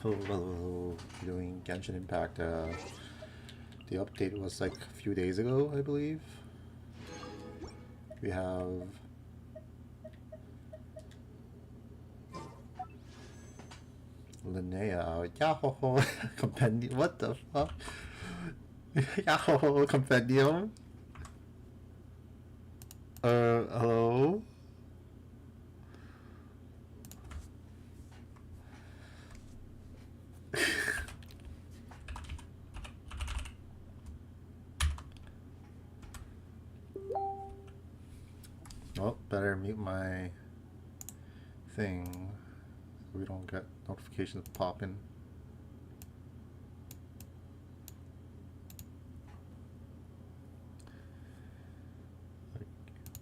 Hello, doing Genshin Impact. The update was like a few days ago, I believe. We have Linnea. Yahoo! Compendium. What the fuck? Yahoo! Compendium? Hello? Oh, better mute my thing so we don't get notifications popping.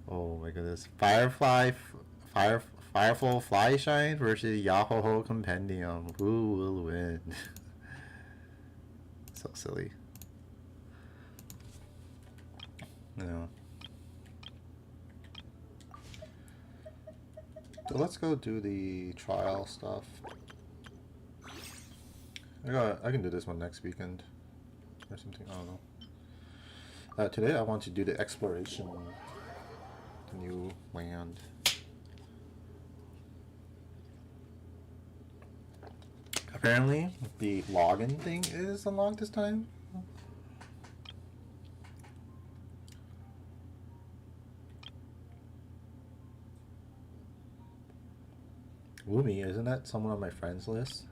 Oh my goodness. Firefall Fly Shine versus Yahoo Compendium. Who will win? So silly. No. So let's go do the trial stuff. I can do this one next weekend or something. I don't know. Today I want to do the exploration, the new land. Apparently, the login thing is unlocked this time. Woomy, isn't that someone on my friends list?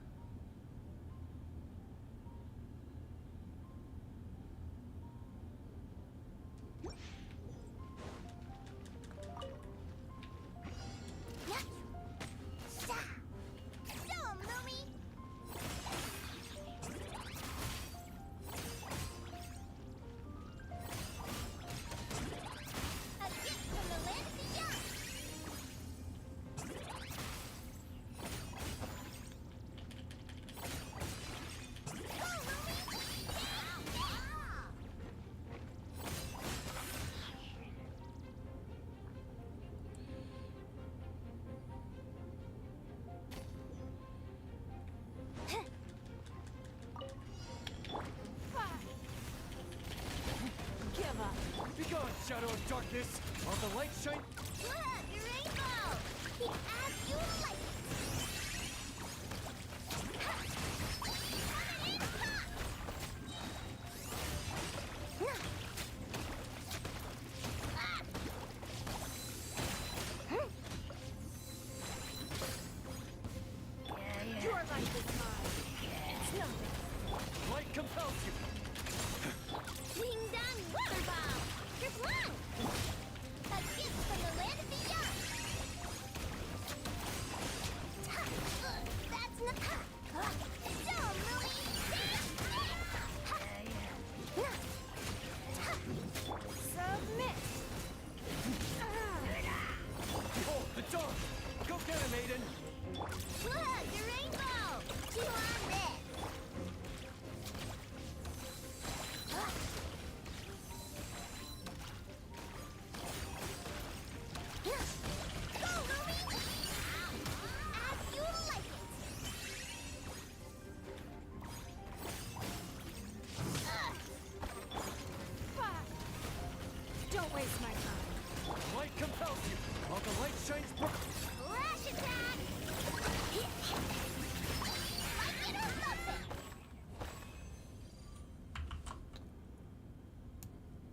Shadow of darkness, while the light shine. Look, your rainbow! He adds you like your life is mine. It's nothing. Light compels you. Ding dong, water ball! Just one! A gift from the land of the young! That's not... So, Louie! Submit! Behold the dawn. Go get him, Aiden. Look, your rainbow! Chew on this! Go, Louie! As you like it! Don't waste my time. Light compels you, while the light shines bright. Flash attack! Like it or nothing!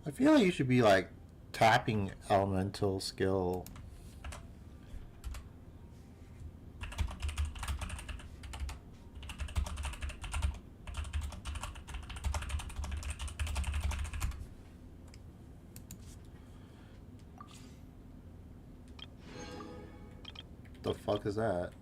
I feel like you should be like tapping elemental skill. The fuck is that?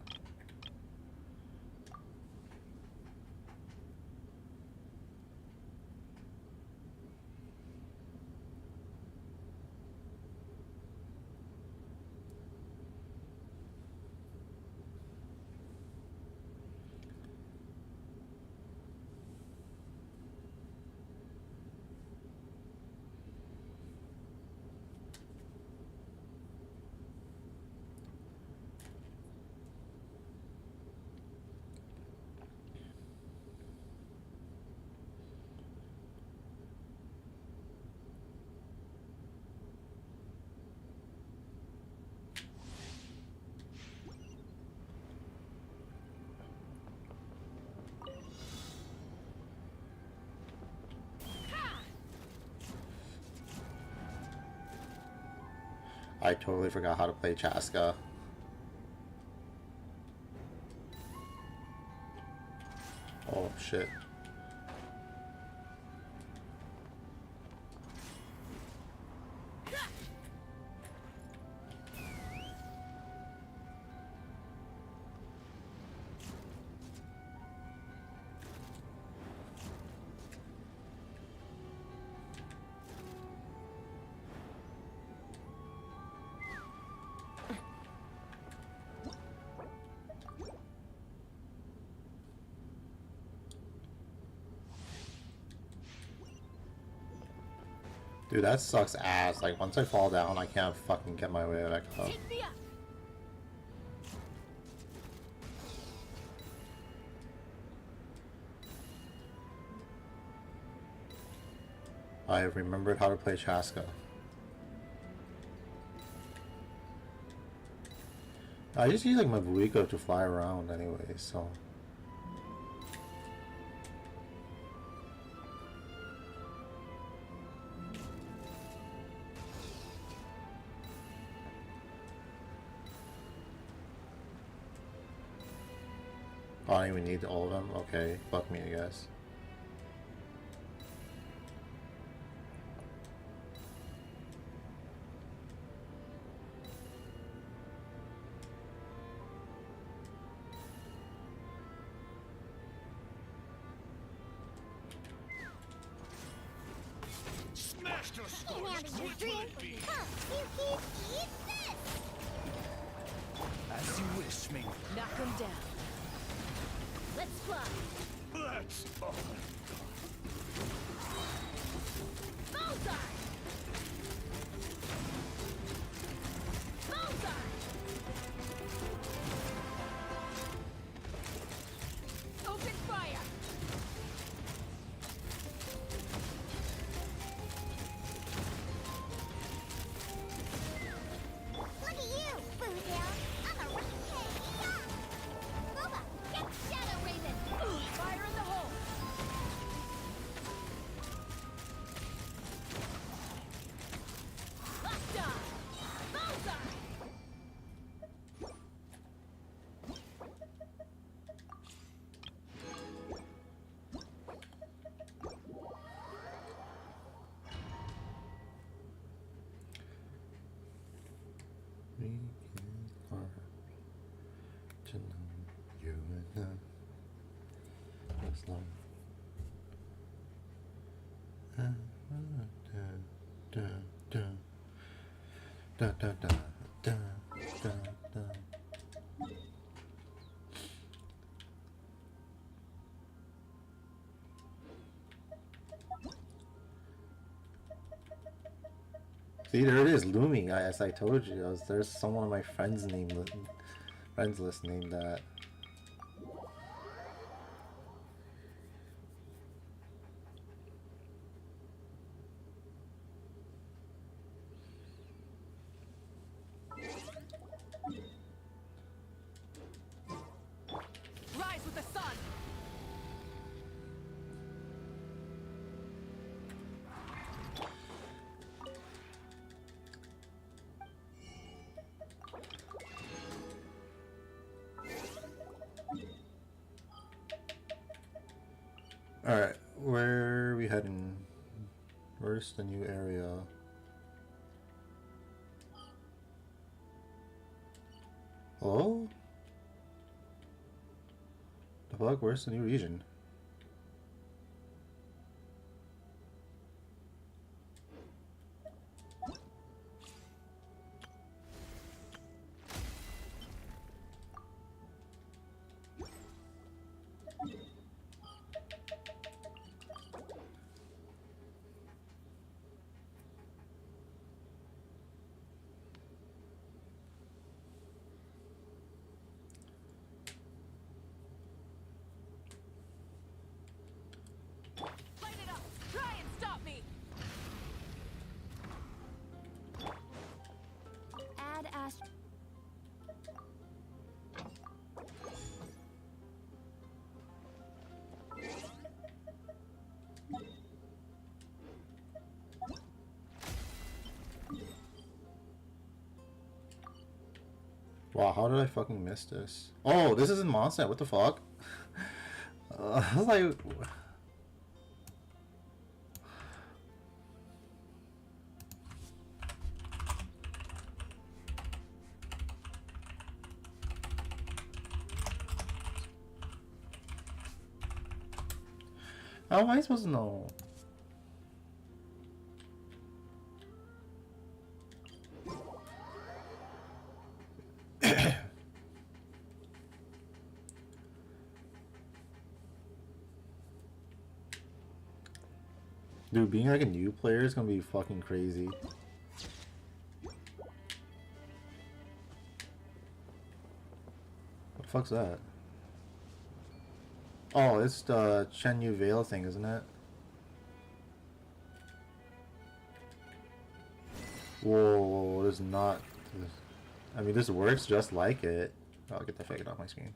I totally forgot how to play Chaska. Oh shit. Dude, that sucks ass. Like, once I fall down, I can't fucking get my way back up. Take me up. I remembered how to play Chaska. I just use like my Buiko to fly around anyway, so. Oh, I don't even need all of them? Okay, fuck me, I guess. Smash your Ain't skulls! having your Which will drink. it be? Huh, you keep eat this. As you wish, me. Knock him down. Let's fly. Let's on. Bullseye. Bullseye. Open fire. Look at you, Bootail. I'm a rocket. Boba, get Shadow Raven. Fire in the hole. Lockdown. Bullseye. We are to know you and I. As long. Da, da, da, da, da, da, da, da. See, there it is, looming. As I told you, there's someone on my friends list named that. Rise with the sun. Alright, where are we heading? Where's the new area? Hello? The fuck? Where's the new region? Wow, how did I fucking miss this? Oh, this is in Mondstadt. What the fuck? I was like, how am I supposed to know? Dude, being like a new player is gonna be fucking crazy. What the fuck's that? Oh, it's the Chen Yu Veil thing, isn't it? Whoa, this is not... I mean, this works just like it. I'll get the faggot off my screen.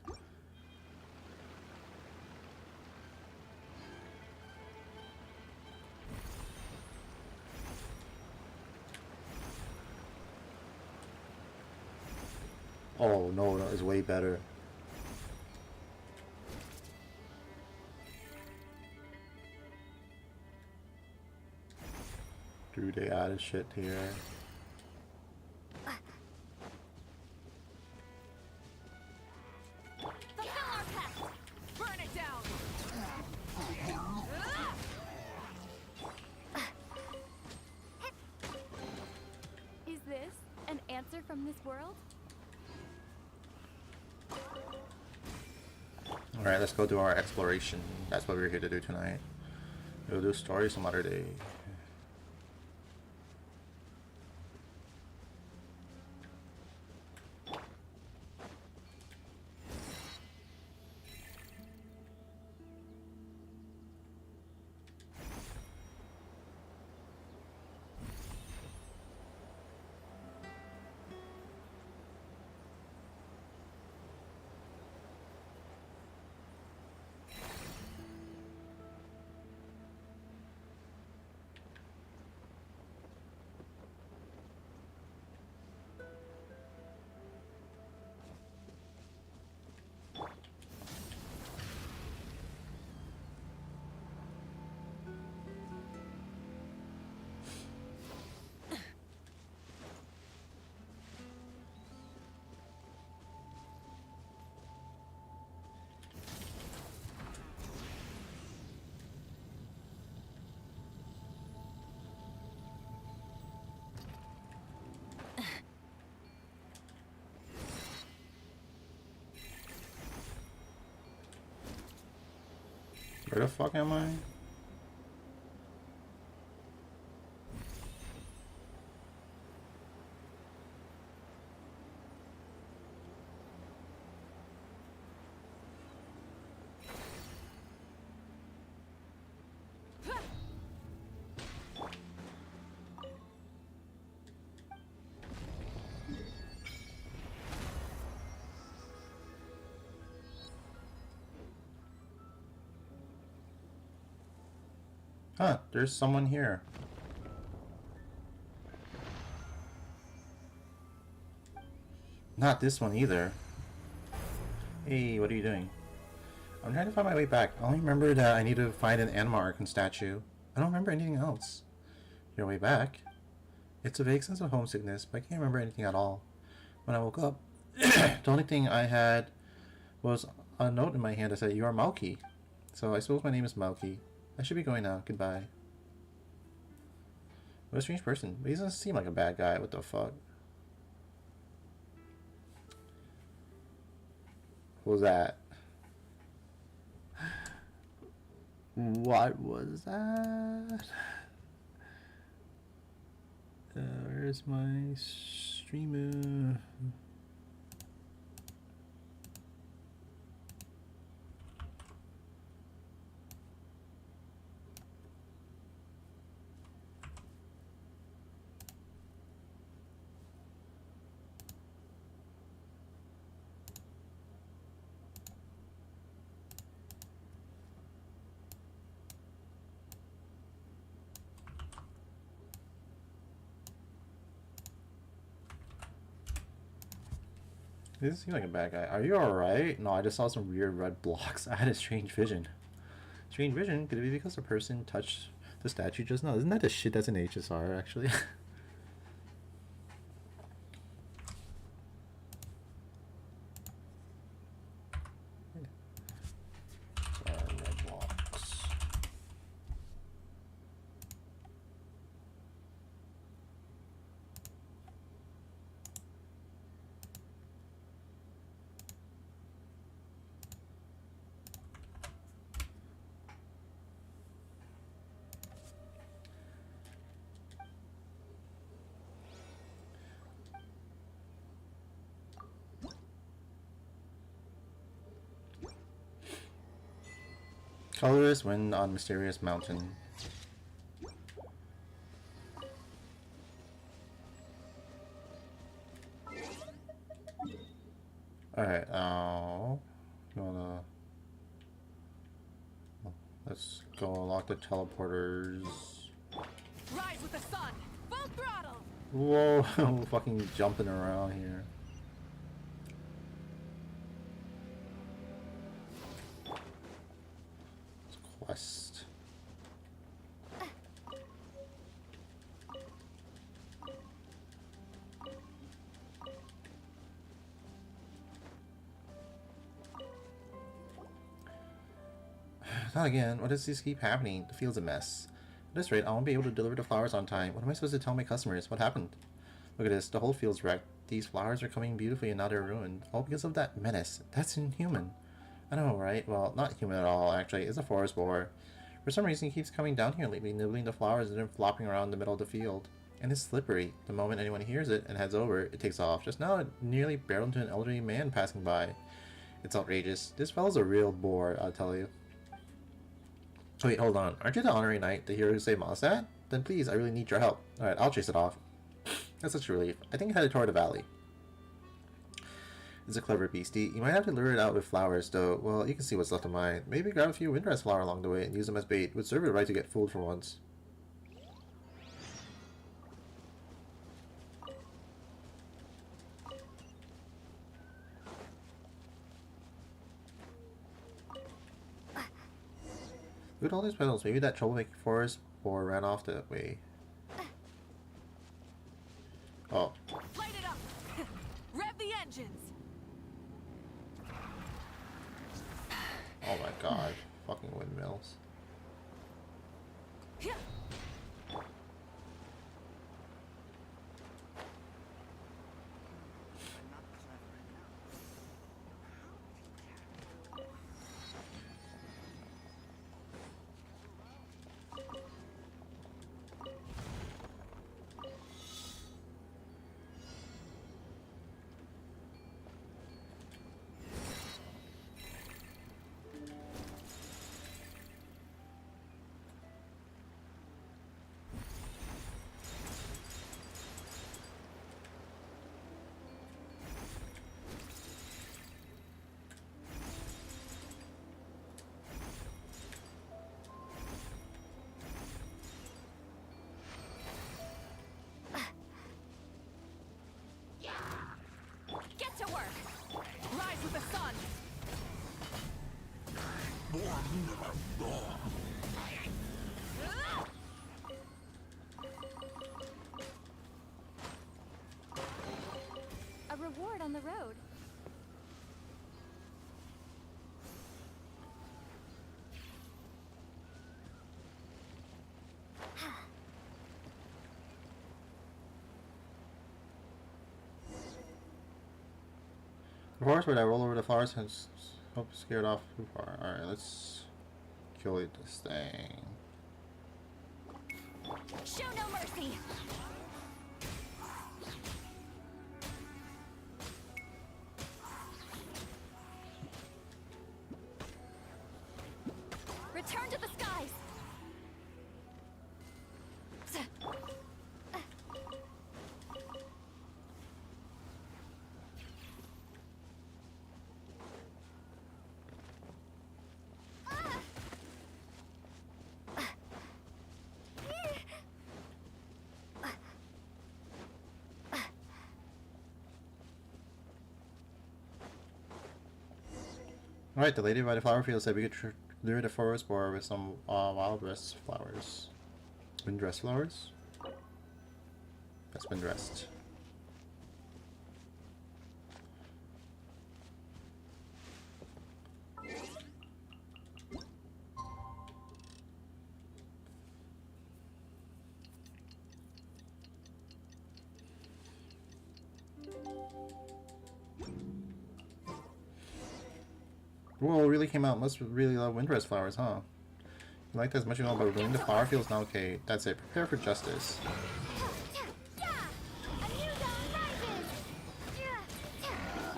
Oh, no, no, it's way better. Dude, they added shit here. Fulfill our pact. Burn it down! Is this an answer from this world? Alright, let's go do our exploration. That's what we're here to do tonight. We'll do story some other day. Where the fuck am I? Huh, there's someone here. Not this one either. Hey, what are you doing? I'm trying to find my way back. I only remember that I need to find an Anima Archon statue. I don't remember anything else. Your way back? It's a vague sense of homesickness, but I can't remember anything at all. When I woke up, the only thing I had was a note in my hand that said, "You are Maoki." So I suppose my name is Maoki. I should be going now. Goodbye. What a strange person. But he doesn't seem like a bad guy. What the fuck? What was that? What was that? Where's my streamer? He doesn't seem like a bad guy. Are you alright? No, I just saw some weird red blocks. I had a strange vision. Strange vision? Could it be because the person touched the statue just now? Isn't that the shit that's in HSR, actually? Red blocks. Colorless wind on mysterious mountain. Alright, let's go unlock the teleporters. Rise with the sun! Full throttle! Whoa, fucking jumping around here. Quest. Not again. Why does this keep happening? The field's a mess. At this rate, I won't be able to deliver the flowers on time. What am I supposed to tell my customers? What happened? Look at this. The whole field's wrecked. These flowers are coming beautifully and now they're ruined. All because of that menace. That's inhuman. I know, right? Well, not human at all, actually. It's a forest boar. For some reason, he keeps coming down here lately, nibbling the flowers and then flopping around the middle of the field. And it's slippery. The moment anyone hears it and heads over, it takes off. Just now, it nearly barreled into an elderly man passing by. It's outrageous. This fellow's a real bore, I'll tell you. Wait, hold on. Aren't you the honorary knight, the hero who saved Mondstadt? Then please, I really need your help. Alright, I'll chase it off. That's such a relief. I think I headed toward the valley. It's a clever beastie. You might have to lure it out with flowers, though. Well, you can see what's left of mine. Maybe grab a few windrest flower along the way and use them as bait. Would serve it right to get fooled for once. Look at all these petals. Maybe that troublemaker forest boar ran off that way. Oh. Light it up! Rev the engines! Oh my god. Fucking windmills. Get to work! Rise with the sun! A reward on the road. The forest where I roll over the flowers has hope scared off too far. Alright, let's kill this thing. Show no mercy. Return to the skies. Alright, the lady by the flower field said we could lure the forest boar with some wild dress flowers. Wind dress flowers? That's wind dressed. Whoa, really came out. Must really love wind dress flowers, huh? You like that as much as you know about ruining the flower fields? Now, okay, that's it. Prepare for justice.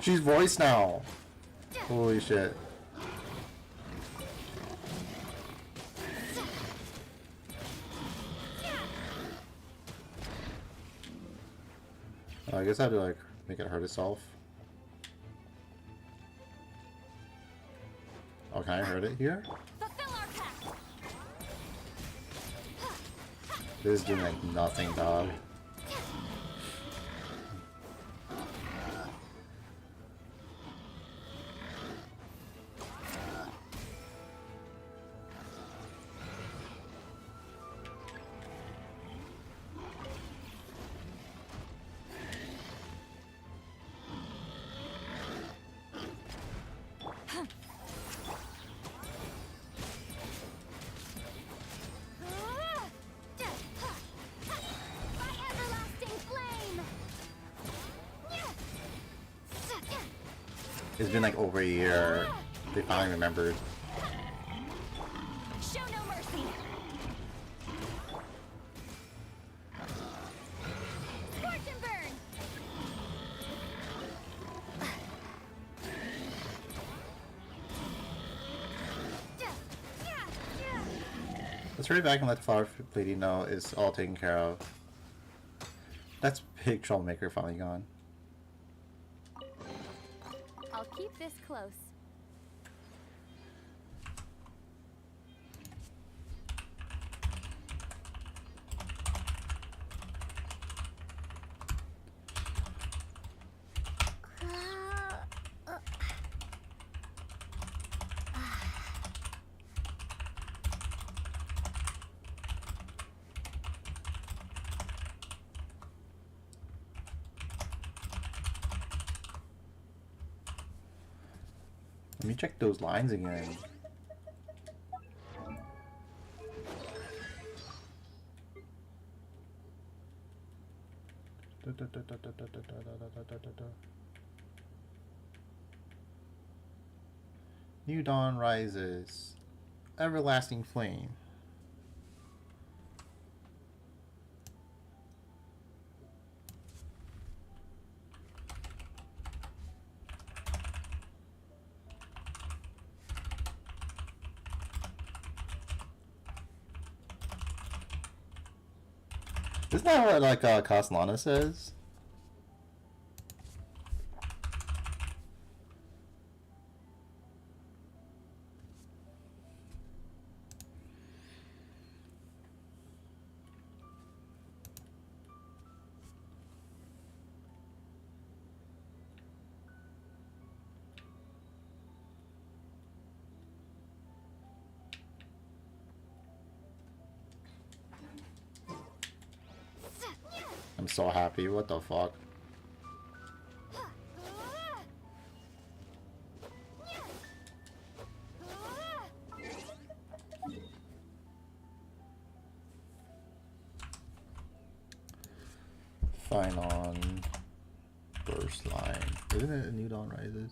She's voiced now. Holy shit. I guess I have to like make it hurt itself. Oh, can I hurt it here? This is doing like nothing, dog. It's been like over a year. They finally remembered. Show no mercy. Scorch and burn. Let's hurry back and let the flower lady know it's all taken care of. That's big troublemaker finally gone. I'll keep this close. Let me check those lines again. New dawn rises. Everlasting flame. Isn't that what like Castellana says? I'm so happy. What the fuck? Fine on burst line. Isn't it a new dawn rises?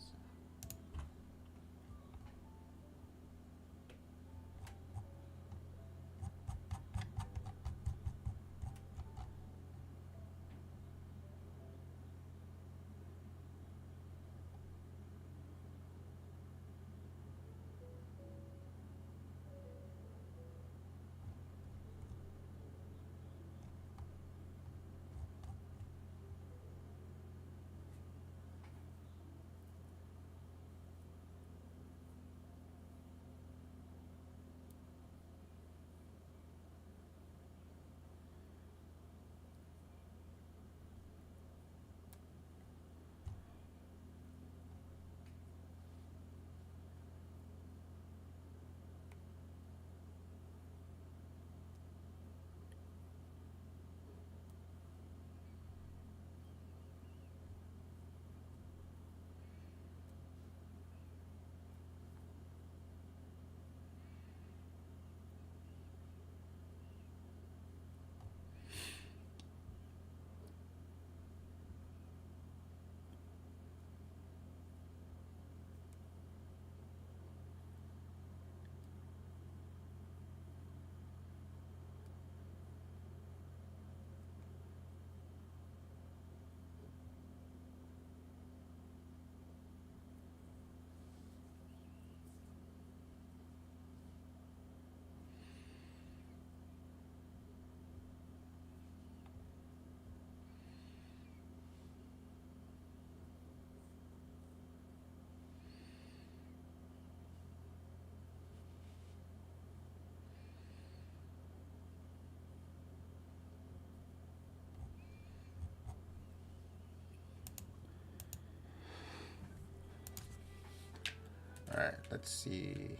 Let's see.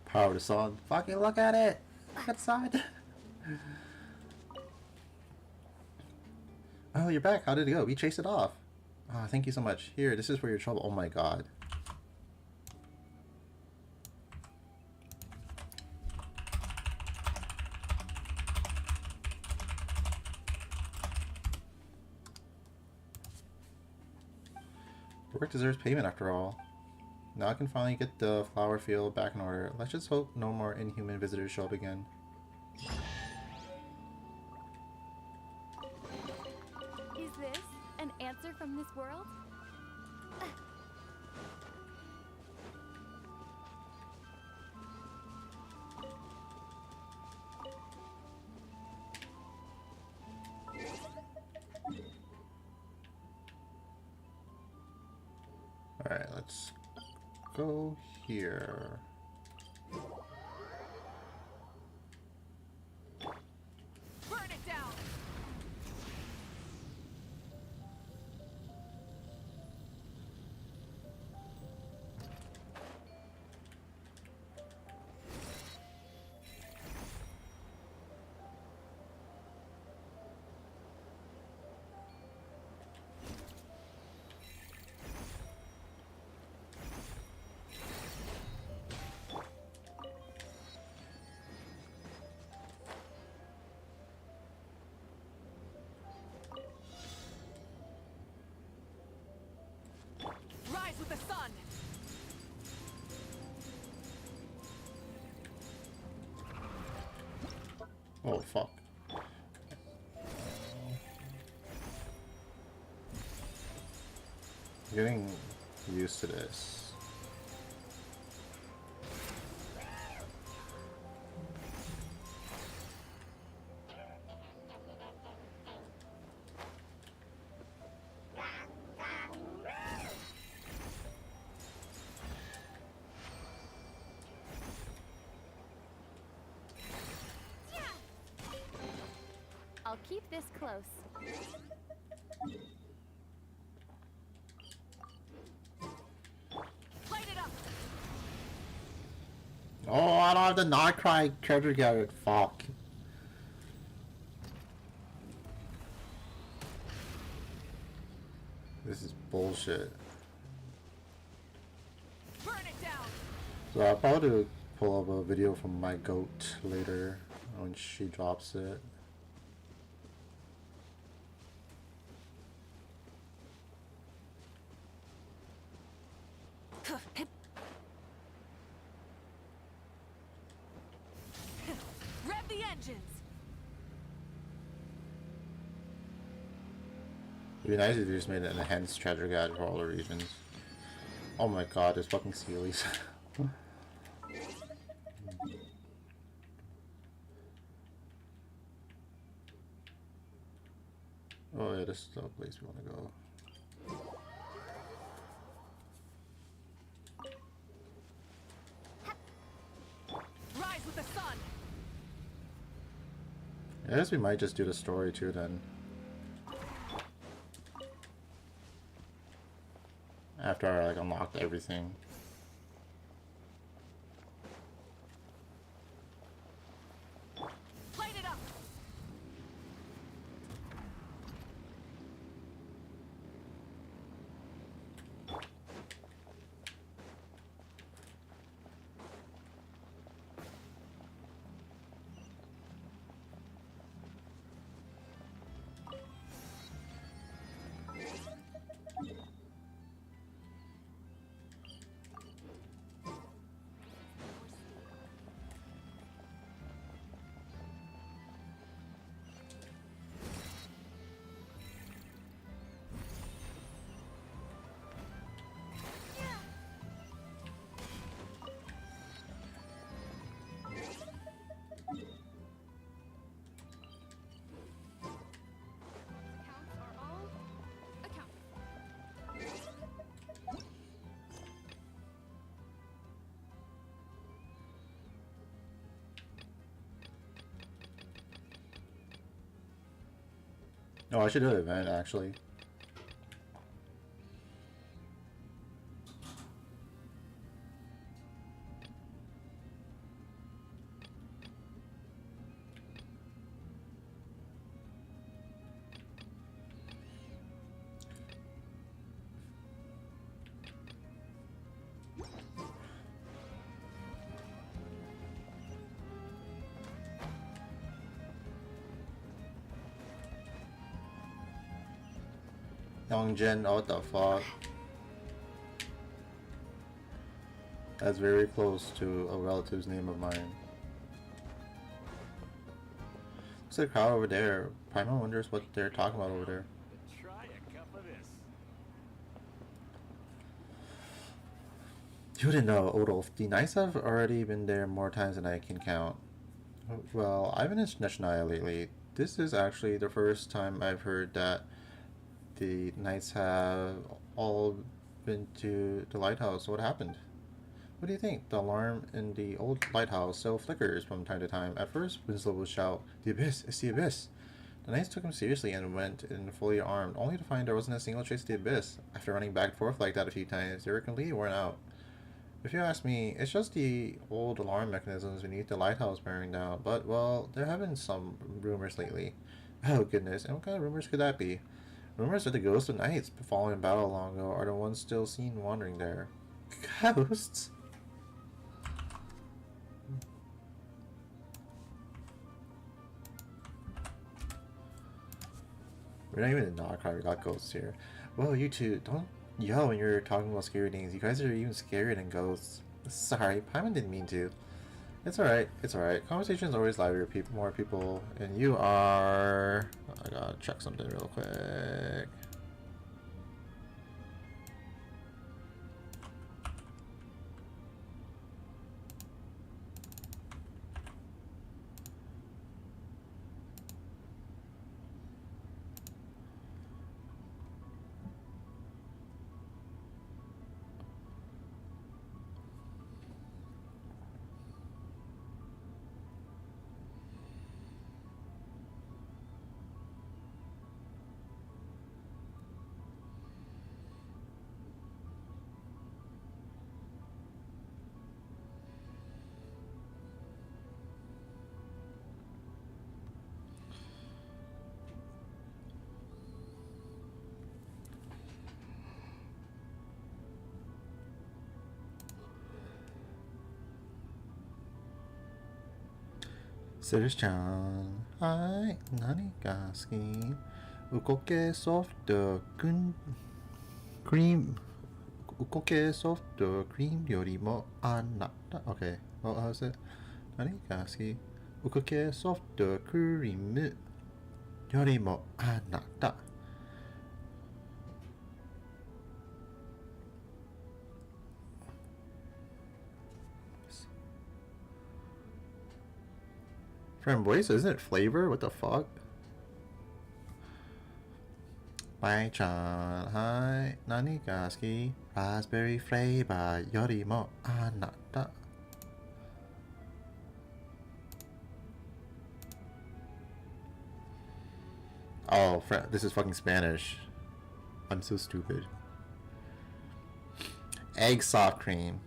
Power to sun. Fucking look at it! Look outside! Oh, you're back. How did it go? We chased it off. Ah, thank you so much. Here, this is for your trouble. Oh my god. Work deserves payment after all. Now I can finally get the flower field back in order. Let's just hope no more inhuman visitors show up again. Is this an answer from this world? Alright, let's go here. Burn it down! Rise with the sun! Oh, fuck. Getting used to this. I'll keep this close. Light it up! Oh, I don't have the not cry treasure gathered. Fuck. This is bullshit. Burn it down! So I'll probably pull up a video from my goat later when she drops it. Rev the engines! It'd be nice if you just made an enhanced treasure guide for all the regions. Oh my god, there's fucking Sealies. Oh yeah, this is the place we want to go. Rise with the sun! I guess we might just do the story too then. After I like unlocked everything. Light it up! Oh, I should do an event actually. Youngjin, oh, what the fuck? That's very close to a relative's name of mine. Looks like a crowd over there. Primo wonders what they're talking about over there. Try a cup of this. You didn't know, Odolf. The knights have already been there more times than I can count. Well, I've been in Snezhnaya lately. This is actually the first time I've heard that the knights have all been to the lighthouse. What happened? What do you think? The alarm in the old lighthouse still flickers from time to time. At first, Winslow would shout, "The abyss! It's the abyss!" The knights took him seriously and went in fully armed, only to find there wasn't a single trace of the abyss. After running back and forth like that a few times, they were completely worn out. If you ask me, it's just the old alarm mechanisms beneath the lighthouse burning down, but, well, there have been some rumors lately. Oh, goodness, and what kind of rumors could that be? Rumors that the ghosts of knights fallen in battle long ago are the ones still seen wandering there. Ghosts? We're not even in Nogcry, we got ghosts here. Whoa, you two, don't yell when you're talking about scary things. You guys are even scarier than ghosts. Sorry, Paimon didn't mean to. It's alright, it's alright. Conversation's always livelier, more people, and you are... I gotta check something real quick. Sirish-chan, hi, nani ga suki? Ukoke soft cream. Ukoke soft cream yorimo anata. Okay, what was it? Nani ga suki? Ukoke soft cream yorimo anata. Framboesa, isn't it flavor? What the fuck? Mai-chan, hi, nani ga suki? Raspberry flavor yorimo anata. Oh, this is fucking Spanish. I'm so stupid. Egg soft cream.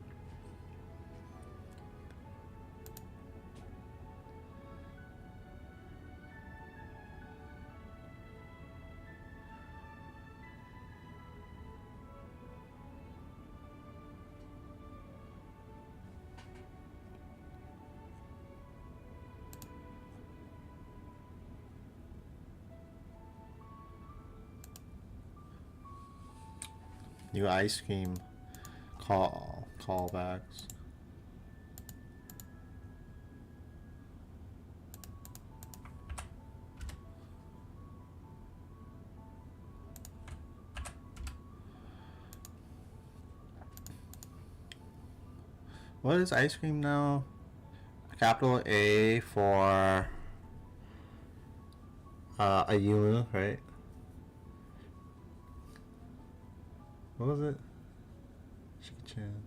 New ice cream callbacks. What is ice cream now? Capital A for Ayumu, right? What was it? Shiki-chan.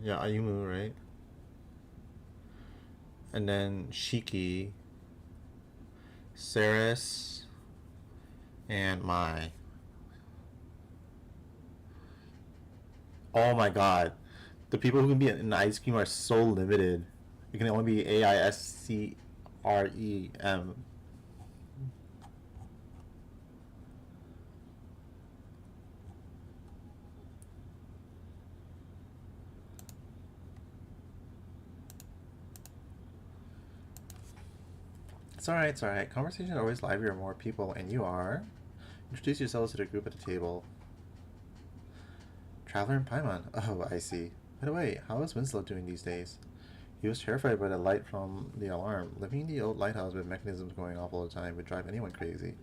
Yeah, Ayumu, right? And then Shiki, Saris, and Mai. Oh my god. The people who can be in ice cream are so limited. It can only be AISCREM. It's alright, it's alright. Conversations are always livelier with more people, and you are. Introduce yourselves to the group at the table. Traveler and Paimon. Oh, I see. By the way, how is Winslow doing these days? He was terrified by the light from the alarm. Living in the old lighthouse with mechanisms going off all the time would drive anyone crazy.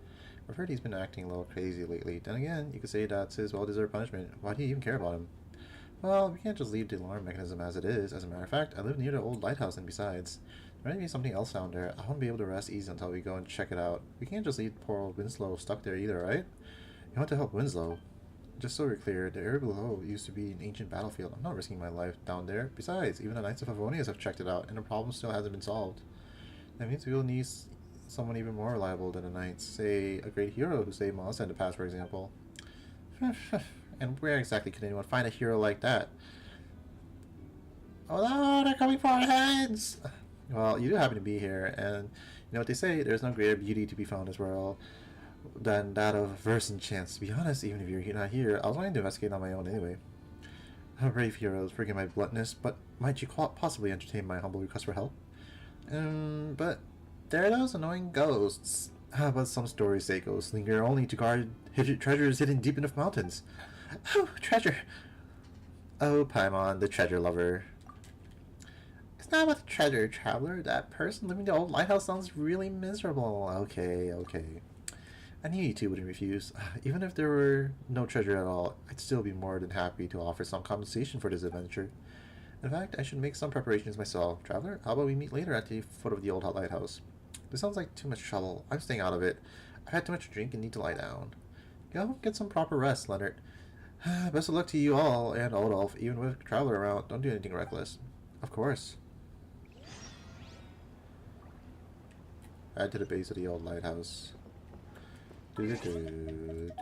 I've heard he's been acting a little crazy lately. Then again, you could say that's his well-deserved punishment. Why do you even care about him? Well, we can't just leave the alarm mechanism as it is. As a matter of fact, I live near the old lighthouse, and besides, there might be something else down there. I won't be able to rest easy until we go and check it out. We can't just leave poor old Winslow stuck there either, right? You want to help Winslow. Just so we're clear, the area below used to be an ancient battlefield. I'm not risking my life down there. Besides, even the Knights of Favonius have checked it out, and the problem still hasn't been solved. That means we'll need someone even more reliable than the Knights. Say, a great hero who saved Melissa in the past, for example. And where exactly could anyone find a hero like that? Oh no, they're coming for our heads! Well, you do happen to be here, and you know what they say, there's no greater beauty to be found in this world than that of verse and chance. To be honest, even if you're not here, I was going to investigate on my own anyway. Oh, brave heroes, forgive my bluntness, but might you possibly entertain my humble request for help? But there are those annoying ghosts. But some stories say ghosts linger only to guard treasures hidden deep in the mountains. Oh, treasure! Oh, Paimon, the treasure lover. It's not about the treasure, traveler. That person living in the old lighthouse sounds really miserable. Okay, okay. I knew you two wouldn't refuse. Even if there were no treasure at all, I'd still be more than happy to offer some compensation for this adventure. In fact, I should make some preparations myself. Traveler, how about we meet later at the foot of the old lighthouse? This sounds like too much trouble. I'm staying out of it. I've had too much to drink and need to lie down. Go get some proper rest, Leonard. Best of luck to you all, and Odolph. Even with Traveler around, don't do anything reckless. Of course. Head to the base of the old lighthouse. Burn it down.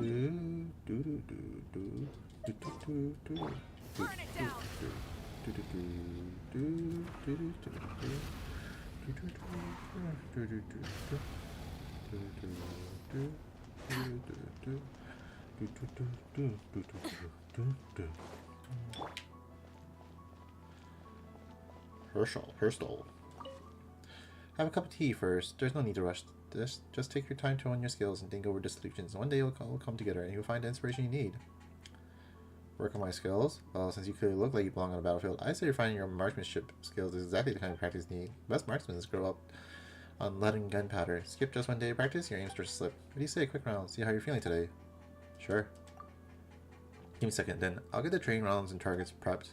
Herschel. Have a cup of tea first. There's no need to rush this. Just take your time to hone your skills and think over the solutions. One day it'll come together and you'll find the inspiration you need. Work on my skills? Well, since you clearly look like you belong on a battlefield, I say you're finding your marksmanship skills is exactly the kind of practice you need. Best marksmen grow up on lead and gunpowder. Skip just one day of practice, your aim starts to slip. What do you say? Quick round. See how you're feeling today. Sure. Give me a second, then. I'll get the training rounds and targets prepped.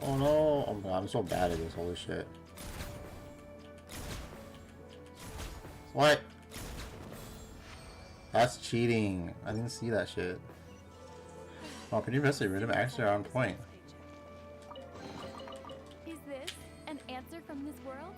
Oh no, oh god, I'm so bad at this, holy shit. What? That's cheating. I didn't see that shit. Oh, pretty impressive. Rhythm actually are on point. Is this an answer from this world?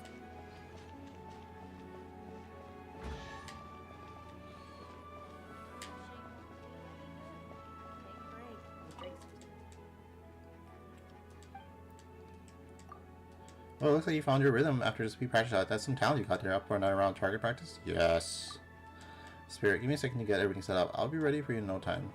Well, it looks like you found your rhythm after the speed practice shot. That's some talent you got there. Up for another round target practice? Yes. Spirit, give me a second to get everything set up. I'll be ready for you in no time.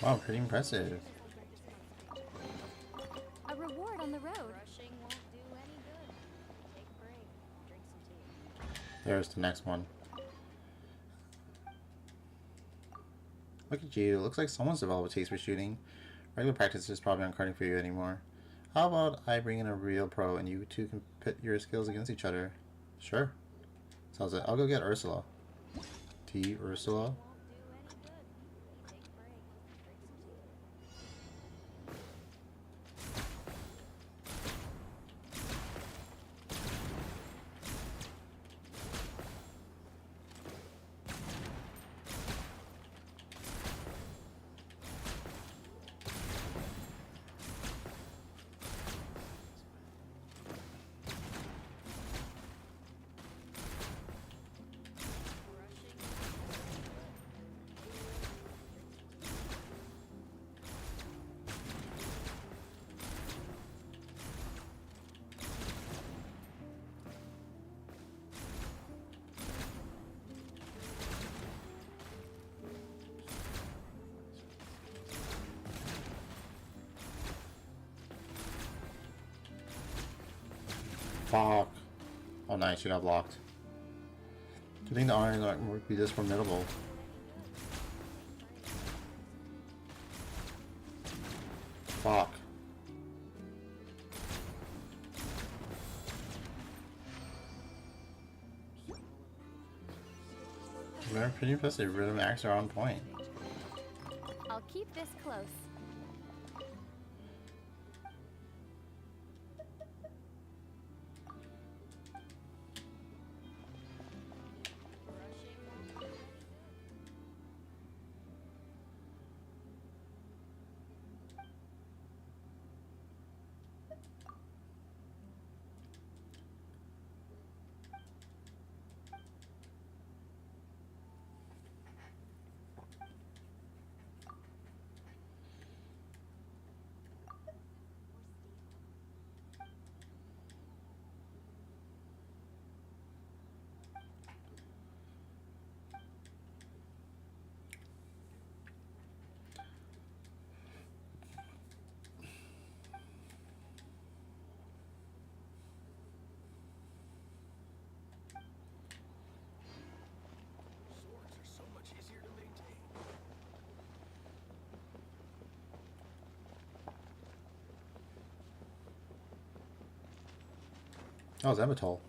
Wow, pretty impressive. A reward on the road. Rushing won't do any good. Take a break. Drink some tea. There's the next one. Look at you. Looks like someone's developed a taste for shooting. Regular practice is probably not cutting for you anymore. How about I bring in a real pro and you two can pit your skills against each other? Sure. Sounds it. I'll go get Ursula. T. Ursula. Fuck. Oh nice, you got blocked. Do you think the iron would be this formidable? Fuck. They're pretty impressive. Rhythm acts are on point. I'll keep this close. Swords are so much easier to maintain. Oh, Zemitol.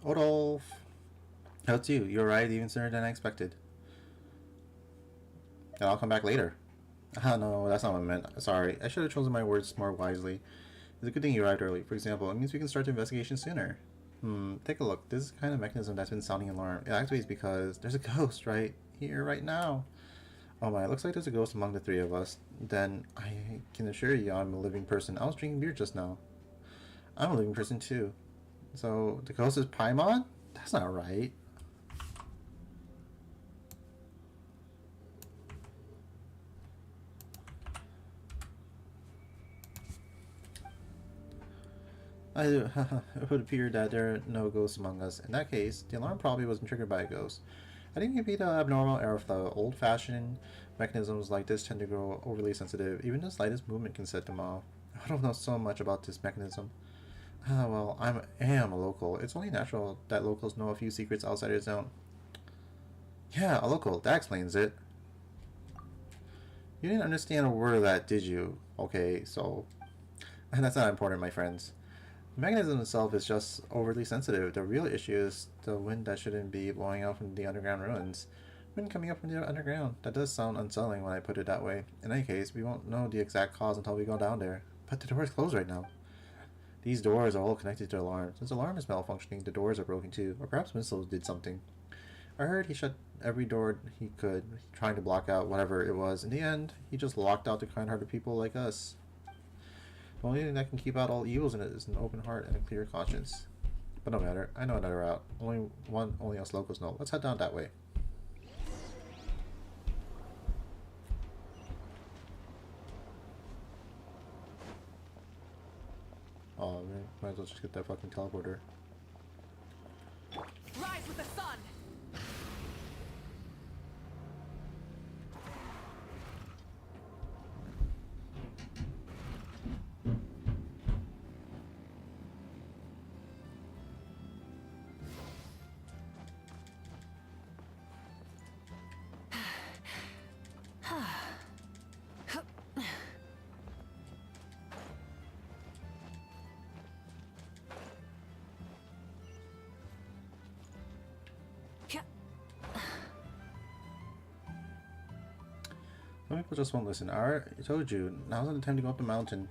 Odolf. How's you? You arrived even sooner than I expected. And I'll come back later. Ah, no, that's not what I meant. Sorry, I should have chosen my words more wisely. It's a good thing you arrived early. For example, it means we can start the investigation sooner. Take a look. This is the kind of mechanism that's been sounding alarm. It activates because there's a ghost right here, right now. Oh my, it looks like there's a ghost among the three of us. Then I can assure you I'm a living person. I was drinking beer just now. I'm a living person too. So, the ghost is Paimon? That's not right. It would appear that there are no ghosts among us. In that case, the alarm probably wasn't triggered by a ghost. I think it could be the abnormal error of the old-fashioned mechanisms like this tend to grow overly sensitive. Even the slightest movement can set them off. I don't know so much about this mechanism. Well, I am a local. It's only natural that locals know a few secrets outsiders don't. Yeah, a local. That explains it. You didn't understand a word of that, did you? Okay, so... And that's not important, my friends. The mechanism itself is just overly sensitive. The real issue is the wind that shouldn't be blowing out from the underground ruins. Wind coming up from the underground. That does sound unsettling when I put it that way. In any case, we won't know the exact cause until we go down there. But the door is closed right now. These doors are all connected to the alarm. Since the alarm is malfunctioning, the doors are broken too. Or perhaps Winslow did something. I heard he shut every door he could, trying to block out whatever it was. In the end, he just locked out the kind-hearted people like us. The only thing that can keep out all evils in it is an open heart and a clear conscience. But no matter, I know another route. Only us locals know. Let's head down that way. Oh man, might as well just get that fucking teleporter. Rise with the sun! Some people just won't listen. I told you, now's not the time to go up the mountain.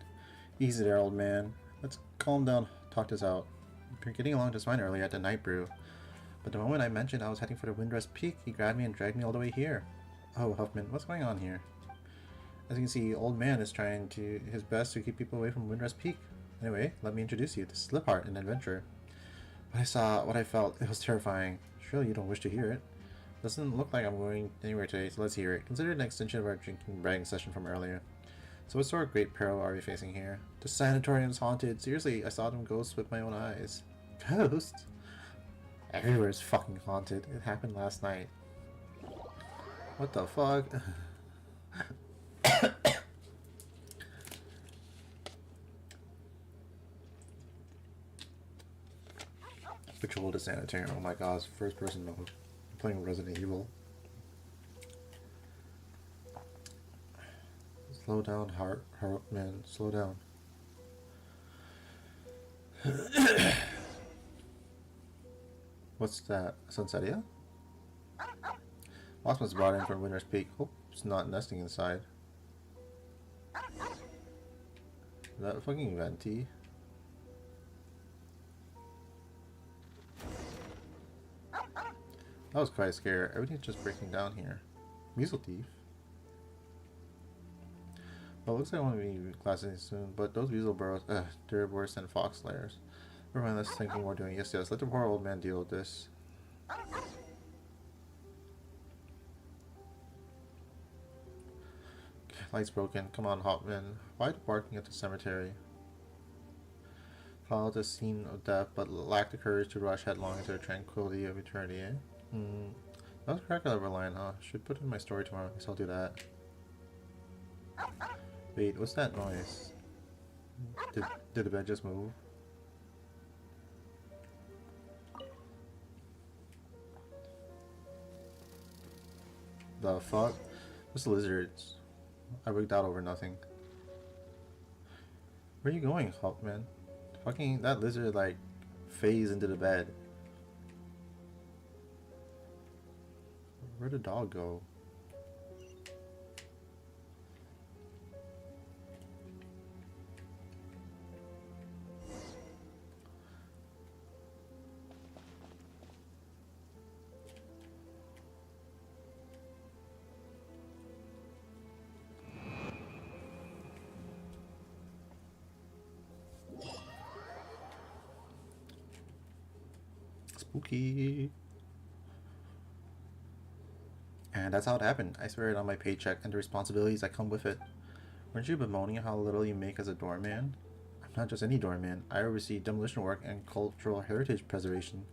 Easy there, old man. Let's calm down, talk this out. We were getting along just fine earlier at the night brew. But the moment I mentioned I was heading for the Windrest Peak, he grabbed me and dragged me all the way here. Oh, Huffman, what's going on here? As you can see, old man is trying his best to keep people away from Windrest Peak. Anyway, let me introduce you to Slipheart, an adventurer. When I saw what I felt, it was terrifying. Surely you don't wish to hear it. Doesn't look like I'm going anywhere today, so let's hear it. Consider it an extension of our drinking bragging session from earlier. So what sort of great peril are we facing here? The sanatorium's haunted. Seriously, I saw them ghosts with my own eyes. Ghosts? Everywhere is fucking haunted. It happened last night. What the fuck? Patrol the sanitarium. Oh my god, first person mode. I'm playing Resident Evil. Slow down, heart, man. Slow down. What's that? Sunsetia? Wasp was brought in from Winter's Peak. Hope it's not nesting inside. Is that fucking venti? That was quite scary. Everything's just breaking down here. Weasel thief. Well, it looks like I want to be classing soon, but those weasel burrows, they're worse than fox lairs. Never mind, let's think what we're doing. Yes, let the poor old man deal with this. Light's broken. Come on, Hopman. Why the barking at the cemetery? Followed the scene of death, but lacked the courage to rush headlong into the tranquility of eternity, eh? That was a crack of a line, huh? Should put it in my story tomorrow. Guess I'll do that. Wait, what's that noise? Did the bed just move? The fuck? What's lizards? I wigged out over nothing. Where are you going, Hawkman? Fucking that lizard like phased into the bed. Where'd the dog go? Spooky. And that's how it happened. I swear it on my paycheck and the responsibilities that come with it. Weren't you bemoaning how little you make as a doorman? I'm not just any doorman. I oversee demolition work and cultural heritage preservation.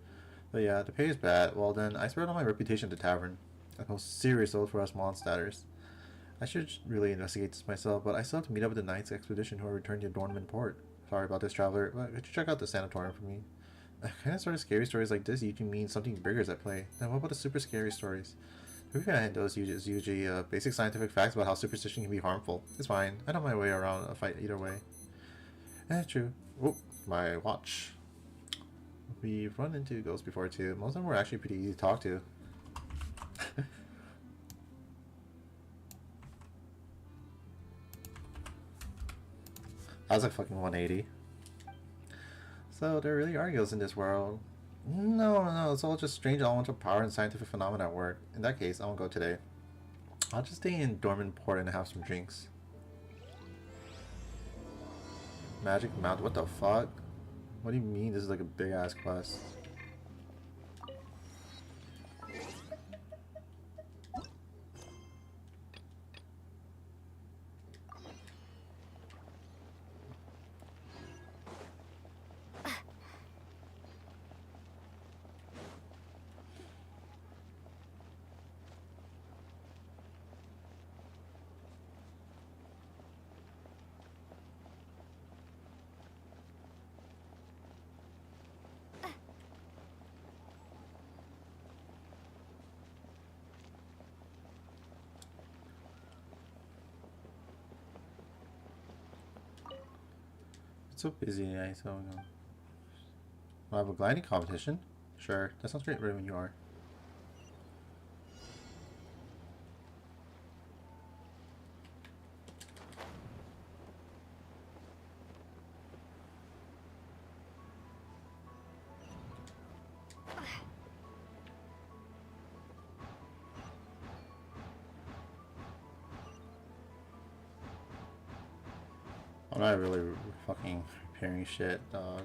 But yeah, the pay is bad. Well then, I swear on my reputation at the tavern. A most serious oath for us Mondstadters. I should really investigate this myself, but I still have to meet up with the Knights Expedition who are returning to Dornman Port. Sorry about this, traveler, but could you check out the sanatorium for me? Kind of sort of scary stories like this usually mean something bigger is at play. Then what about the super scary stories? Maybe behind those is usually basic scientific facts about how superstition can be harmful. It's fine. I know my way around a fight either way. True. Oh, my watch. We've run into ghosts before too. Most of them were actually pretty easy to talk to. That was like fucking 180. So there really are ghosts in this world. No, it's all just strange elemental power and scientific phenomena at work. In that case, I won't go today. I'll just stay in Dormant Port and have some drinks. Magic Mount, what the fuck? What do you mean this is like a big ass quest? It's so busy, I so no. We'll have a gliding competition? Sure, that sounds great right when you are. I'm not really fucking repairing shit, dog.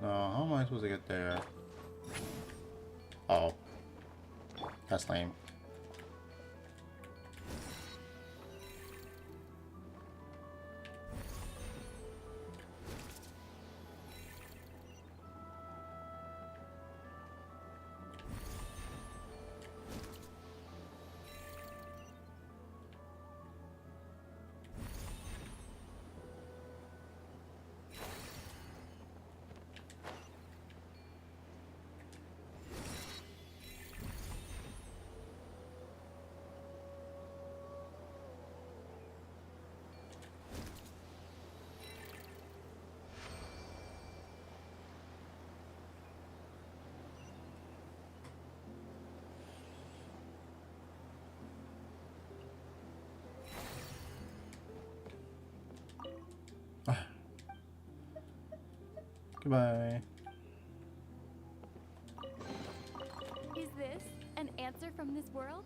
No, how am I supposed to get there? Oh. That's lame. Goodbye. Is this an answer from this world?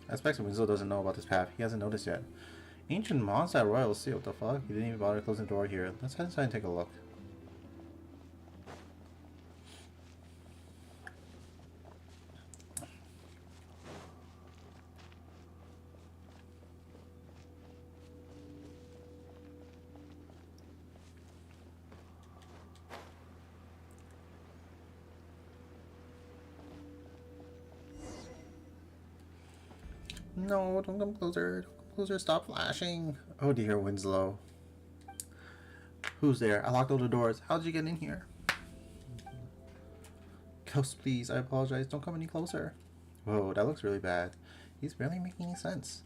I expect Winslow doesn't know about this path. He hasn't noticed yet. Ancient monster at Royal Sea, what the fuck? He didn't even bother closing the door here. Let's head inside and take a look. No, don't come closer. Don't come closer. Stop flashing. Oh dear, Winslow. Who's there? I locked all the doors. How did you get in here? Ghost, please. I apologize. Don't come any closer. Whoa, that looks really bad. He's barely making any sense.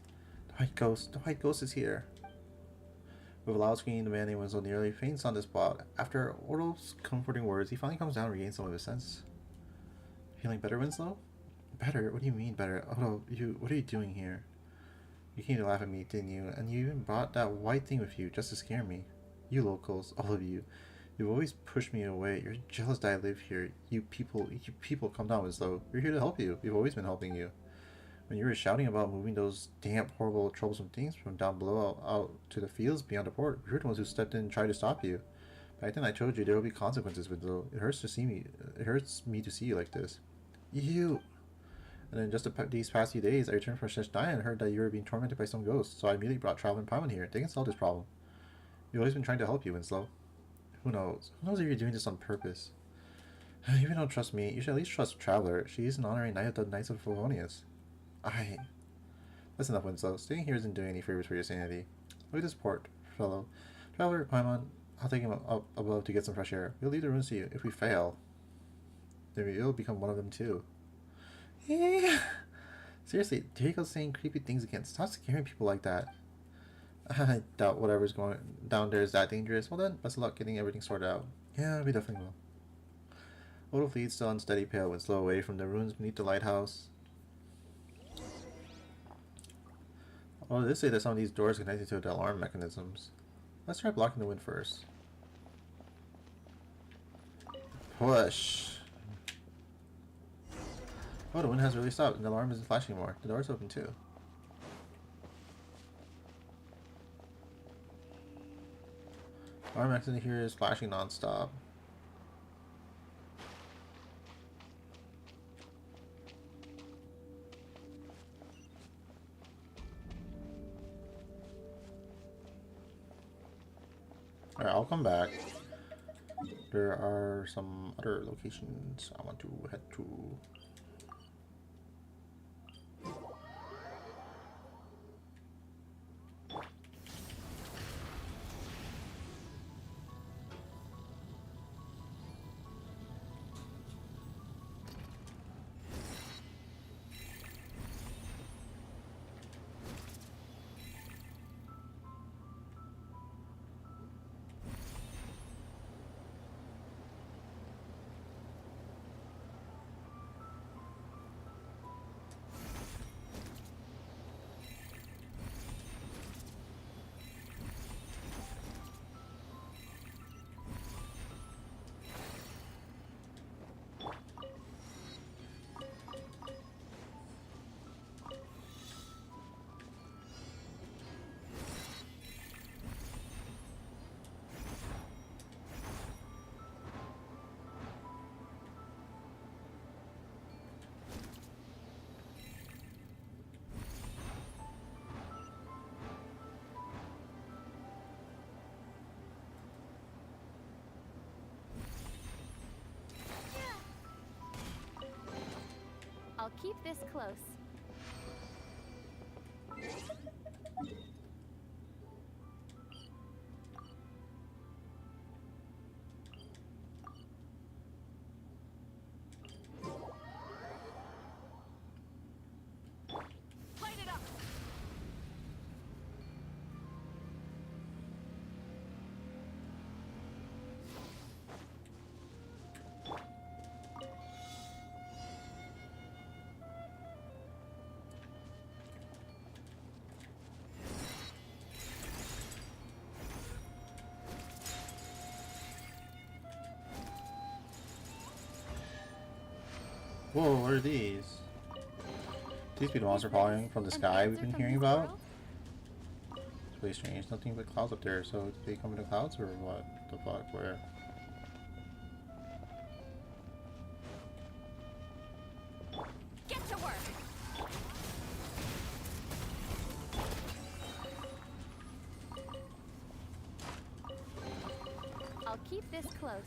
The White Ghost. The White Ghost is here. With a loud scream, the man named Winslow nearly faints on the spot. After Orlo's comforting words, he finally comes down and regains some of his sense. Feeling better, Winslow? Better? What do you mean better? Oh, what are you doing here? You came to laugh at me, didn't you? And you even brought that white thing with you just to scare me. You locals, all of you. You've always pushed me away. You're jealous that I live here. You people, calm down, Winslow. We're here to help you. We've always been helping you. When you were shouting about moving those damp, horrible, troublesome things from down below out to the fields beyond the port, we were the ones who stepped in and tried to stop you. Back then I told you there will be consequences, Winslow. It hurts me to see you like this. You! And then just these past few days, I returned from Sheshdaya and heard that you were being tormented by some ghosts, so I immediately brought Travel and Paimon here. They can solve this problem. We've always been trying to help you, Winslow. Who knows? Who knows if you're doing this on purpose? If you don't trust me, you should at least trust Traveler. She is an honorary knight of the Knights of Favonius. I. Listen up, Winslow. Staying here isn't doing any favors for your sanity. Look at this port, fellow. Traveler, climb on. I'll take him up above to get some fresh air. We'll leave the ruins to you. If we fail, then you'll become one of them too. Yeah. Seriously, Dirigo's saying creepy things again. Stop scaring people like that. I doubt whatever's going down there is that dangerous. Well then, best of luck getting everything sorted out. Yeah, we definitely will. Little fleet still unsteady pale and slow away from the ruins beneath the lighthouse. Oh, they say that some of these doors are connected to the alarm mechanisms. Let's try blocking the wind first. Push. Oh, the wind has really stopped and the alarm isn't flashing anymore. The door's open too. Alarm mechanism here is flashing non-stop. Alright, I'll come back. There are some other locations I want to head to. I'll keep this close. Light it up. Whoa, what are these? These be the monster falling from the An sky we've answer been from hearing this about? world? It's really strange. Nothing but clouds up there, so do they come in the clouds or what? The fuck? Where? Get to work. I'll keep this close.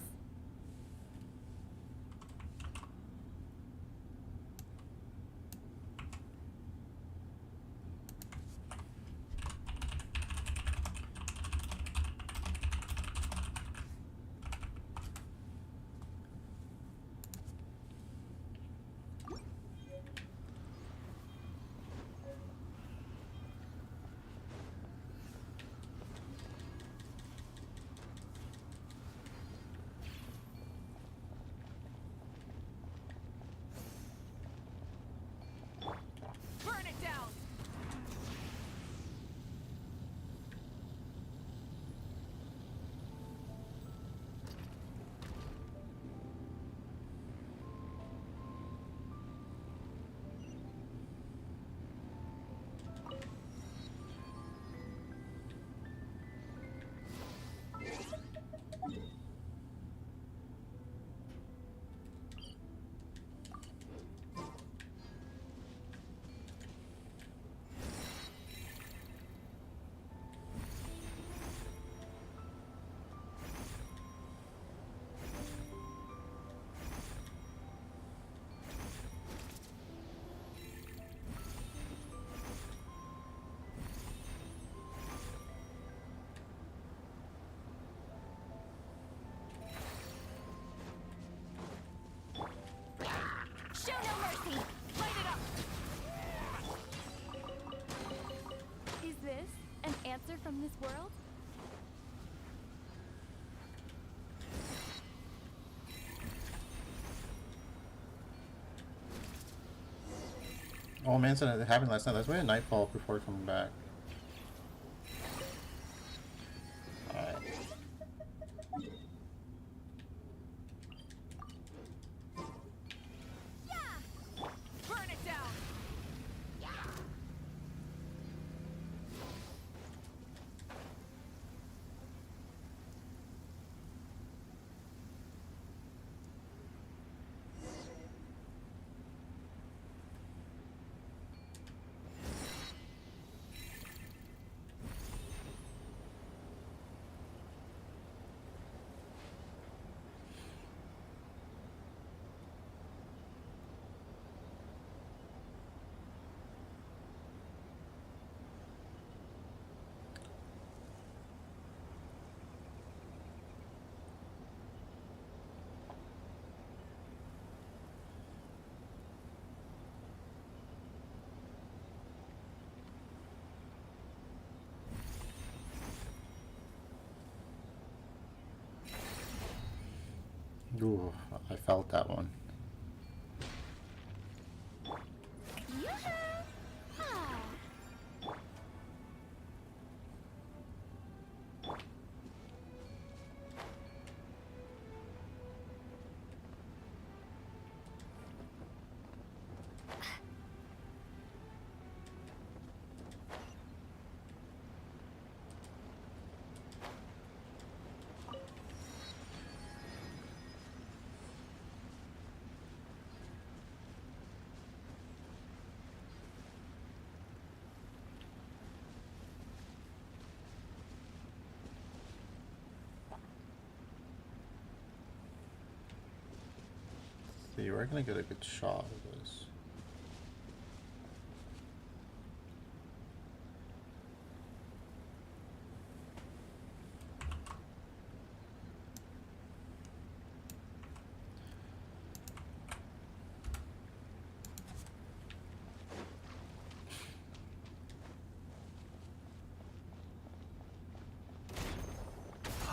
Oh man, said it happened last night. Let's wait at nightfall before coming back. Alright. Burn it down. Ooh, I felt that one. Yoo-hoo! Ah. See, we're gonna get a good shot of this.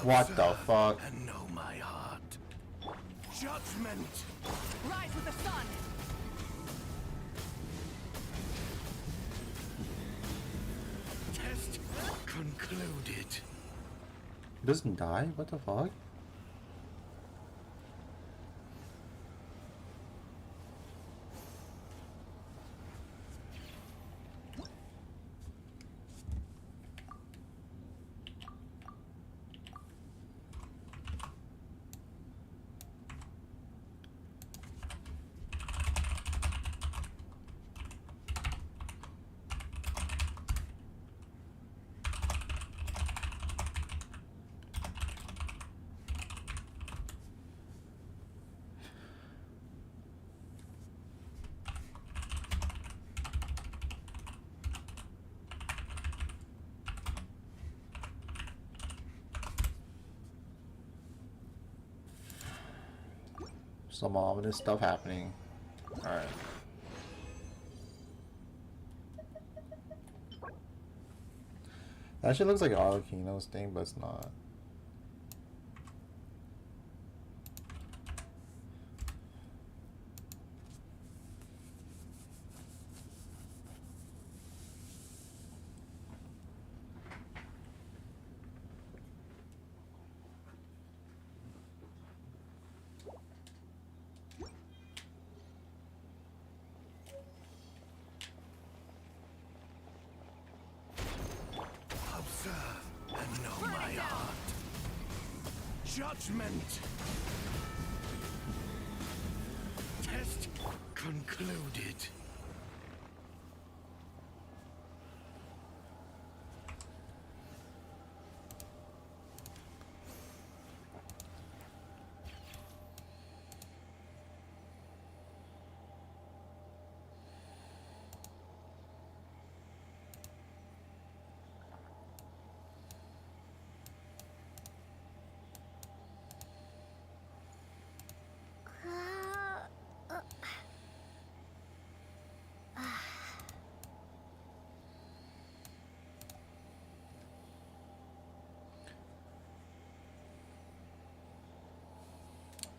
What the fuck? And know my heart. Judgment. Rise with the sun. Test concluded. He doesn't die? What the fuck? Some ominous stuff happening. Alright. That shit looks like Arlecchino's thing, but it's not. Observe and know my heart. Judgment. Test concluded.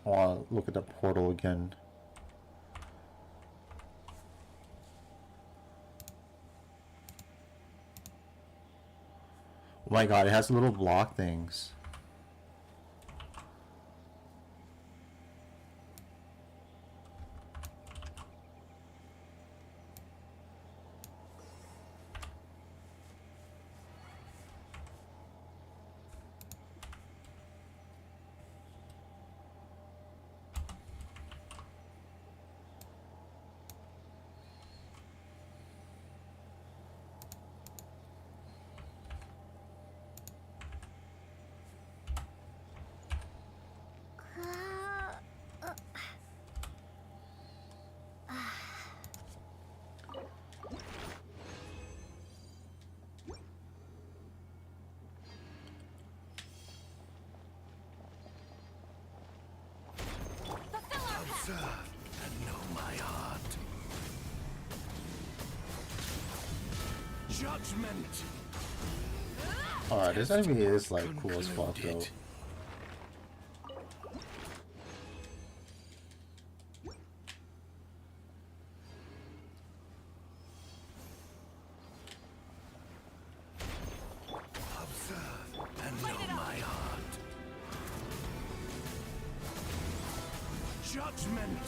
I want to look at the portal again. Oh my god, it has little block things. Fulfill our pact. Observe and know my heart. Judgment. Alright, this enemy is like cool as fuck though. Concluded. Observe and Light it know up. my heart. Judgment.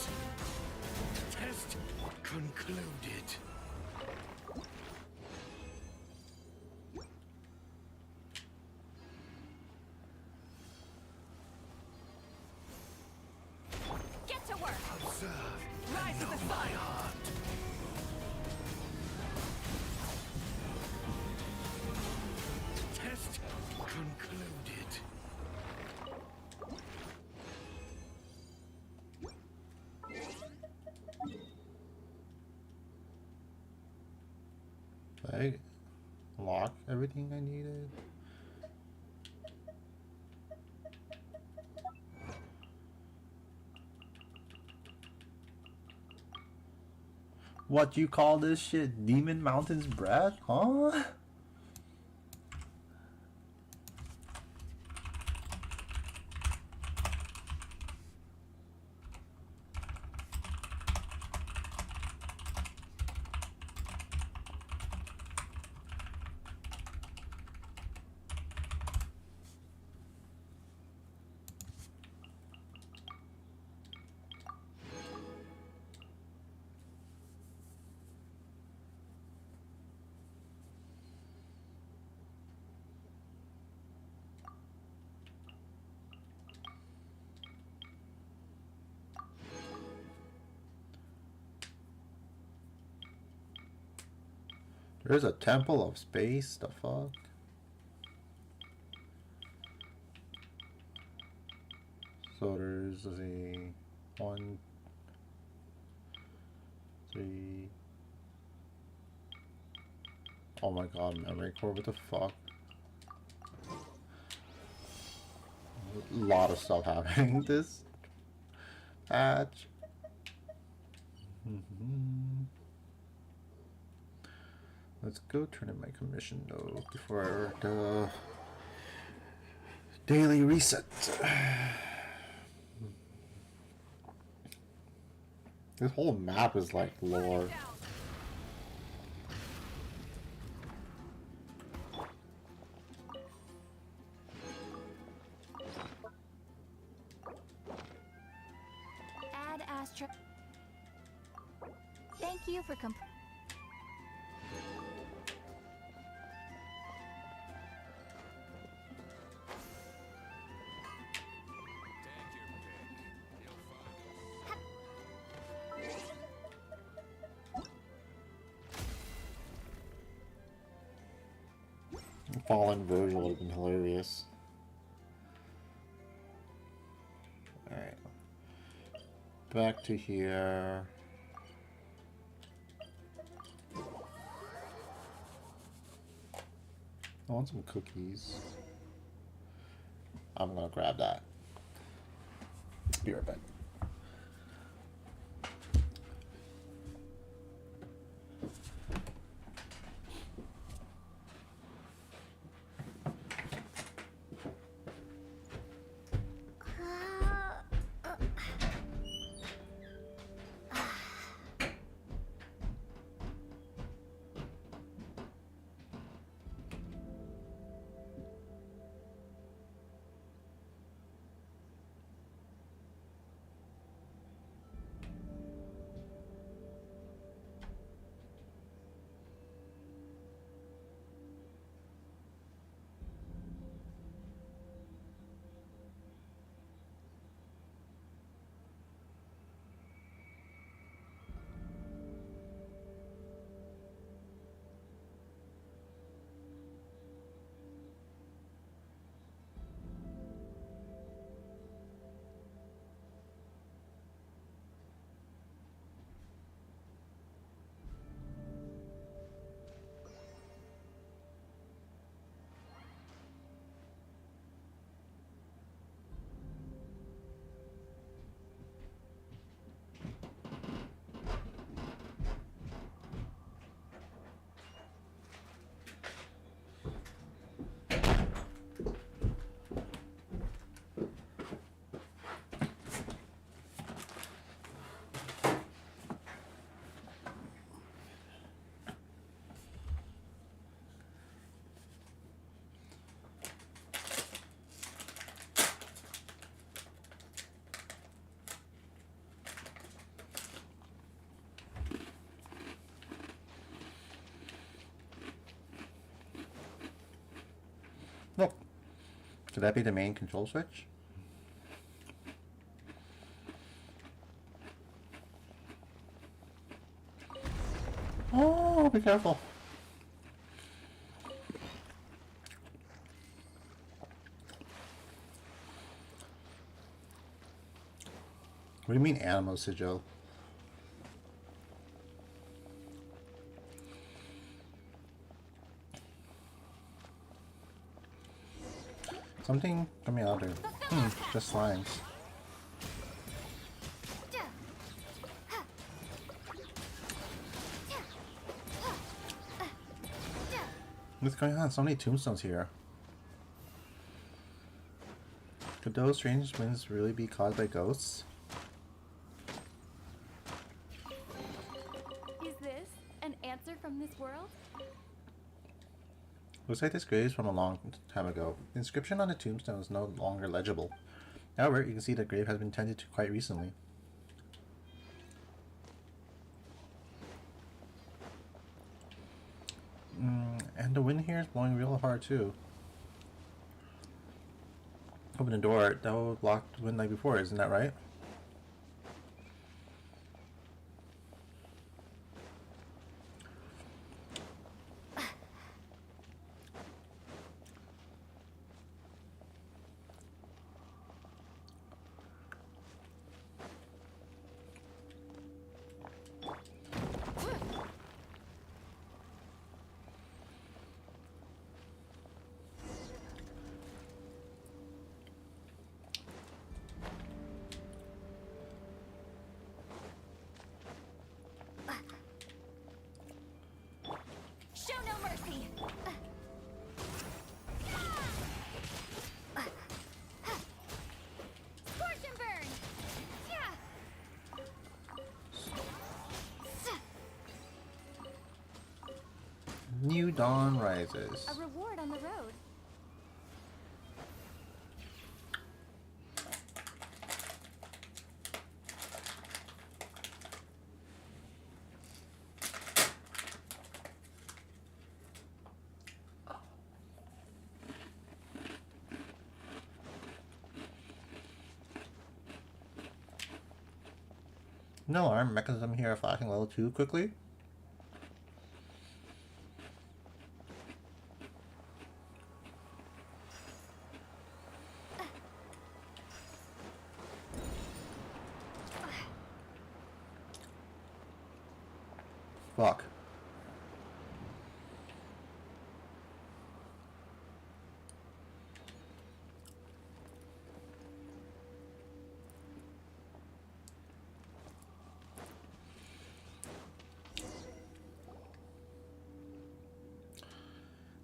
Test concluded. Get to work. Observe Rise and to know the my sun. heart. Test concluded. I lock everything I needed. What you call this shit? Demon Mountain's breath? Huh? There's a temple of space, the fuck? So there's a 1, 3. Oh my god, memory core, what the fuck? A lot of stuff happening this patch. Let's go turn in my commission though before the daily reset. This whole map is like lore. Down. Add Astra. Thank you for Fallen Virgil would have been hilarious. Alright. Back to here. I want some cookies. I'm gonna grab that. Be right back. Could that be the main control switch? Oh, be careful. What do you mean animal sigil? Something coming out there. Just slimes. What's going on? So many tombstones here. Could those strange winds really be caused by ghosts? Is this an answer from this world? Looks like this grave is from a long time ago. The inscription on the tombstone is no longer legible. However, you can see the grave has been tended to quite recently. And the wind here is blowing real hard too. Open the door, that will block the wind like before, isn't that right? Show no mercy! Scorch and burn! New dawn rises. A reward on the road. No alarm mechanism here flashing a little too quickly. Fuck.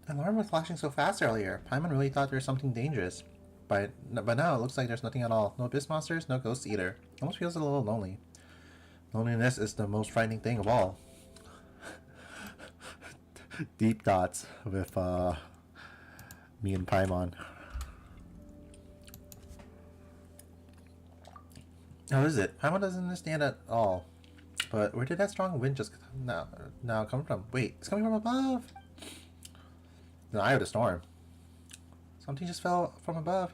The alarm was flashing so fast earlier. Paimon really thought there was something dangerous. But now it looks like there's nothing at all. No abyss monsters, no ghosts either. Almost feels a little lonely. Loneliness is the most frightening thing of all. Deep thoughts with me and Paimon. How is it? Paimon doesn't understand at all. But where did that strong wind just now come from? Wait, it's coming from above! The eye of the storm. Something just fell from above.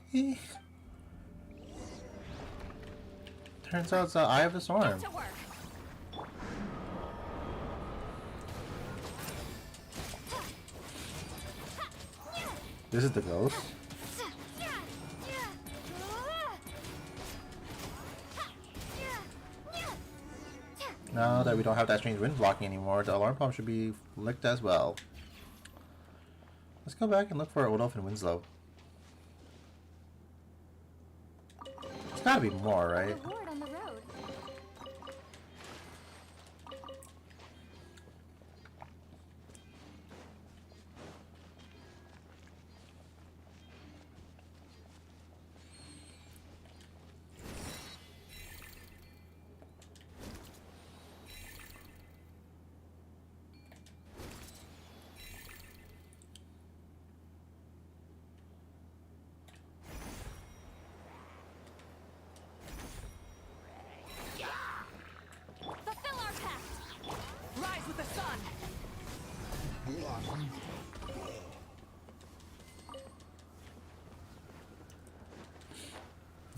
Turns out it's the eye of the storm. Get to work! This is the ghost. Now that we don't have that strange wind blocking anymore, the alarm pump should be licked as well. Let's go back and look for Odolph and Winslow. There's gotta be more, right? Reward on the road.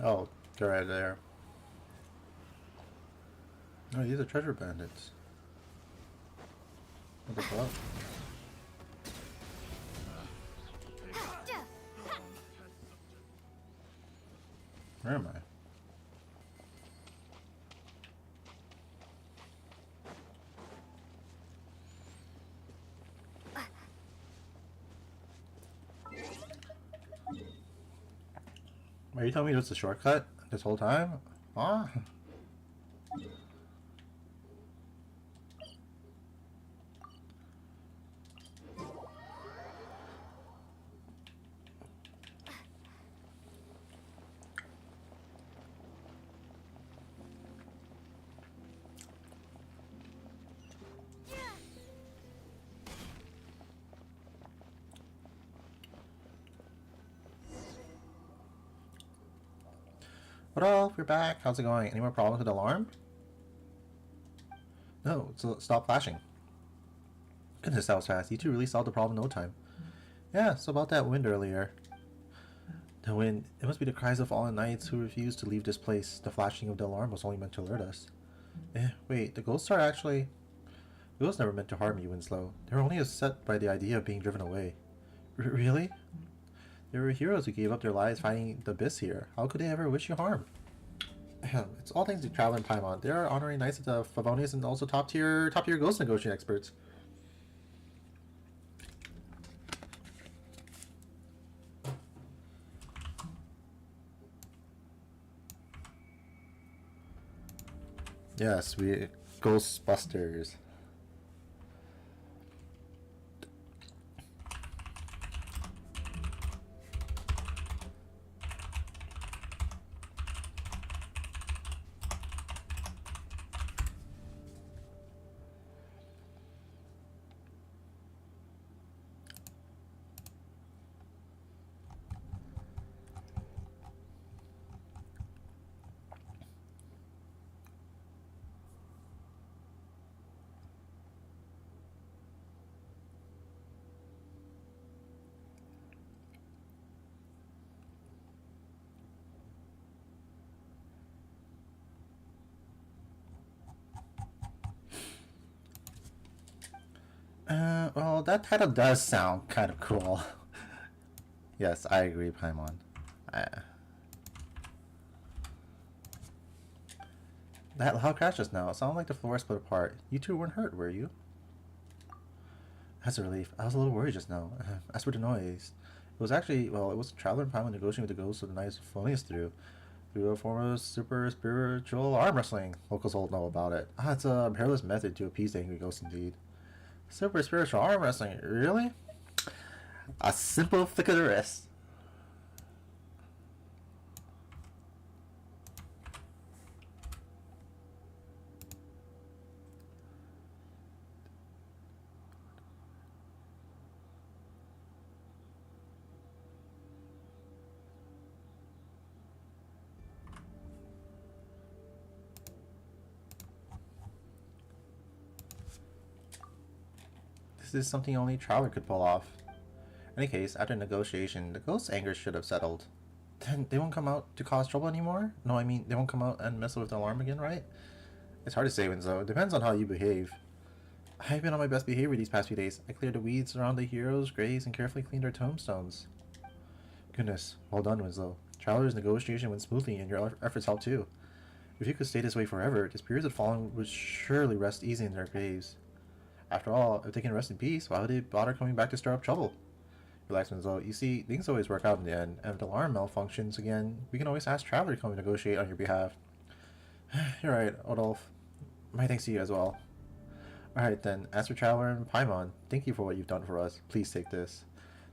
Oh, they're right there. Oh, these are treasure bandits. What the fuck? Where am I? Are you telling me it's a shortcut this whole time? Ah. Rudolph, we're back. How's it going? Any more problems with the alarm? No, so stop flashing. Goodness, that was fast. You two really solved the problem in no time. Yeah, so about that wind earlier. The wind, it must be the cries of fallen knights who refused to leave this place. The flashing of the alarm was only meant to alert us. Wait, the ghosts are actually... The ghosts never meant to harm you, Winslow. They were only upset by the idea of being driven away. Really? They were heroes who gave up their lives fighting the abyss here. How could they ever wish you harm? It's all thanks to Traveler and Paimon. They are honoring knights of the Favonius and also top tier ghost negotiating experts. Yes, we Ghostbusters. Well, that title does sound kind of cool. Yes, I agree, Paimon. I... That loud crash just now. It sounded like the floor split apart. You two weren't hurt, were you? That's a relief. I was a little worried just now. As for the noise, it was actually, well, it was Traveler and Paimon negotiating with the ghosts of the knights Phoneus through a form of super spiritual arm wrestling. Locals all know about it. Ah, it's a perilous method to appease the angry ghosts indeed. Super spiritual arm wrestling? Really? A simple flick of the wrist. This is something only Traveler could pull off. In any case, after negotiation, the ghost's anger should have settled. Then they won't come out to cause trouble anymore? No, I mean, they won't come out and mess with the alarm again, right? It's hard to say, Winslow. It depends on how you behave. I've been on my best behavior these past few days. I cleared the weeds around the heroes' graves and carefully cleaned their tombstones. Goodness, well done, Winslow. Traveler's negotiation went smoothly and your efforts helped too. If you could stay this way forever, the spirits of fallen would surely rest easy in their graves. After all, if they can rest in peace, why would they bother coming back to stir up trouble? Relax, Winslow. You see, things always work out in the end, and if the alarm malfunctions again, we can always ask Traveler to come and negotiate on your behalf. You're right, Odolph. My thanks to you as well. Alright then, as for Traveler and Paimon, thank you for what you've done for us. Please take this.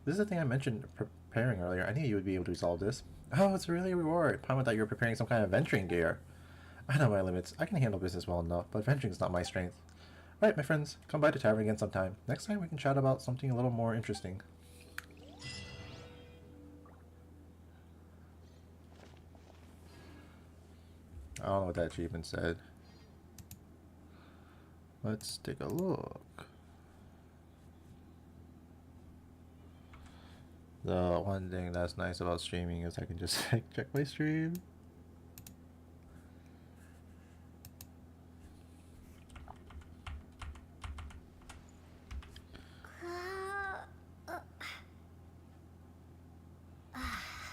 This is the thing I mentioned preparing earlier. I knew you would be able to resolve this. Oh, it's really a reward. Paimon thought you were preparing some kind of venturing gear. I know my limits. I can handle business well enough, but venturing's not my strength. Alright, my friends, come by the tavern again sometime. Next time we can chat about something a little more interesting. I don't know what that achievement said. Let's take a look. The one thing that's nice about streaming is I can just check my stream.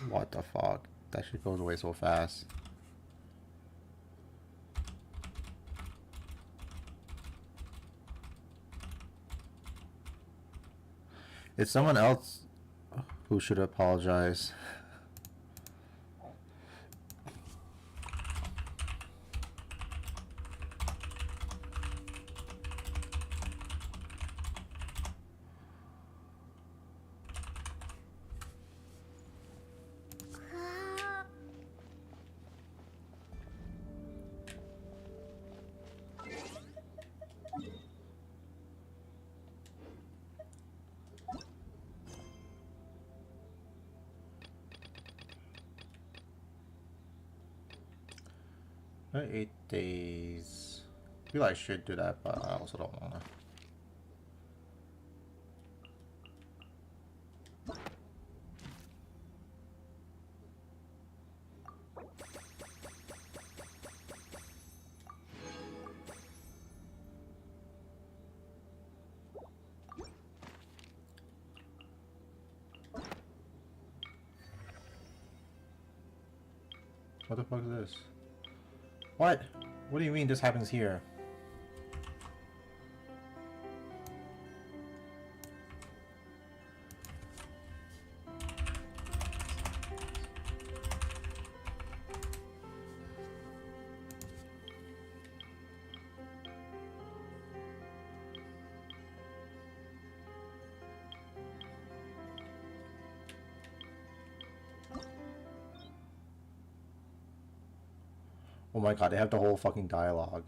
What the fuck? That shit goes away so fast. It's someone else who should apologize. Uh, 8 days. I feel like I should do that, but I also don't wanna. What the fuck is this? What? What do you mean this happens here? Oh my god, they have the whole fucking dialogue.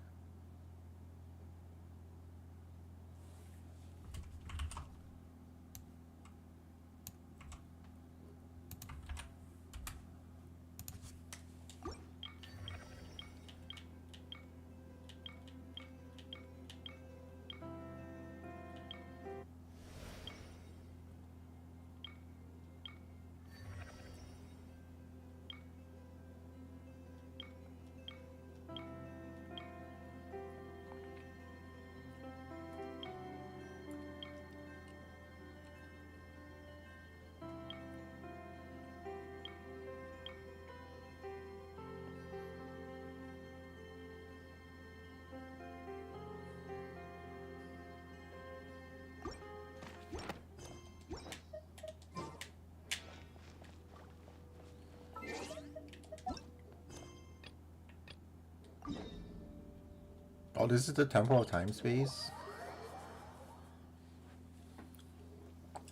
Oh, this is the Temple of Time Space?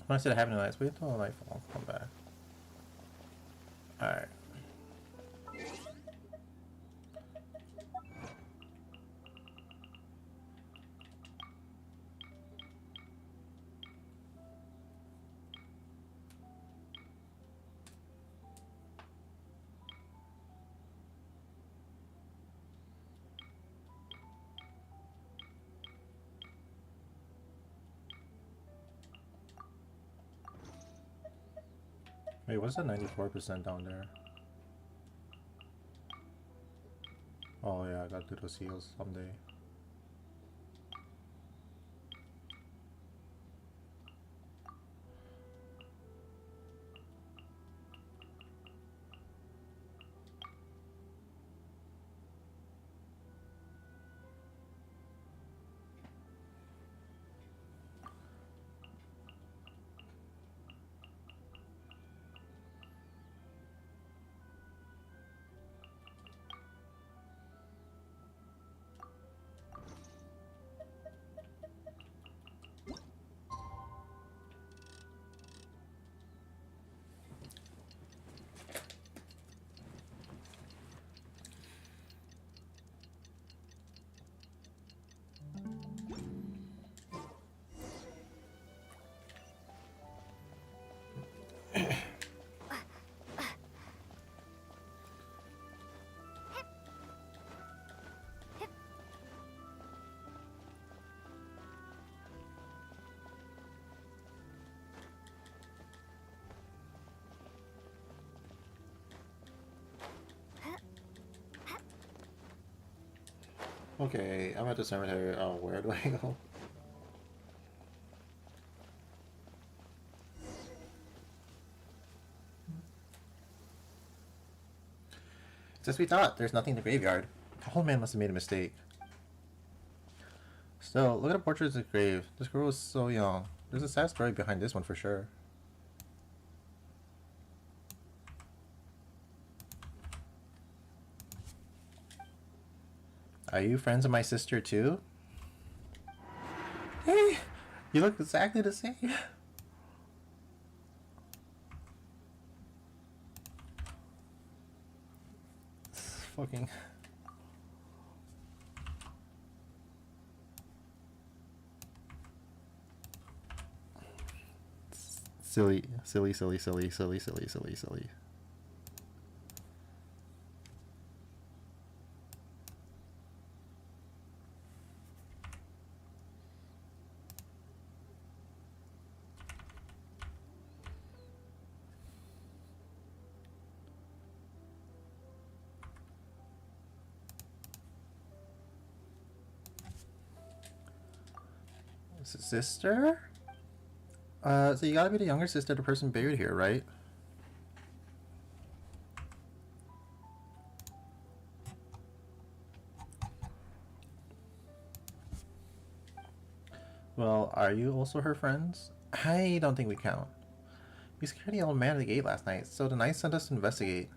When I said I haven't nights, wait until nightfall. Come back. Alright. Wait, what's that 94% down there? Oh yeah, I gotta do those heals someday. Okay, I'm at the cemetery. Oh, where do I go? Just we thought. There's nothing in the graveyard. The old man must have made a mistake. Still, look at the portrait of the grave. This girl was so young. There's a sad story behind this one for sure. Are you friends with my sister too? Hey, you look exactly the same. Fucking silly. Sister? So you gotta be the younger sister of the person buried here, right? Well, are you also her friends? I don't think we count. We scared the old man at the gate last night, so the knight sent us to investigate.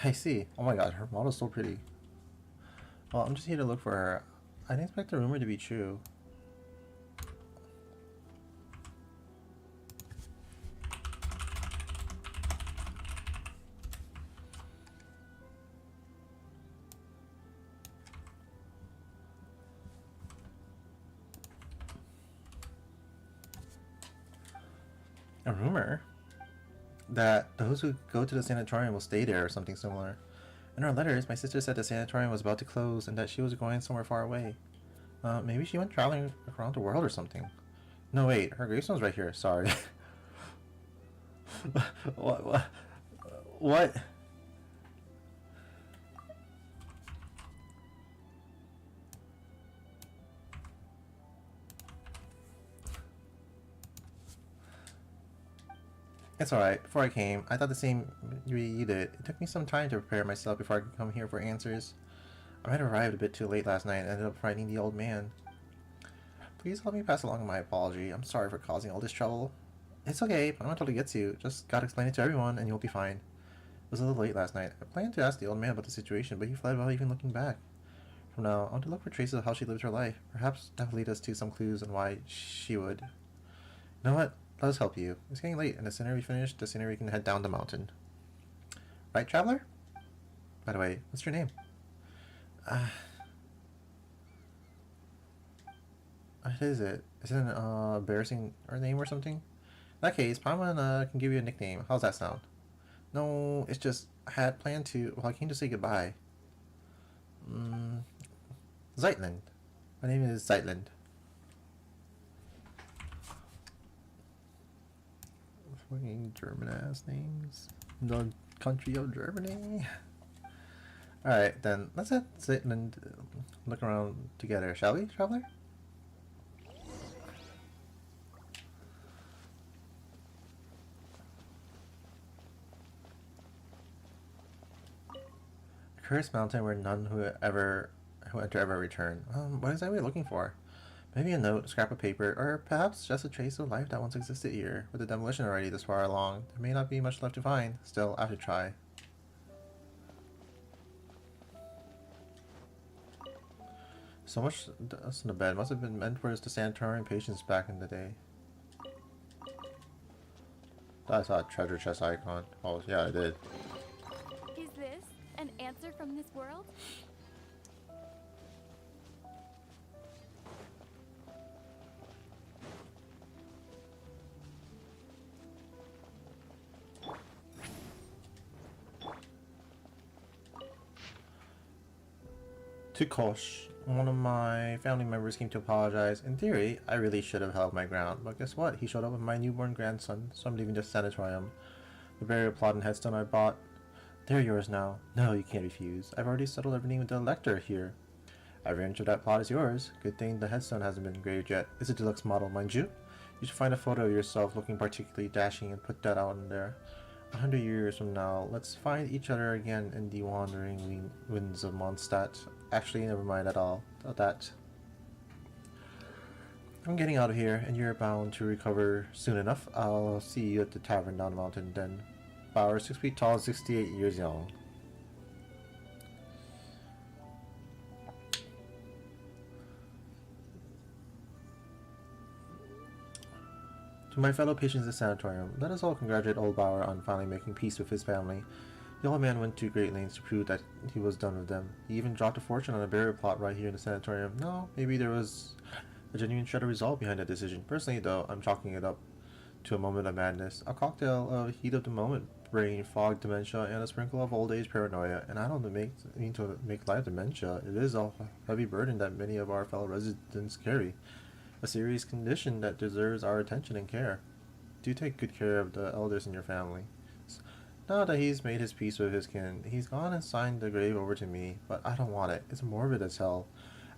I see. Oh my god, her model's so pretty. Well, I'm just here to look for her. I didn't expect the rumor to be true. A rumor? That those who go to the sanatorium will stay there or something similar. In our letters, my sister said the sanatorium was about to close and that she was going somewhere far away. Maybe she went traveling around the world or something. No, wait, her gravestone's right here. Sorry. What? What? It's alright. Before I came, I thought the same you did. It took me some time to prepare myself before I could come here for answers. I might have arrived a bit too late last night and ended up frightening the old man. Please let me pass along my apology. I'm sorry for causing all this trouble. It's okay, but I'm not told to get to you. Just gotta explain it to everyone and you'll be fine. It was a little late last night. I planned to ask the old man about the situation, but he fled without even looking back. From now, I want to look for traces of how she lived her life. Perhaps that will lead us to some clues on why she would. You know what? Let us help you. It's getting late, and the sooner we finish, the sooner we can head down the mountain. Right, traveler? By the way, what's your name? What is it? Is it an embarrassing name or something? In that case, Paimon can give you a nickname. How's that sound? No, it's just I had planned to. Well, I came to say goodbye. Zeitland. My name is Zeitland. Fucking German ass names. The country of Germany. Alright, then let's sit and look around together, shall we, traveler? A cursed mountain where none who enter ever return. What exactly are we looking for? Maybe a note, a scrap of paper, or perhaps just a trace of life that once existed here. With the demolition already this far along, there may not be much left to find. Still, I should try. So much dust in the bed. Must have been meant for the sanatorium patients back in the day. I saw a treasure chest icon. Oh, yeah, I did. Is this an answer from this world? To Kosh, one of my family members came to apologize. In theory, I really should have held my ground, but guess what? He showed up with my newborn grandson, so I'm leaving the sanatorium. The burial plot and headstone I bought, they're yours now. No, you can't refuse. I've already settled everything with the elector here. Every inch of that plot is yours. Good thing the headstone hasn't been engraved yet. It's a deluxe model, mind you. You should find a photo of yourself looking particularly dashing and put that out in there. 100 years from now, let's find each other again in the wandering winds of Mondstadt. Actually, never mind at all. That. I'm getting out of here, and you're bound to recover soon enough. I'll see you at the tavern down the mountain then. Bauer, 6 feet tall, 68 years young. To my fellow patients in the sanatorium, let us all congratulate old Bauer on finally making peace with his family. The old man went to great lengths to prove that he was done with them. He even dropped a fortune on a burial plot right here in the sanatorium. No, maybe there was a genuine shred of resolve behind that decision. Personally, though, I'm chalking it up to a moment of madness. A cocktail of heat of the moment, brain fog, dementia, and a sprinkle of old age paranoia. And I don't mean to make light of dementia. It is a heavy burden that many of our fellow residents carry. A serious condition that deserves our attention and care. Do take good care of the elders in your family. Now that he's made his peace with his kin, he's gone and signed the grave over to me, but I don't want it. It's morbid as hell.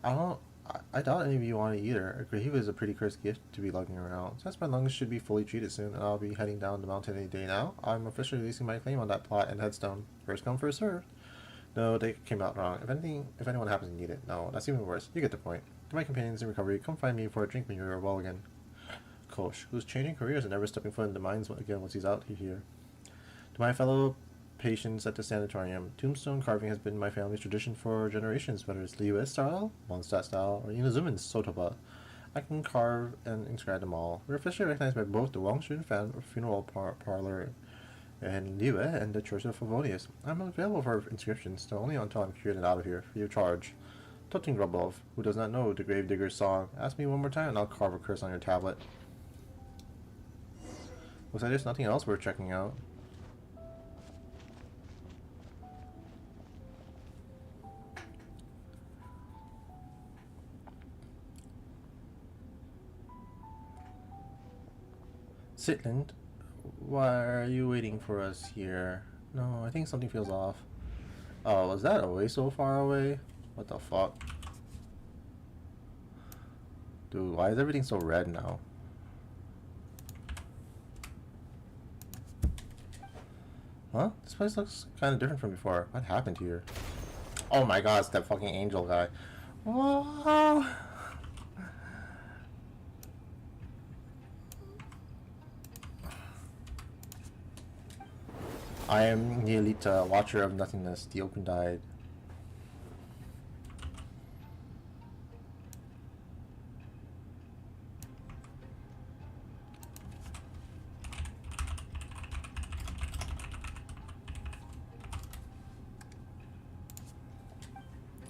I doubt any of you want it either. A grave is a pretty cursed gift to be lugging around. Since my lungs should be fully treated soon, and I'll be heading down the mountain any day now, I'm officially releasing my claim on that plot and headstone. First come, first served. No, they came out wrong. If anyone happens to need it. No, that's even worse. You get the point. To my companions in recovery, come find me for a drink when you're well again. Kosh, who's changing careers and never stepping foot in the mines again once he's out here. To my fellow patients at the sanatorium, tombstone carving has been my family's tradition for generations, whether it's Liyue style, Mondstadt style, or Inazuman's Sotoba. I can carve and inscribe them all. We're officially recognized by both the Wangshun Funeral Parlor and Liyue and the Church of Favonius. I'm available for inscriptions, though only until I'm cured and out of here, free of charge. Totin Grubov, who does not know the Gravedigger's song, ask me one more time and I'll carve a curse on your tablet. Looks like there's nothing else worth checking out. Sitland, why are you waiting for us here? No, I think something feels off. Oh, was that away so far away? What the fuck? Dude, why is everything so red now? Huh? This place looks kind of different from before. What happened here? Oh my god, it's that fucking angel guy. Whoa! I am Nielita, Watcher of Nothingness, the Open-Dyed.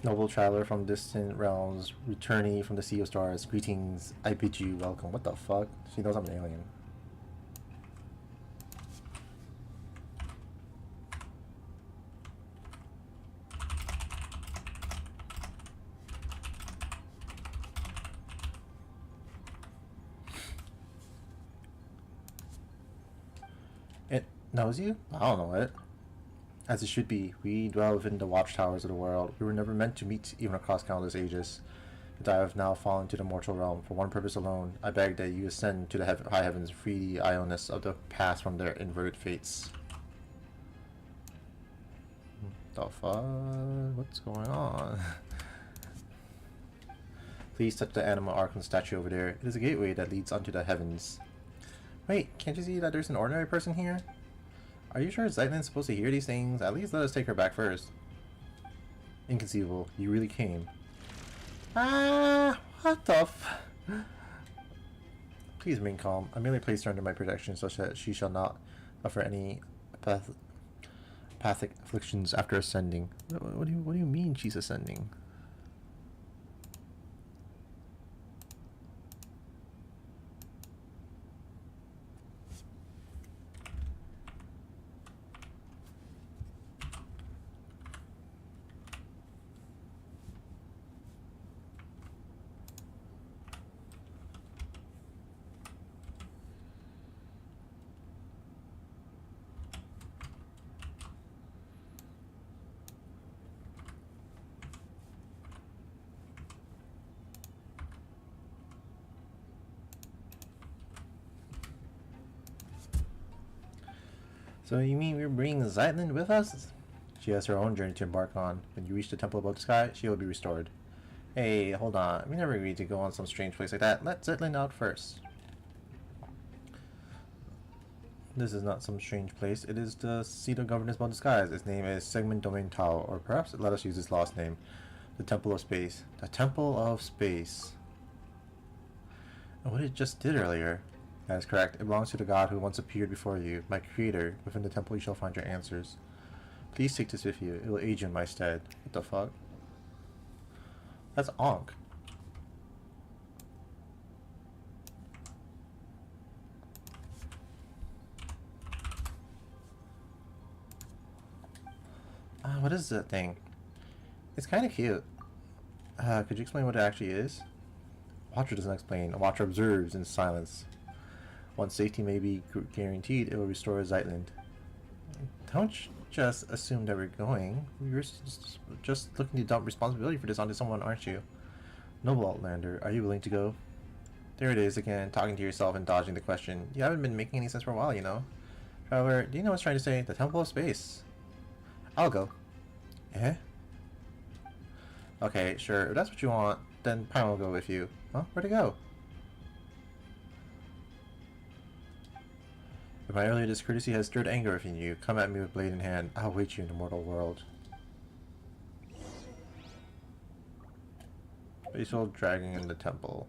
Noble traveler from distant realms, returnee from the Sea of Stars, greetings, I bid you welcome. What the fuck? She knows I'm an alien. It knows you? I don't know it. As it should be, we dwell within the watchtowers of the world. We were never meant to meet even across countless ages. But I have now fallen to the mortal realm for one purpose alone. I beg that you ascend to the high heavens, free the Ionists of the past from their inverted fates. The fuck? What's going on? Please touch the animal Archon statue over there. It is a gateway that leads unto the heavens. Wait, can't you see that there's an ordinary person here? Are you sure Zeitlin's supposed to hear these things? At least let us take her back first. Inconceivable. You really came. Ah, what the f... Please remain calm. I merely placed her under my protection such that she shall not suffer any pathic afflictions after ascending. What do you mean she's ascending? So you mean we're bringing Zeitlin with us? She has her own journey to embark on. When you reach the temple above the sky, she will be restored. Hey, hold on. We never agreed to go on some strange place like that. Let Zeitlin out first. This is not some strange place. It is the seat of governance above the skies. Its name is Segment Domain Tau, or perhaps let us use its last name. The Temple of Space. The Temple of Space. And what it just did earlier. That is correct. It belongs to the god who once appeared before you, my creator. Within the temple you shall find your answers. Please take this with you. It will aid you in my stead. What the fuck? That's Ankh. What is that thing? It's kind of cute. Could you explain what it actually is? Watcher doesn't explain. A watcher observes in silence. Once safety may be guaranteed, it will restore Zeitland. Don't just assume that we're going. You're just looking to dump responsibility for this onto someone, aren't you? Noble Outlander, are you willing to go? There it is again, talking to yourself and dodging the question. You haven't been making any sense for a while, you know. However, do you know what it's trying to say? The Temple of Space. I'll go. Eh? Okay, sure. If that's what you want, then Pine will go with you. Huh? Where'd it go? If my earlier discourtesy has stirred anger within you, come at me with blade in hand. I'll wait you in the mortal world. Facial dragging in the temple.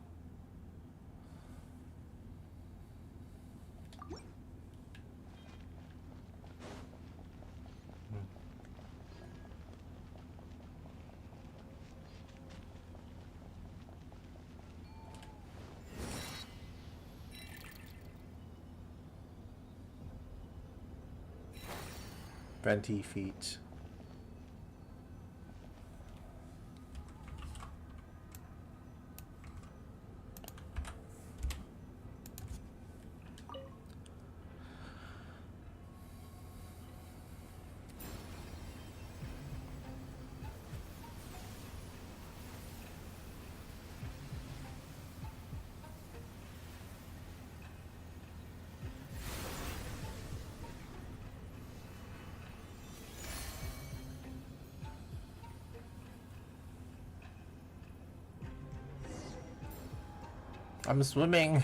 Venti feet. I'm swimming.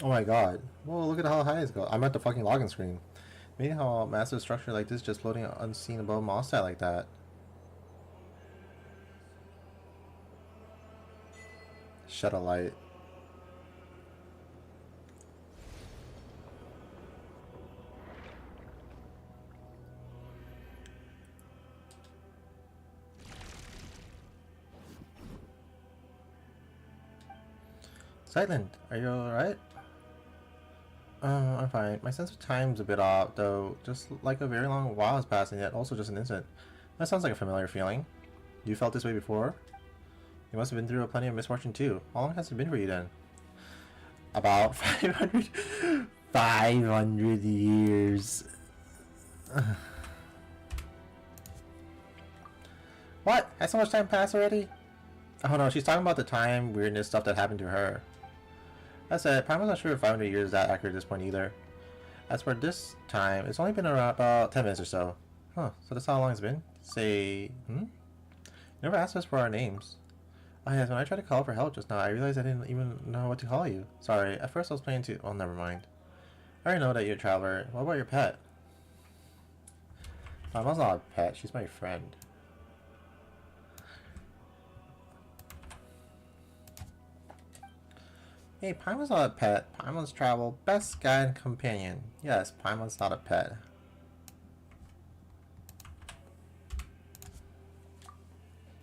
Oh my god. Whoa, look at how high it's go. I'm at the fucking login screen. Maybe how a massive structure like this just floating unseen above Mossad like that. Shed a light. Silent, are you alright? I'm fine. My sense of time's a bit off, though. Just like a very long while has passed, and yet also just an instant. That sounds like a familiar feeling. You felt this way before? You must have been through a plenty of misfortune too. How long has it been for you then? About 500... 500 years. What? Has so much time passed already? Oh no, she's talking about the time weirdness stuff that happened to her. That said, I'm not sure if 500 years is that accurate at this point either. As for this time, it's only been around about 10 minutes or so. Huh, so that's how long it's been? Say, Never asked us for our names. Oh yes, when I tried to call for help just now, I realized I didn't even know what to call you. Sorry, at first I was planning to... well, never mind. I already know that you're a traveler. What about your pet? My mom's not a pet, she's my friend. Hey, Paimon's not a pet. Paimon's travel best guide and companion. Yes, Paimon's not a pet.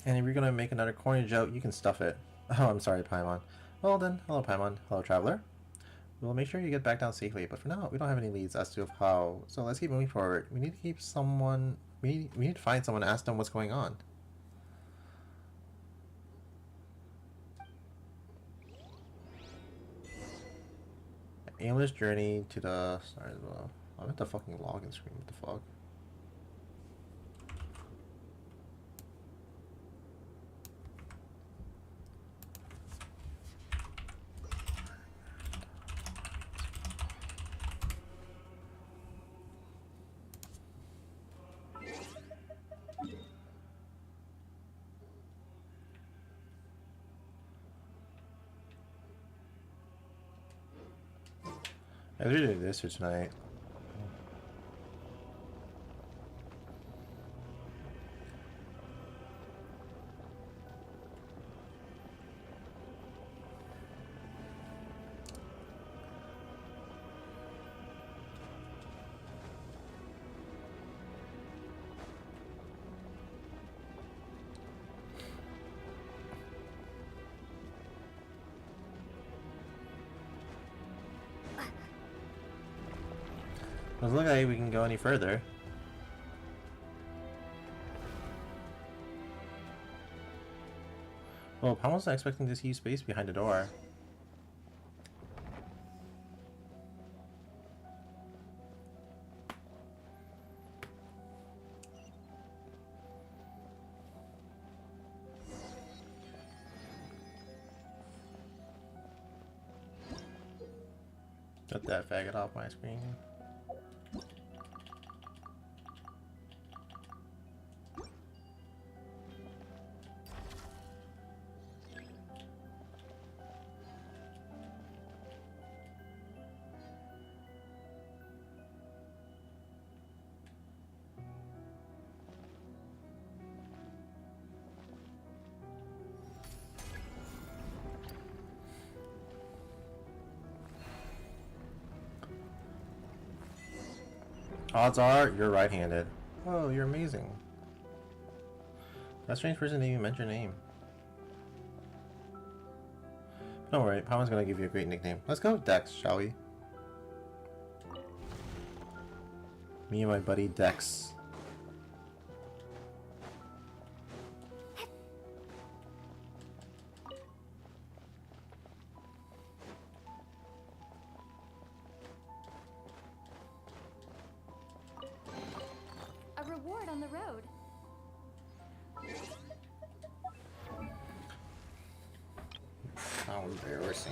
And if you're gonna make another corny joke, you can stuff it. Oh, I'm sorry, Paimon. Well then, hello Paimon. Hello, traveler. We'll make sure you get back down safely, but for now, we don't have any leads as to how. So let's keep moving forward. We need to keep someone. We need to find someone to ask them what's going on. Aimless journey to the. Sorry, I'm at the fucking login screen. What the fuck? I literally did this for tonight. Doesn't look like we can go any further. Well, I wasn't expecting to see space behind the door. Get that faggot off my screen. Odds are you're right-handed. Oh, you're amazing. That strange person didn't even mention your name. Don't worry, Pawan's gonna give you a great nickname. Let's go with Dex, shall we? Me and my buddy Dex. A reward on the road. How embarrassing.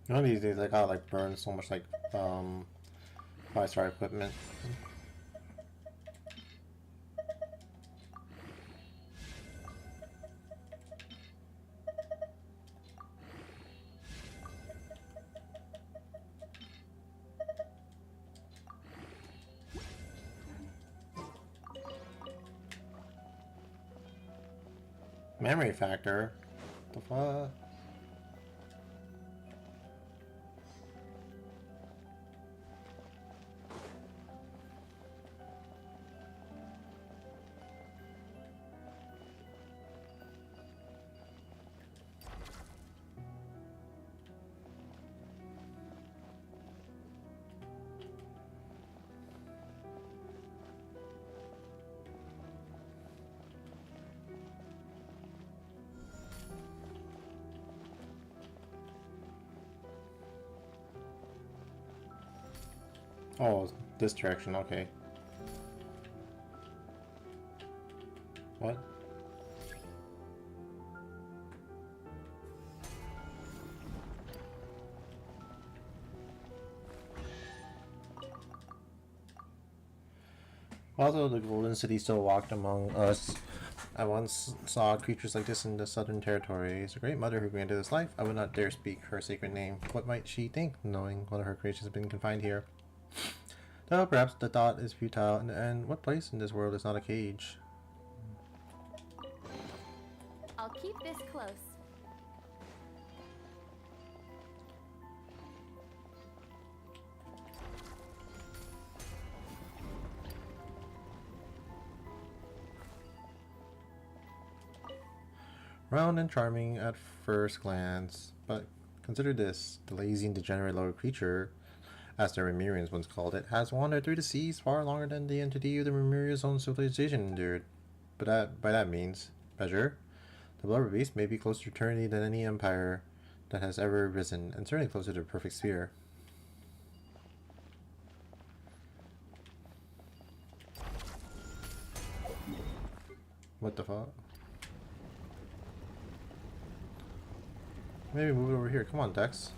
One of these days I gotta like burn so much like 5-star equipment. Memory factor? The fuck? Oh, this direction, okay. What? Although the Golden City still walked among us, I once saw creatures like this in the Southern Territories. A great mother who granted us life, I would not dare speak her sacred name. What might she think, knowing one of her creations has been confined here? Though perhaps the thought is futile, and what place in this world is not a cage? I'll keep this close. Round and charming at first glance, but consider this: the lazy and degenerate lower creature, as the Remirians once called it, has wandered through the seas far longer than the entity of the Remiria's own civilization endured. But by that means, measure, the blubber beast may be closer to eternity than any empire that has ever risen, and certainly closer to the perfect sphere. What the fuck? Maybe move it over here. Come on, Dex.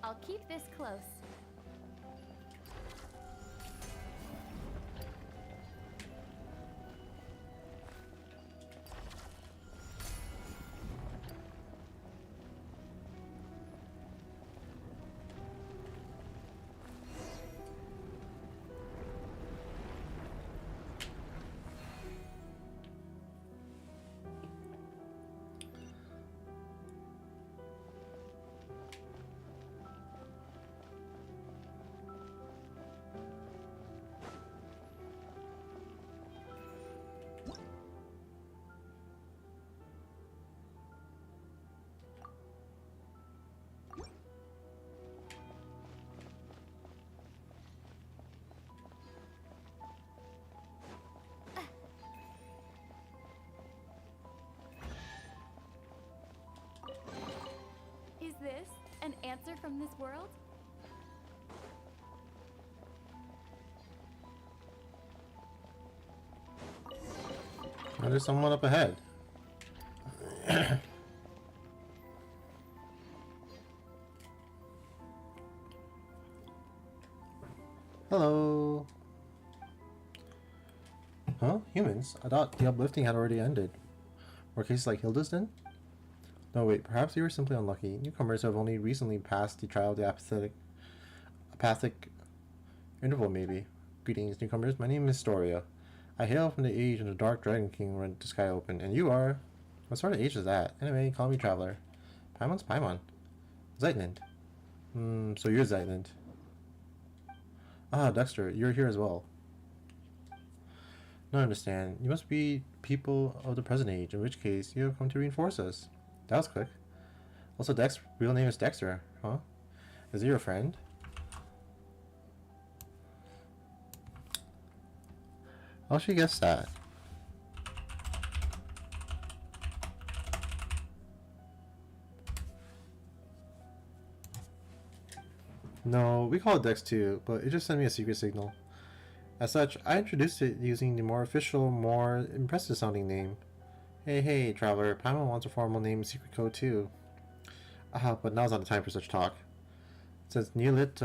I'll keep this close. Is this an answer from this world? Oh, there's someone up ahead. Hello. Huh? Humans? I thought the uplifting had already ended. Were cases like Hilda's then? No, wait, perhaps you were simply unlucky. Newcomers have only recently passed the trial of the apathic interval, maybe. Greetings, newcomers. My name is Storia. I hail from the age when the Dark Dragon King rent the sky open, and you are... What sort of age is that? Anyway, call me Traveler. Paimon's Paimon. Zeitland. So you're Zeitland. Ah, Dexter, you're here as well. No, I understand. You must be people of the present age, in which case you have come to reinforce us. That was quick. Also, Dex's real name is Dexter, huh? Is he your friend? How should she guess that? No, we call it Dex too, but it just sent me a secret signal. As such, I introduced it using the more official, more impressive sounding name. Hey, Traveler, Paimon wants a formal name and secret code too. But now's not the time for such talk. Since Neolit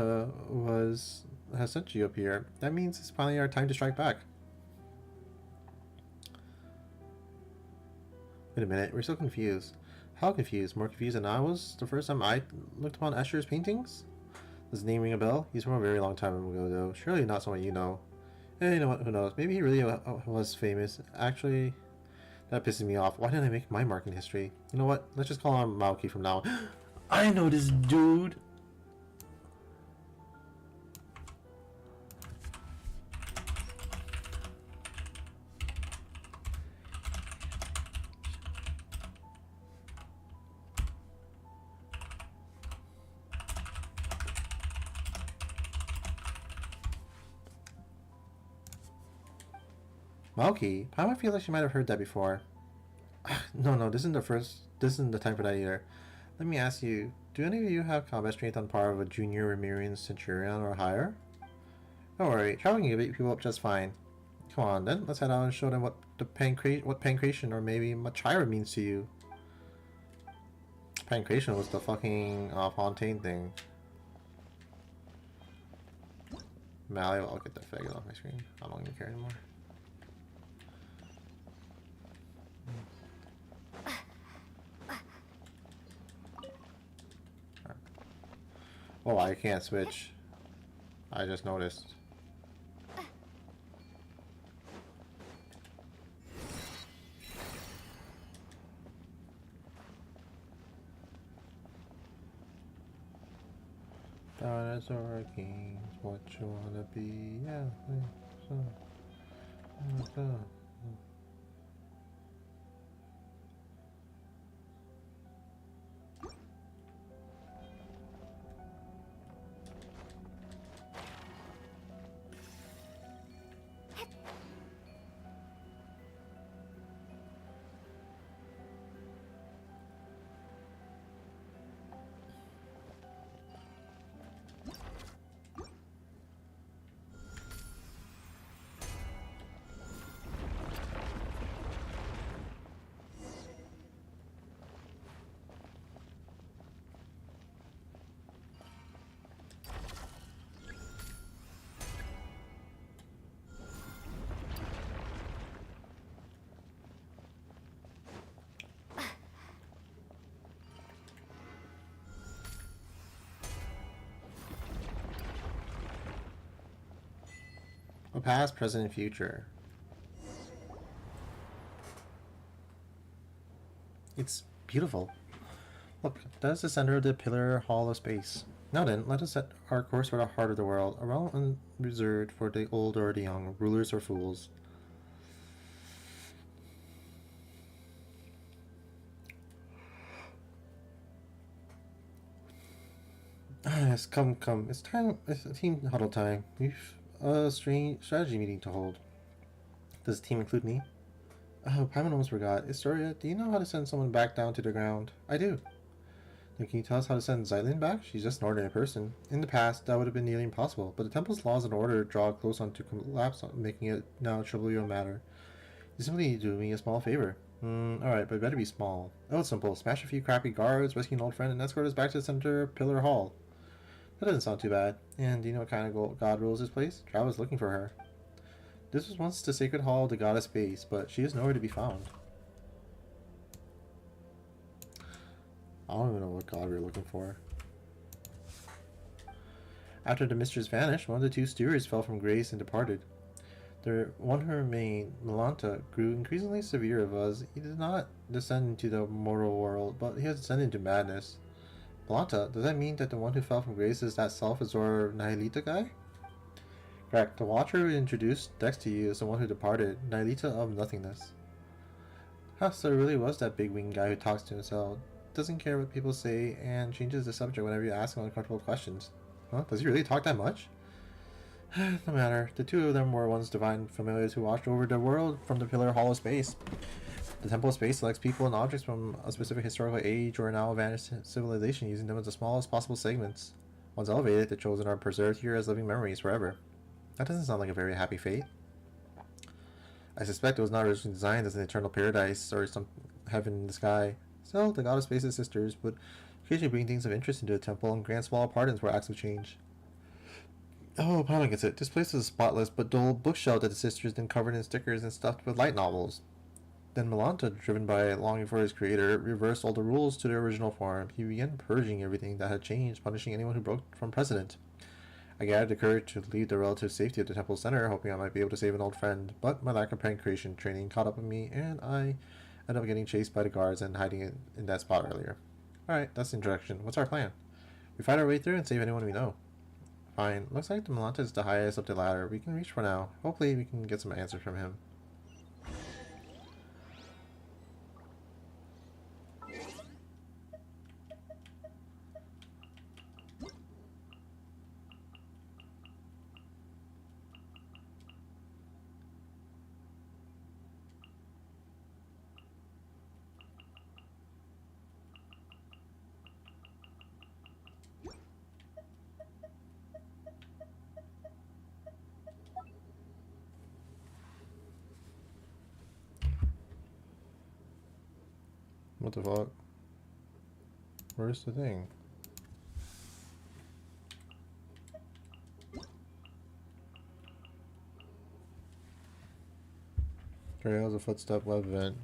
has sent you up here, that means it's finally our time to strike back. Wait a minute, we're so confused. How confused? More confused than I was the first time I looked upon Escher's paintings? Does his name ring a bell? He's from a very long time ago, though. Surely not someone you know. And you know what? Who knows? Maybe he really was famous. Actually, that pisses me off. Why didn't I make my mark in history? You know what? Let's just call him Maoki from now on. I know this dude! Maoki? How I feel like she might have heard that before. No, this isn't the time for that either. Let me ask you, do any of you have combat strength on par with a junior Remirian Centurion or higher? Don't worry, traveling can beat people up just fine. Come on then, let's head out and show them what pancreation or maybe Machira means to you. Pancreation was the fucking Fontaine thing. Mally, I'll get that faggot off my screen. I don't even care anymore. Oh, I can't switch. I just noticed. Dinosaur Kings, what you wanna be? Yeah, so. Past, present, and future. It's beautiful. Look, that is the center of the Pillar Hall of Space. Now then, let us set our course for the heart of the world, a realm unreserved for the old or the young, rulers or fools. Yes, come. It's time. It's a team huddle time. We've a strange strategy meeting to hold. Does the team include me? Oh, Paimon almost forgot. Historia, do you know how to send someone back down to the ground? I do. Then can you tell us how to send Xylene back? She's just an ordinary person. In the past, that would have been nearly impossible, but the Temple's laws and order draw close on to collapse, making it now a trivial matter. You simply do me a small favor. Alright, but it better be small. Oh, it's simple. Smash a few crappy guards, rescue an old friend, and escort us back to the center Pillar Hall. That doesn't sound too bad. And do you know what kind of god rules this place? Travel's looking for her. This was once the sacred hall of the goddess base, but she is nowhere to be found. I don't even know what god we're looking for. After the mistress vanished, one of the two stewards fell from grace and departed. The one who remained, Milanta, grew increasingly severe of us. He did not descend into the mortal world, but he has descended into madness. Milanta, does that mean that the one who fell from grace is that self-absorbed Nihilita guy? Correct. The watcher who introduced Dex to you is the one who departed, Nihilita of nothingness. Huh, so it really was that big-winged guy who talks to himself, doesn't care what people say, and changes the subject whenever you ask him uncomfortable questions. Huh? Does he really talk that much? No matter. The two of them were once divine familiars who watched over the world from the Pillar Hall of Space. The Temple of Space selects people and objects from a specific historical age or now vanished civilization, using them as the smallest possible segments. Once elevated, the chosen are preserved here as living memories forever. That doesn't sound like a very happy fate. I suspect it was not originally designed as an eternal paradise or some heaven in the sky. Still, the goddess Space's sisters would occasionally bring things of interest into the temple and grant small pardons for acts of change. Oh, Paimon gets it. This place is a spotless but dull bookshelf that the sisters then covered in stickers and stuffed with light novels. Then Milanta, driven by a longing for his creator, reversed all the rules to their original form. He began purging everything that had changed, punishing anyone who broke from precedent. I gathered the courage to leave the relative safety of the temple center, hoping I might be able to save an old friend, but my lack of pancreation training caught up with me, and I ended up getting chased by the guards and hiding in that spot earlier. Alright, that's the introduction. What's our plan? We fight our way through and save anyone we know. Fine. Looks like the Milanta is the highest up the ladder. We can reach for now. Hopefully we can get some answers from him. What the fuck? Where's the thing? Trails a footstep web event.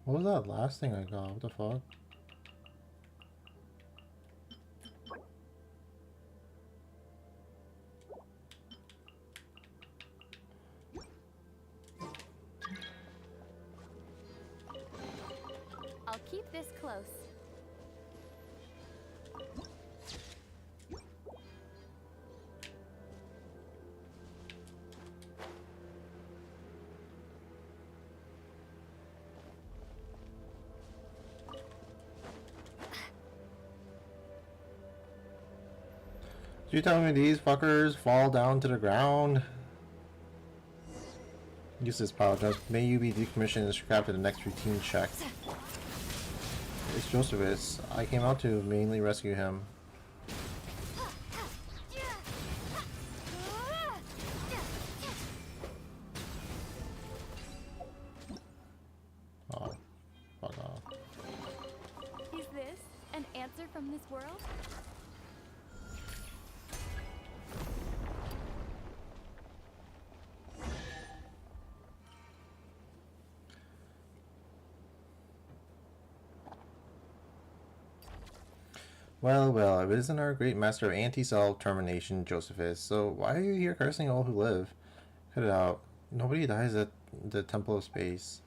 What was that last thing I got? What the fuck? I'll keep this close. Did you tell me these fuckers fall down to the ground? Use this power test. May you be decommissioned and scrapped at the next routine check. It's Josephus. I came out to mainly rescue him. Oh, fuck off. Is this an answer from this world? Well, well, it isn't our great master of anti-self-termination, Josephus, so why are you here cursing all who live? Cut it out. Nobody dies at the Temple of Space.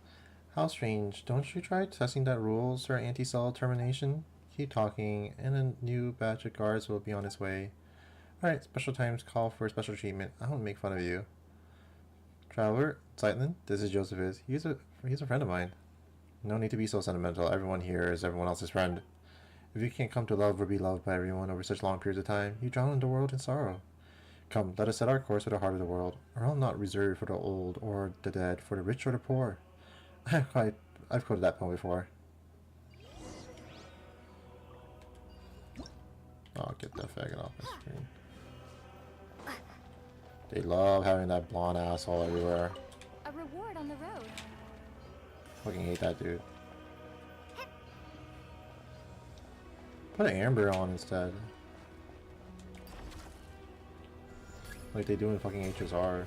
How strange. Don't you try testing that rule, Sir Anti-Self-Termination? Keep talking, and a new batch of guards will be on its way. Alright, special times call for special treatment. I won't make fun of you. Traveler, Zeitlin, this is Josephus. He's a friend of mine. No need to be so sentimental. Everyone here is everyone else's friend. If you can't come to love or be loved by everyone over such long periods of time, you drown in the world in sorrow. Come, let us set our course for the heart of the world, a realm not reserved for the old or the dead, for the rich or the poor. I've quoted that poem before. Oh, get that faggot off my screen. They love having that blonde asshole everywhere. A reward on the road. Fucking hate that dude. Put an amber on instead. Like they do in fucking HSR.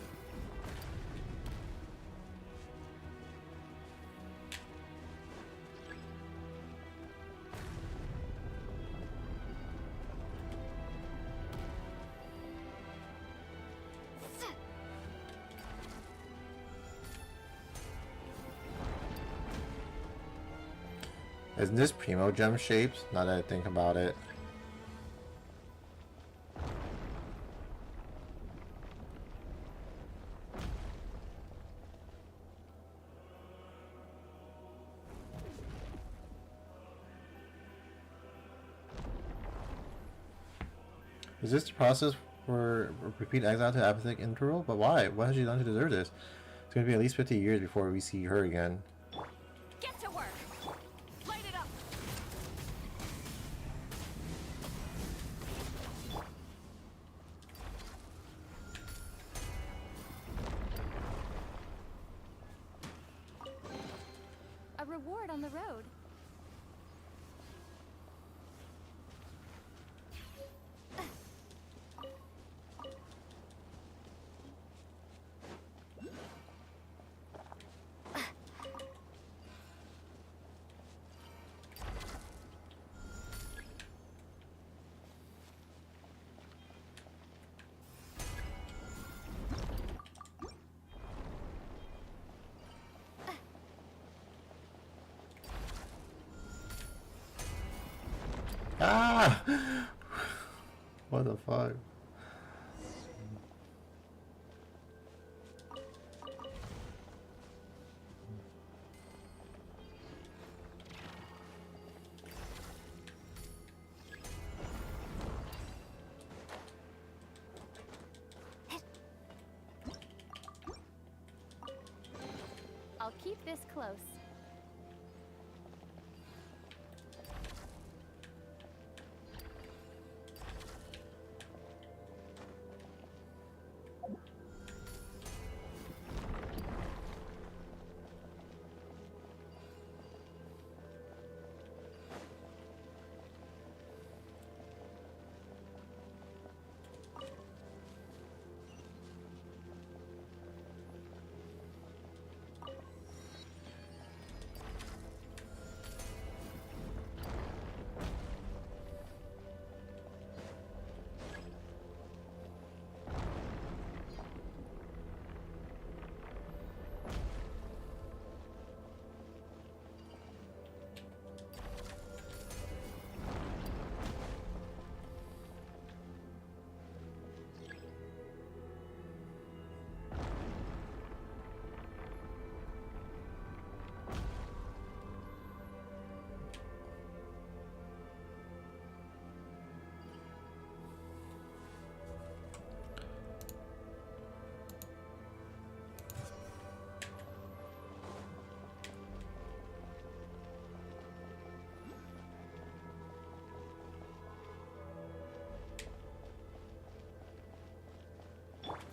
Isn't this Primo Gem shaped? Now that I think about it. Is this the process for repeat exile to apathetic interval? But why? What has she done to deserve this? It's going to be at least 50 years before we see her again. Get to work. Light it up. A reward on the road. Ah! What the fuck? I'll keep this close.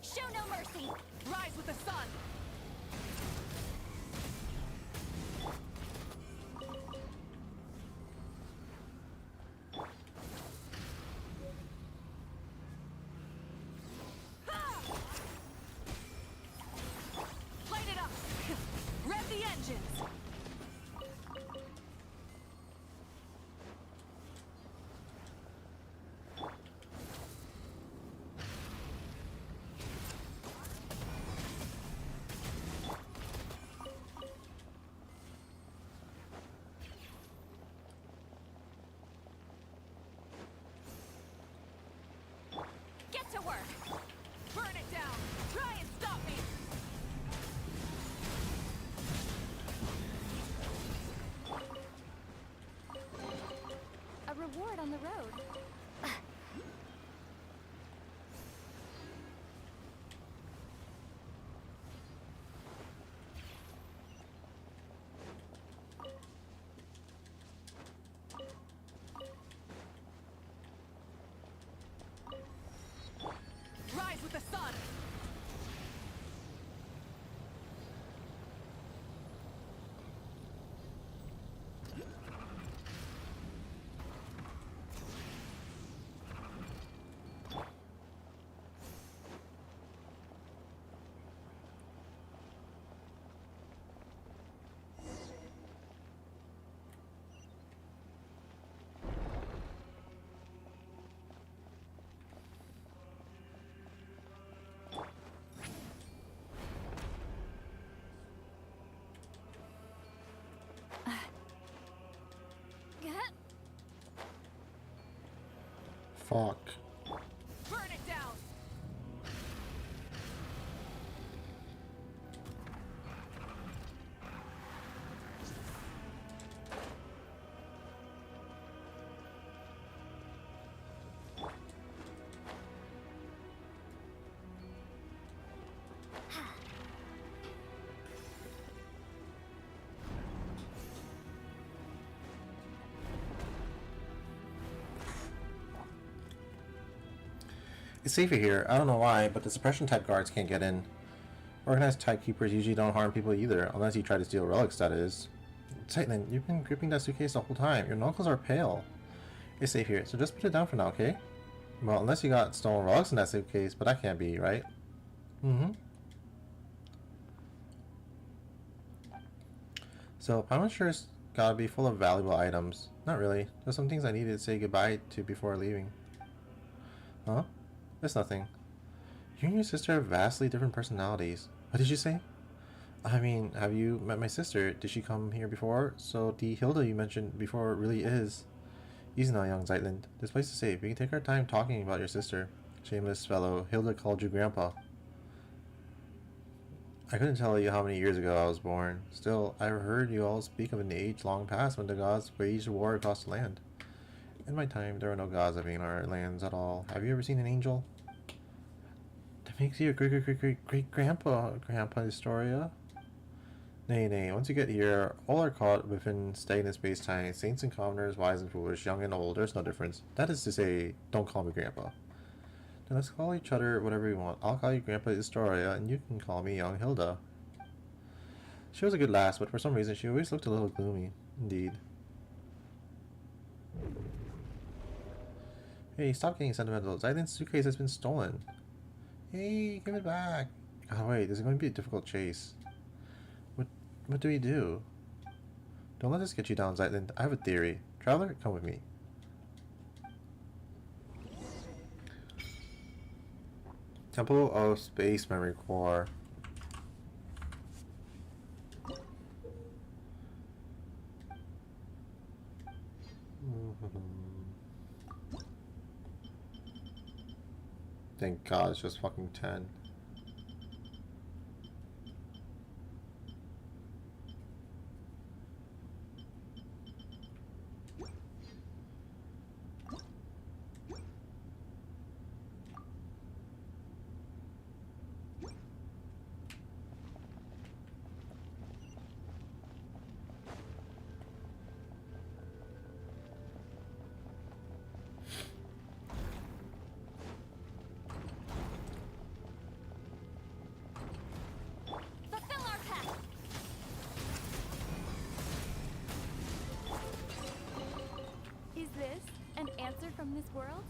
Show no mercy. Rise with the sun. Light it up. Rev the engines. work. Burn it down. Try and stop me. A reward on the road. Rise with the sun. Fuck. Burn it down. It's safer here. I don't know why, but the suppression type guards can't get in. Organized type keepers usually don't harm people either, unless you try to steal relics, that is. Titan, you've been gripping that suitcase the whole time. Your knuckles are pale. It's safe here, so just put it down for now, okay? Well, unless you got stolen relics in that suitcase, but that can't be, right? Mm-hmm. So, I'm not sure it's gotta be full of valuable items. Not really. There's some things I needed to say goodbye to before leaving. Huh? It's nothing. You and your sister have vastly different personalities. What did you say? I mean, have you met my sister? Did she come here before? So the Hilda you mentioned before really is. Easy now, young Zeitland. This place is safe. We can take our time talking about your sister. Shameless fellow. Hilda called you Grandpa. I couldn't tell you how many years ago I was born. Still, I've heard you all speak of an age long past when the gods waged war across the land. In my time, there were no gods living in our lands at all. Have you ever seen an angel? That makes you a great-grandpa, Grandpa Historia. Nay, nay, once you get here, all are caught within stagnant space-time. Saints and commoners, wise and foolish, young and old, there's no difference. That is to say, don't call me Grandpa. Then let's call each other whatever we want. I'll call you Grandpa Historia, and you can call me Young Hilda. She was a good lass, but for some reason she always looked a little gloomy. Indeed. Hey, stop getting sentimental. Zaiden's suitcase has been stolen. Hey, give it back. Oh wait, this is going to be a difficult chase. What do we do? Don't let this get you down, Zeitlin. I have a theory. Traveler, come with me. Temple of Space Memory Core. Thank God, it's just fucking 10. Fulfill our pact. Is this an answer from this world?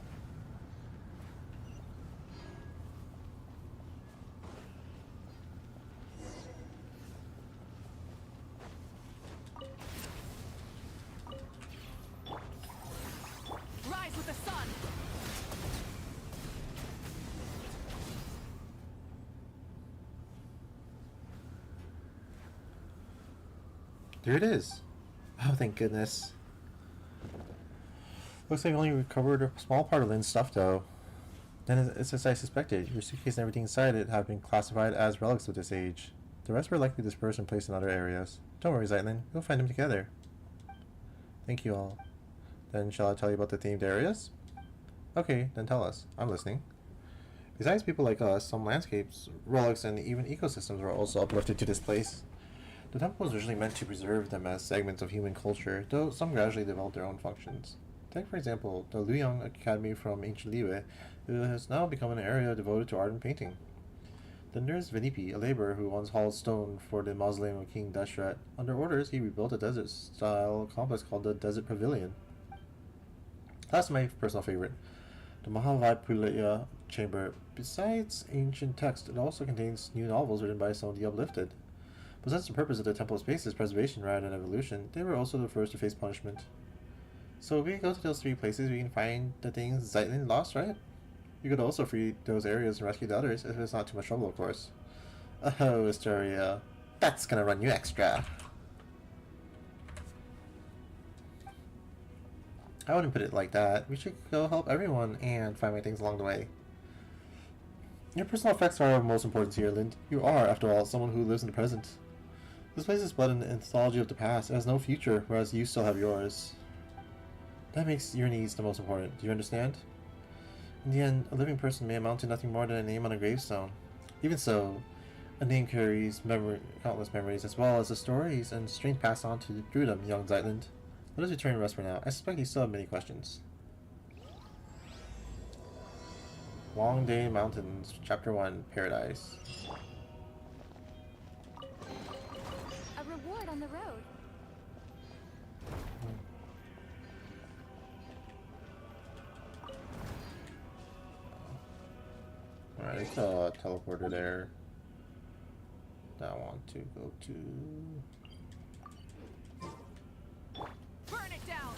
Rise with the sun. There it is. Oh, thank goodness. Looks like we only recovered a small part of Lynn's stuff, though. Then it's as I suspected. Your suitcase and everything inside it have been classified as relics of this age. The rest were likely dispersed and placed in other areas. Don't worry, Zeitlin. We'll find them together. Thank you all. Then shall I tell you about the themed areas? Okay, then tell us. I'm listening. Besides people like us, some landscapes, relics, and even ecosystems were also uplifted to this place. The temple was originally meant to preserve them as segments of human culture, though some gradually developed their own functions. Take, for example, the Luyang Academy from ancient Liyue, who has now become an area devoted to art and painting. Then there's Vinipi, a laborer who once hauled stone for the mausoleum of King Dashret. Under orders, he rebuilt a desert-style complex called the Desert Pavilion. That's my personal favorite. The Mahavaipulia Chamber. Besides ancient text, it also contains new novels written by some of the uplifted. But since the purpose of the temple space is preservation rather than evolution, they were also the first to face punishment. So if we go to those 3 places, we can find the things Zeitlin lost, right? You could also free those areas and rescue the others, if it's not too much trouble, of course. Oh, Astoria. That's gonna run you extra. I wouldn't put it like that. We should go help everyone and find my things along the way. Your personal effects are of most importance here, Lind. You are, after all, someone who lives in the present. This place is but an anthology of the past. It has no future, whereas you still have yours. That makes your needs the most important. Do you understand? In the end, a living person may amount to nothing more than a name on a gravestone. Even so, a name carries countless memories, as well as the stories and strength passed on through them, young Zeitlin. Let us return to rest for now. I suspect you still have many questions. Long Day Mountains, Chapter 1, Paradise. A reward on the road. Alright, there's a teleporter there. That I want to go to. Burn it down!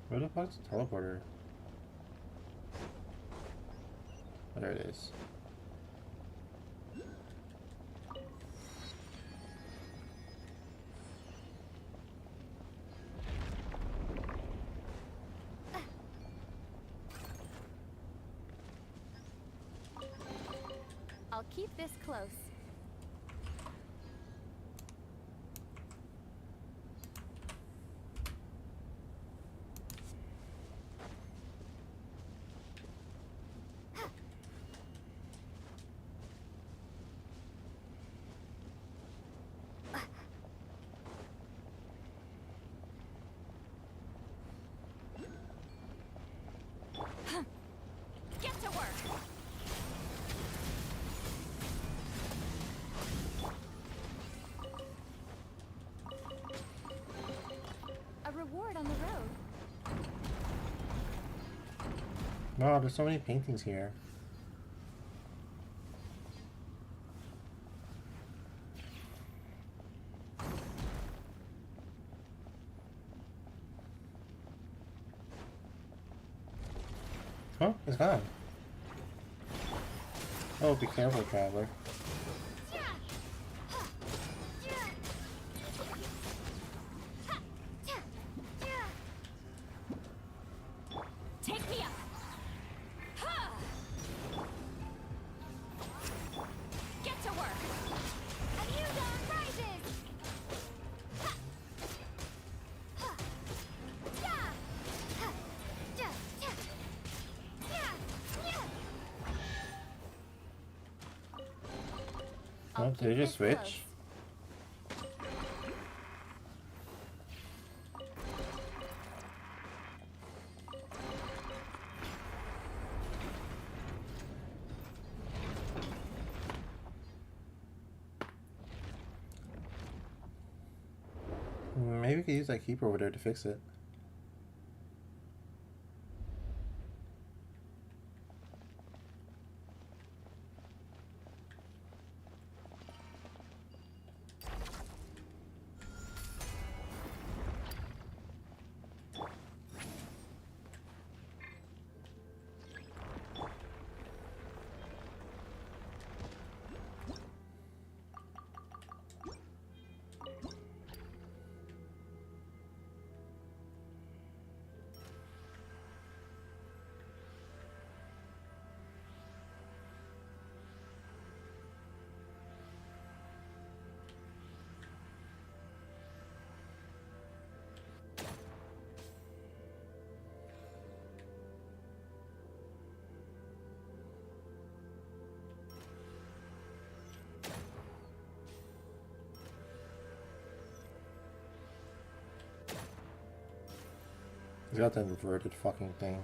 Where the fuck's the teleporter? Oh, there it is. I'll keep this close. Get to work! A reward on the road. Wow, there's so many paintings here. Huh? It's gone. Oh, be careful, traveler. Take me up! Ha! Get to work! A new dawn rises! Ha! Ha! Yeah! Ha! Ja! Ja! Yeah! Yeah! Oh, did you just switch? we could use that keeper over there to fix it. He's got that inverted fucking thing.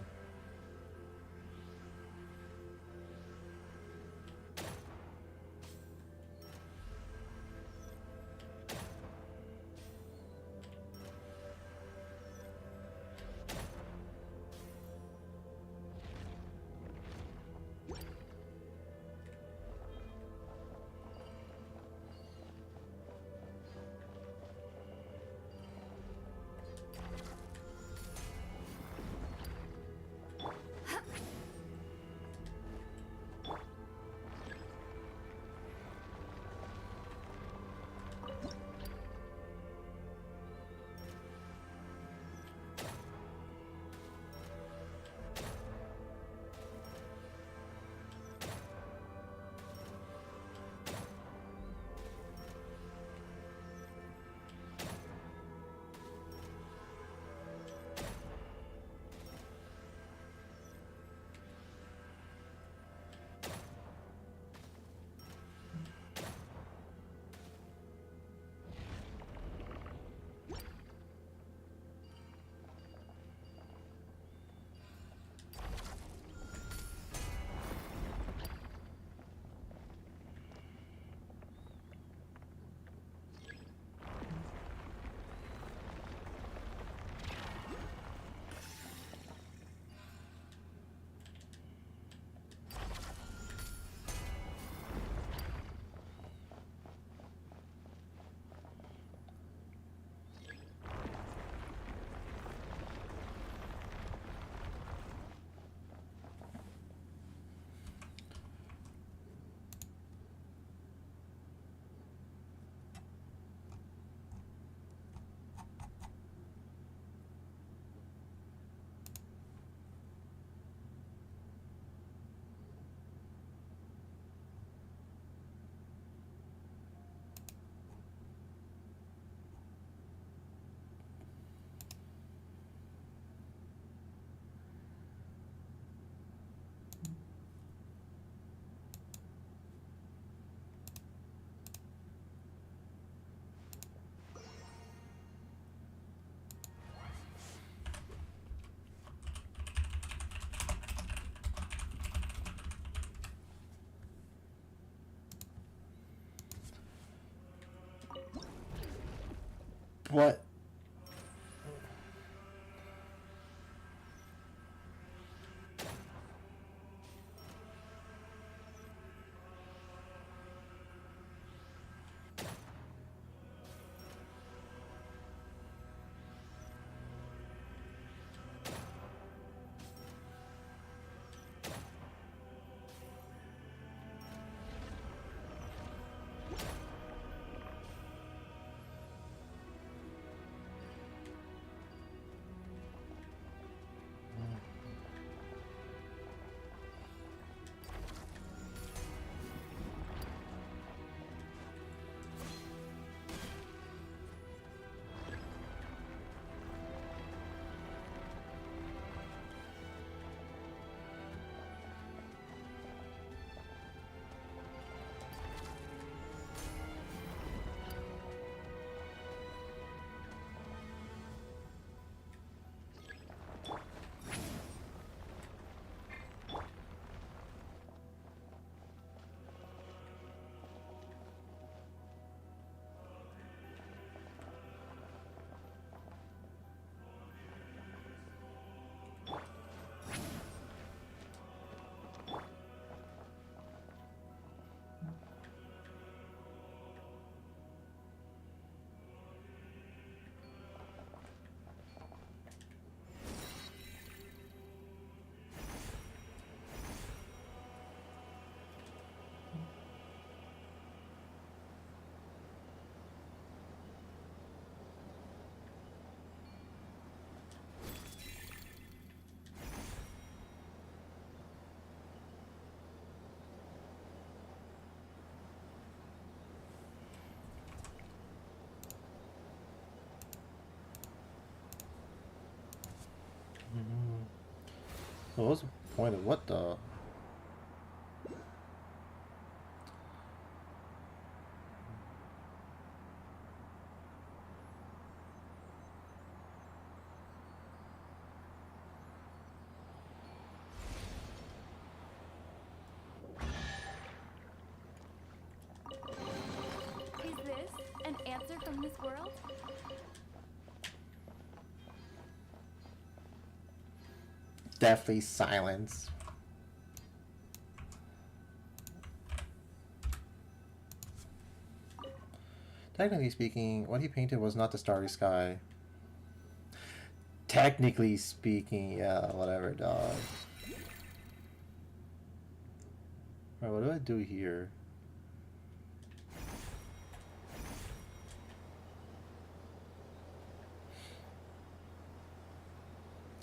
What? So what was the point of what the? Is this an answer from this world? Deathly silence. Technically speaking, what he painted was not the starry sky. Technically speaking, yeah, whatever, dog. Alright, what do I do here?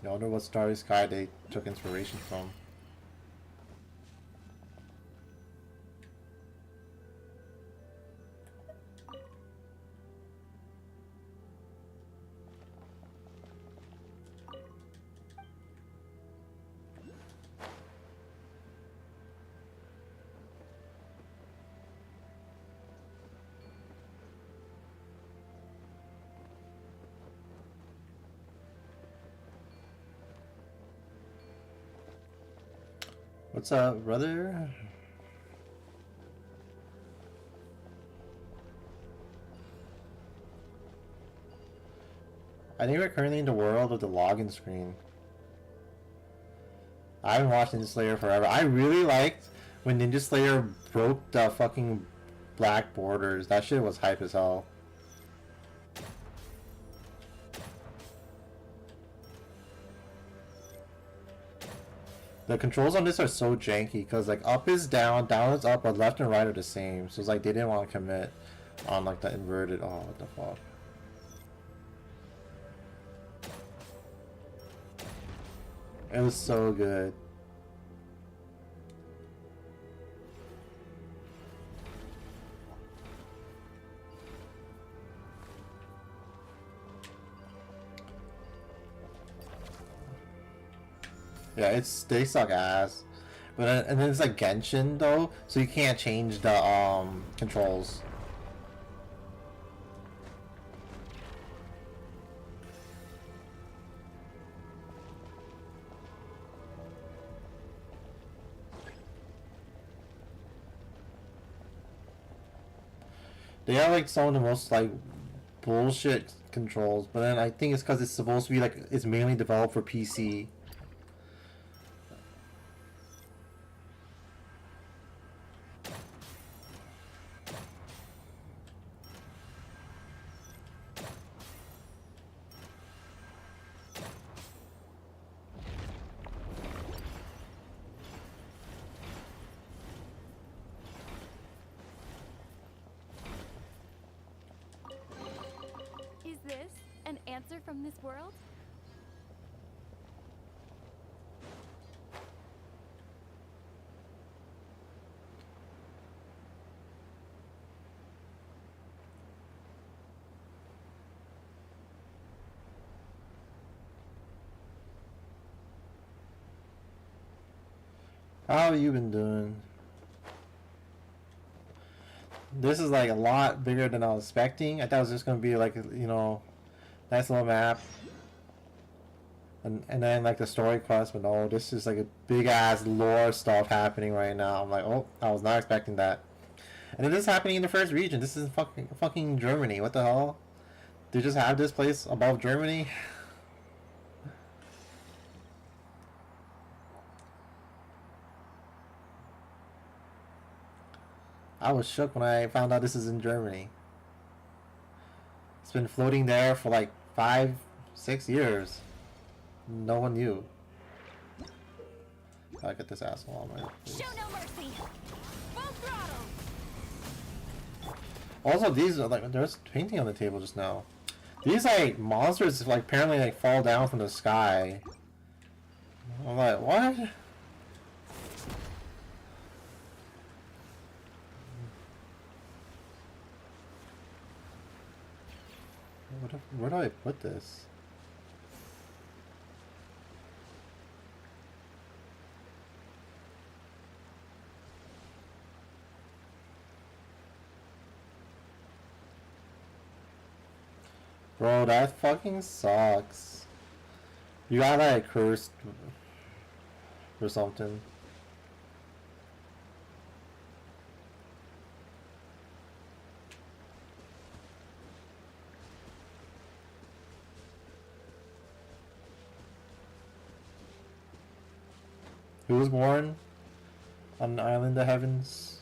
I wonder what starry sky they took inspiration from. What's up, brother? I think we're currently in the world of the login screen. I haven't watched Ninja Slayer forever. I really liked when Ninja Slayer broke the fucking black borders. That shit was hype as hell. The controls on this are so janky because like up is down, down is up, but left and right are the same. So it's like they didn't want to commit on like the inverted. Oh, what the fuck. It was so good. Yeah, they suck ass. But and then it's like Genshin though, so you can't change the controls. They are like some of the most like bullshit controls, but then I think it's because it's supposed to be like it's mainly developed for PC. Is this an answer from this world? How have you been doing? This is like a lot bigger than I was expecting. I thought it was just gonna be like, you know, nice little map. And then like the story quest, but no, this is like a big ass lore stuff happening right now. I'm like, oh, I was not expecting that. And it is happening in the first region. This is fucking Germany. What the hell? They just have this place above Germany? I was shook when I found out this is in Germany. It's been floating there for like 5, 6 years. No one knew. Gotta get this asshole on my face. Show no mercy! Full throttle! Also, these are like there's painting on the table just now. These like monsters like apparently like fall down from the sky. I'm like, what? Where do I put this? Bro, that fucking sucks. You got like cursed or something. Who was born on an island of heavens?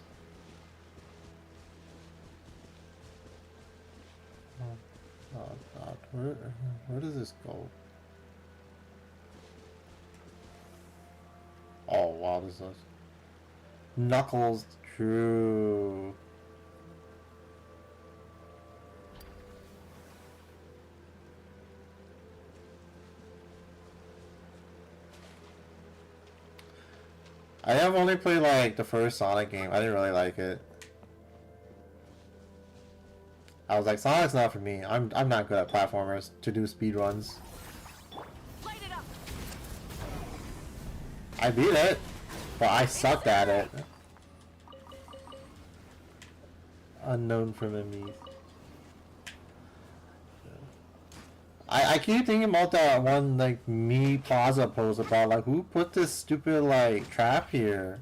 Oh god, where does this go? Oh wow, this is Knuckles. True. I have only played like the first Sonic game. I didn't really like it. I was like, Sonic's not for me. I'm not good at platformers to do speed runs. Light it up. I beat it, but I sucked at it. Unknown from enemies. I keep thinking about that one like Me Plaza post about like who put this stupid like trap here.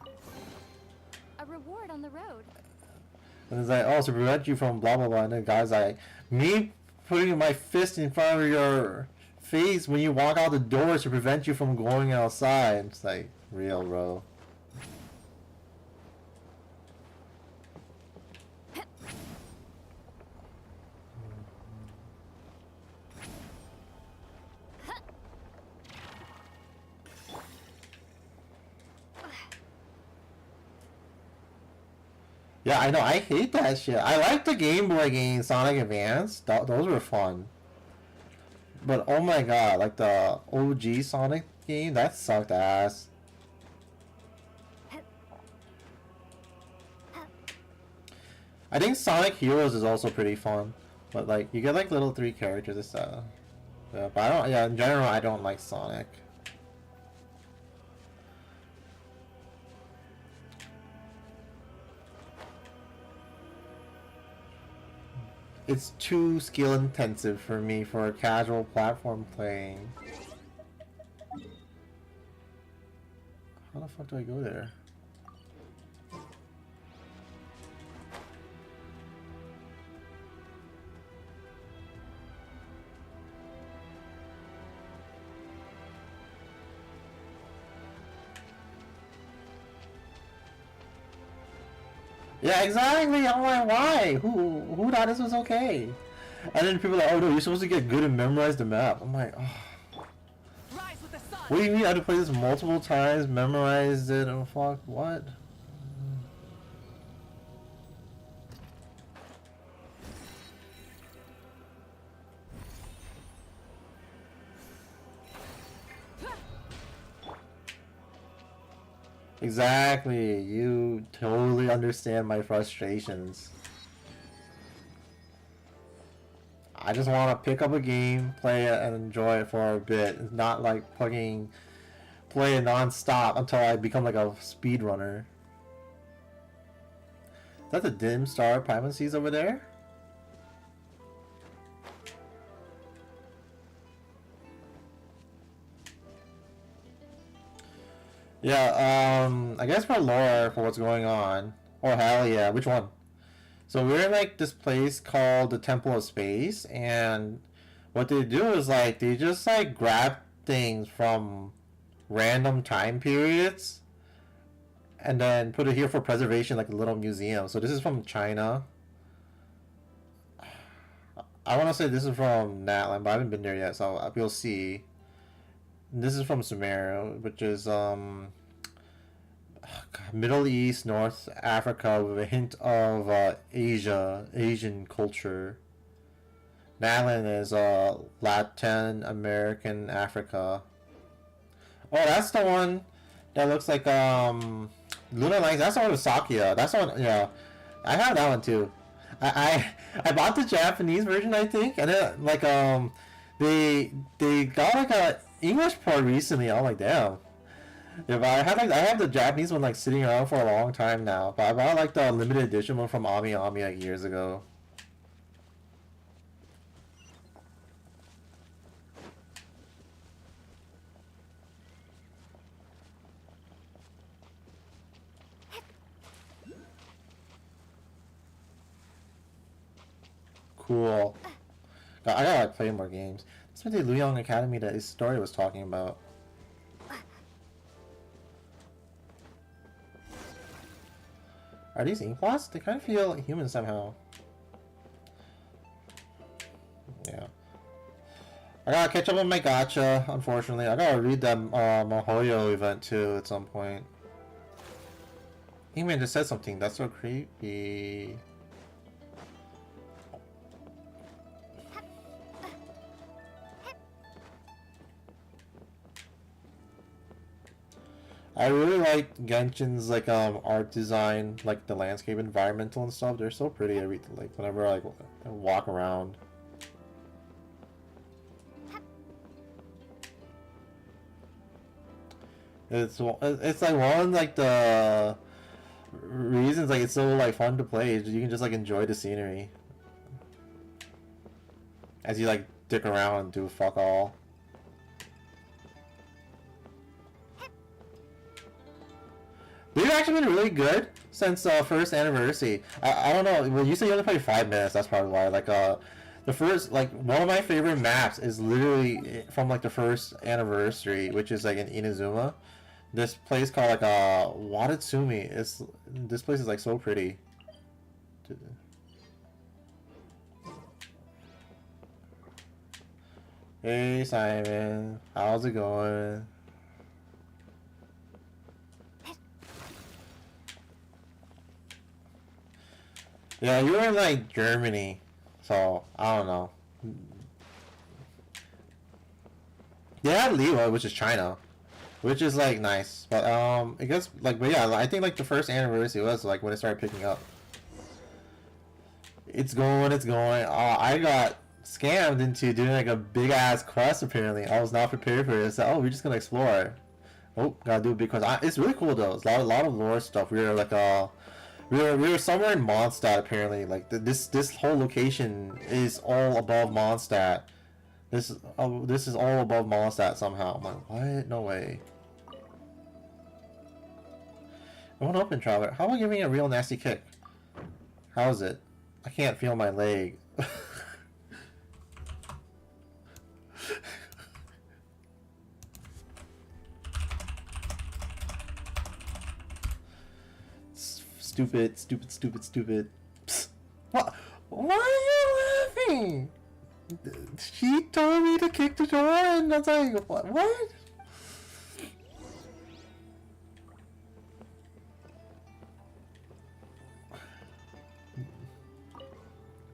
A reward on the road. And it's like, oh, to prevent you from blah blah blah. And the guy's like, me putting my fist in front of your face when you walk out the doors to prevent you from going outside. It's like, real, bro. Yeah, I know. I hate that shit. I like the Game Boy game Sonic Advance. Those were fun. But oh my god, like the OG Sonic game, that sucked ass. I think Sonic Heroes is also pretty fun. But like, you get like little 3 characters and stuff. Yeah, but I don't, yeah, in general, I don't like Sonic. It's too skill intensive for me for casual platform playing. How the fuck do I go there? Yeah, exactly. I'm like, why? Who thought this was okay? And then people are like, oh no, you're supposed to get good and memorize the map. I'm like, oh. Rise with the sun. What do you mean I had to play this multiple times, memorize it, and fuck, what? Exactly. You totally understand my frustrations. I just want to pick up a game, play it, and enjoy it for a bit. It's not like play it non-stop until I become like a speedrunner. Is that the dim star primacies over there? Yeah, I guess for lore, for what's going on. Oh, hell yeah, which one? So we're in like this place called the Temple of Space, and what they do is like, they just like grab things from random time periods and then put it here for preservation, like a little museum. So this is from China. I want to say this is from Natlan, but I haven't been there yet, so we'll see. This is from Sumeria, which is Middle East, North Africa, with a hint of Asian culture. Natlan is Latin American Africa. Oh, that's the one that looks like Luna Lights. That's the one with Sakia. That's the one. Yeah, I have that one too. I bought the Japanese version, I think, and then like they got like a English port recently. I'm like, damn. Yeah, but I have the Japanese one like sitting around for a long time now. But I bought like the limited edition one from Ami like years ago. cool. I gotta like, play more games. This was the Luyang Academy that his story was talking about. Are these inkblots? They kind of feel human somehow. Yeah. I gotta catch up on my gacha, unfortunately. I gotta read that Mahoyo event too at some point. Inkman just said something. That's so creepy. I really like Genshin's like art design, like the landscape, environmental and stuff. They're so pretty. Every like whenever I walk around. It's like one like the reasons like it's so like fun to play. You can just like enjoy the scenery as you like dick around and do fuck all. They've actually been really good since first anniversary. I don't know. Well, you said you only played 5 minutes. That's probably why. Like the first like one of my favorite maps is literally from like the first anniversary, which is like in Inazuma. This place called like Watatsumi. This place is like so pretty. Hey Simon, how's it going? Yeah, you were in like Germany, so I don't know. They had Liwa, which is China, which is like nice, but I guess like but yeah, I think like the first anniversary was like when it started picking up. It's going, it's going. I got scammed into doing like a big ass quest. Apparently, I was not prepared for it. So oh, we're just gonna explore. Oh, gotta do a big quest. It's really cool though. It's a lot of lore stuff. We were like we were somewhere in Mondstadt apparently. Like this whole location is all above Mondstadt. This is all above Mondstadt somehow. I'm like, what? No way. I want to open traveler. How about giving it a real nasty kick? How's it? I can't feel my leg. Stupid, stupid, stupid, stupid. Psst. What? Why are you laughing? She told me to kick the door and I was like, what?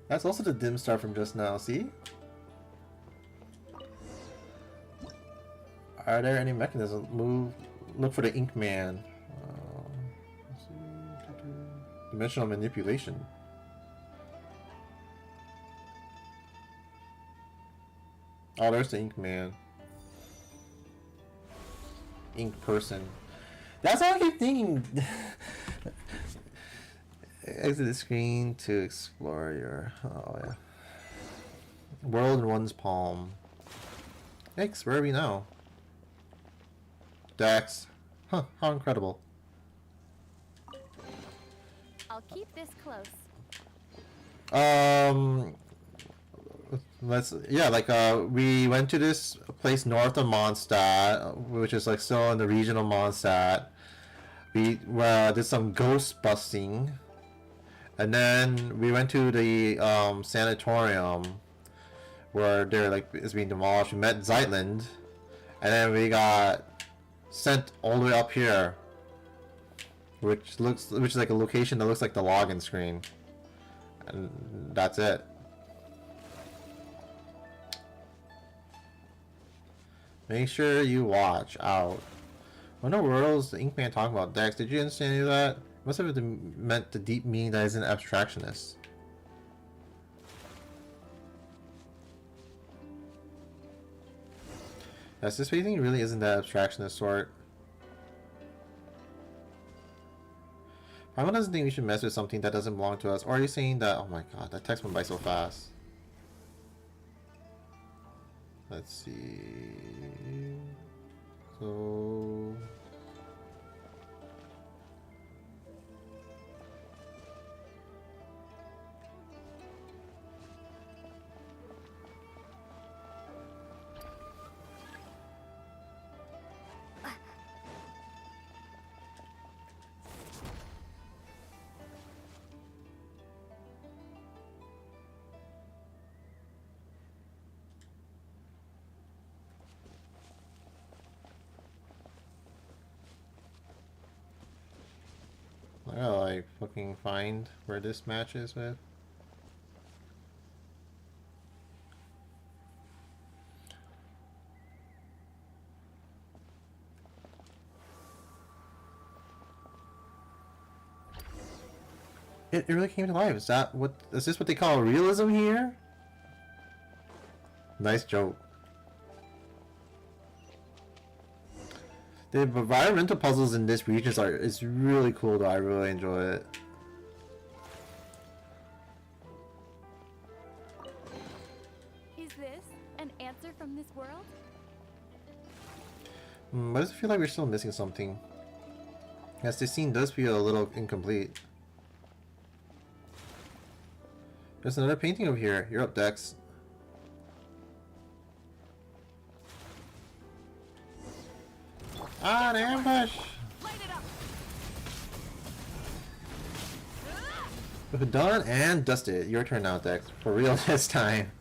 That's also the dim star from just now, see? Are there any mechanisms? Look for the ink man. Dimensional manipulation. Oh, there's the ink man. Ink person. That's all I keep thinking. Exit the screen to explore your... Oh, yeah. World in one's palm. X, where are we now? Dex. Huh, how incredible. I'll keep this close. We went to this place north of Mondstadt, which is like still in the region of Mondstadt. We did some ghost busting, and then we went to the sanatorium where they're like is being demolished. We met Zeitland, and then we got sent all the way up here, which is like a location that looks like the login screen, and that's it. Make sure you watch out. What in the world is the Inkman talking about? Dex, did you understand any of that? Must have meant the deep meaning that is an abstractionist. Yes, this painting really isn't that abstractionist sort. Paimon doesn't think we should mess with something that doesn't belong to us. Or are you saying that... Oh my god, that text went by so fast. Let's see... So... I gotta like fucking find where this match is with. It really came to life. Is this what they call realism here? Nice joke. The environmental puzzles in this region is really cool though. I really enjoy it. Is this an answer from this world? Why does it feel like we're still missing something? Yes, this scene does feel a little incomplete. There's another painting over here. You're up, Dex. Ah, an ambush! Light it up! Done and dusted. Your turn now, Dex. For real this time.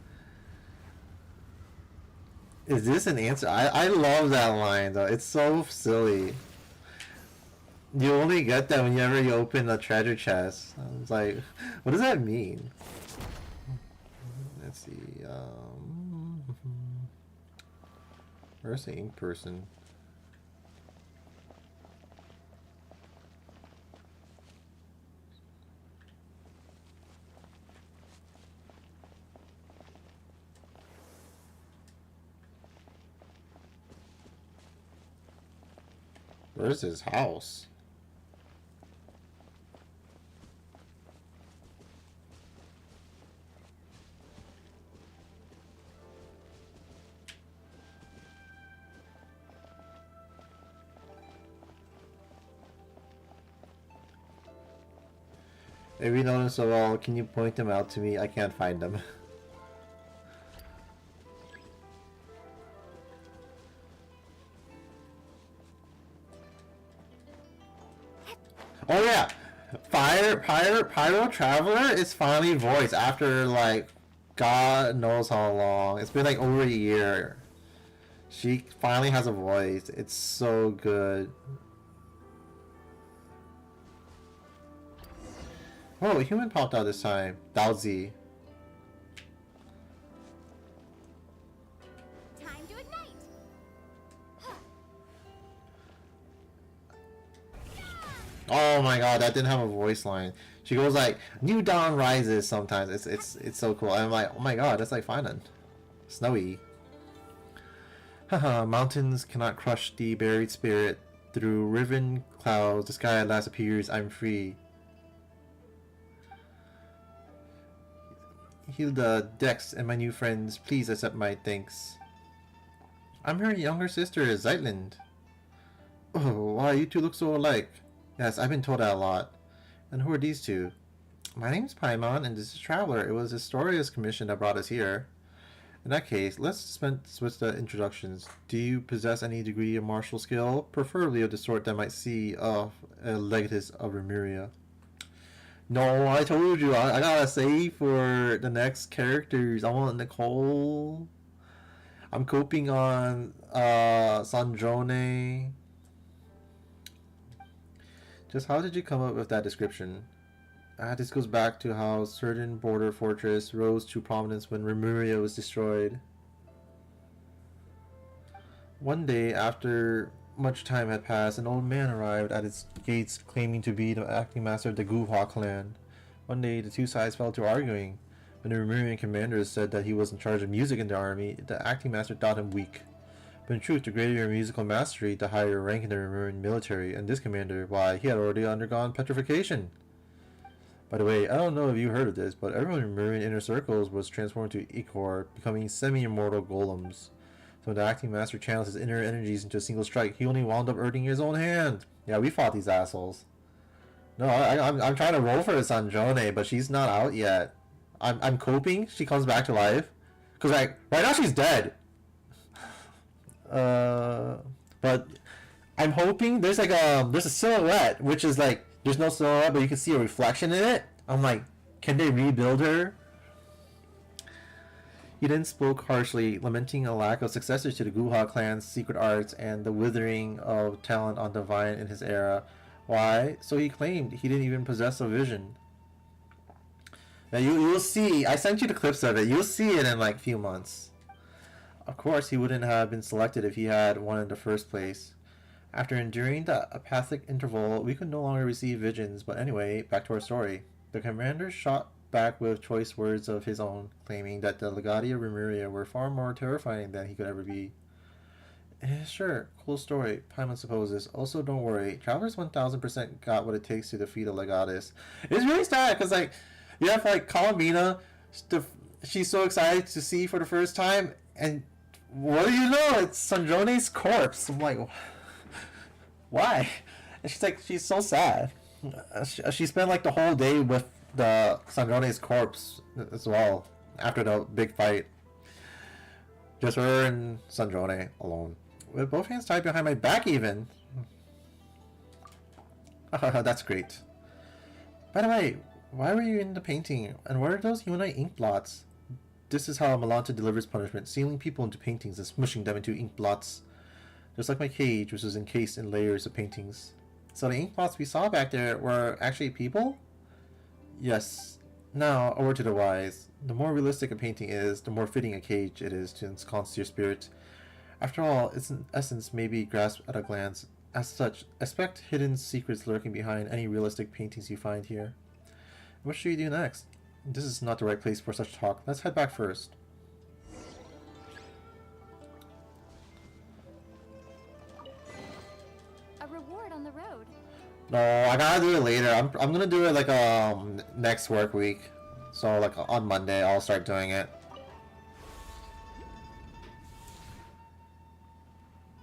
Is this an answer? I love that line though. It's so silly. You only get that whenever you open a treasure chest. I was like, what does that mean? Let's see. Where's the ink person? Where's his house? If you know them so well, can you point them out to me? I can't find them. Oh yeah! Pyro Traveler is finally voiced after like God knows how long. It's been like over a year. She finally has a voice. It's so good. Oh, a human popped out this time. Daozi. Time to ignite. Oh my god, that didn't have a voice line. She goes like, "New dawn rises." Sometimes it's so cool. I'm like, oh my god, that's like fun and snowy. Haha, mountains cannot crush the buried spirit. Through riven clouds, the sky at last appears. I'm free. Hilda, Dex, and my new friends, please accept my thanks. I'm her younger sister, Zeitland. Oh, why you two look so alike? Yes, I've been told that a lot. And who are these two? My name's Paimon, and this is Traveler. It was Historia's commission that brought us here. In that case, let's switch the introductions. Do you possess any degree of martial skill? Preferably of the sort that might see a legatus of Remuria. No, I told you, I gotta save for the next characters. I want Nicole. I'm coping on Sandrone. Just how did you come up with that description? This goes back to how certain border fortress rose to prominence when Remuria was destroyed. One day, after much time had passed, an old man arrived at its gates claiming to be the acting master of the Guhua clan. One day, the two sides fell to arguing. When the Remurian commander said that he was in charge of music in the army, the acting master thought him weak. But in truth, the greater your musical mastery, the higher your rank in the Remurian military, and this commander, why, he had already undergone petrification. By the way, I don't know if you heard of this, but everyone in Remurian inner circles was transformed to Ichor, becoming semi-immortal golems. So when the acting master channels his inner energies into a single strike, he only wound up hurting his own hand. Yeah, we fought these assholes. No, I'm trying to roll for Sanjone, but she's not out yet. I'm coping. She comes back to life. Cause like right now she's dead. But I'm hoping there's like there's a silhouette, which is like there's no silhouette, but you can see a reflection in it. I'm like, can they rebuild her? He then spoke harshly, lamenting a lack of successors to the Guha clan's secret arts and the withering of talent on the vine in his era. Why? So he claimed he didn't even possess a vision. Now you'll see. I sent you the clips of it. You'll see it in like a few months. Of course, he wouldn't have been selected if he had one in the first place. After enduring the apathic interval, we could no longer receive visions. But anyway, back to our story. The commander shot back with choice words of his own, claiming that the Legati of Remuria were far more terrifying than he could ever be. Sure, cool story, Paimon supposes. Also, don't worry, Travelers 1000% got what it takes to defeat a Legatus. It's really sad, because, like, you have, like, Colomina, she's so excited to see for the first time, and what do you know? It's Sandrone's corpse. I'm like, why? And she's like, she's so sad. She spent, like, the whole day with the Sandrone's corpse as well, after the big fight. Just her and Sandrone alone. With both hands tied behind my back even. That's great. By the way, why were you in the painting? And what are those humanoid ink blots? This is how Malanta delivers punishment, sealing people into paintings and smushing them into ink blots. Just like my cage, which was encased in layers of paintings. So the ink blots we saw back there were actually people? Yes. Now, over to the wise. The more realistic a painting is, the more fitting a cage it is to ensconce your spirit. After all, its essence may be grasped at a glance. As such, expect hidden secrets lurking behind any realistic paintings you find here. What should we do next? This is not the right place for such talk. Let's head back first. A reward on the road. No, I gotta do it later. I'm gonna do it like next work week. So like on Monday, I'll start doing it.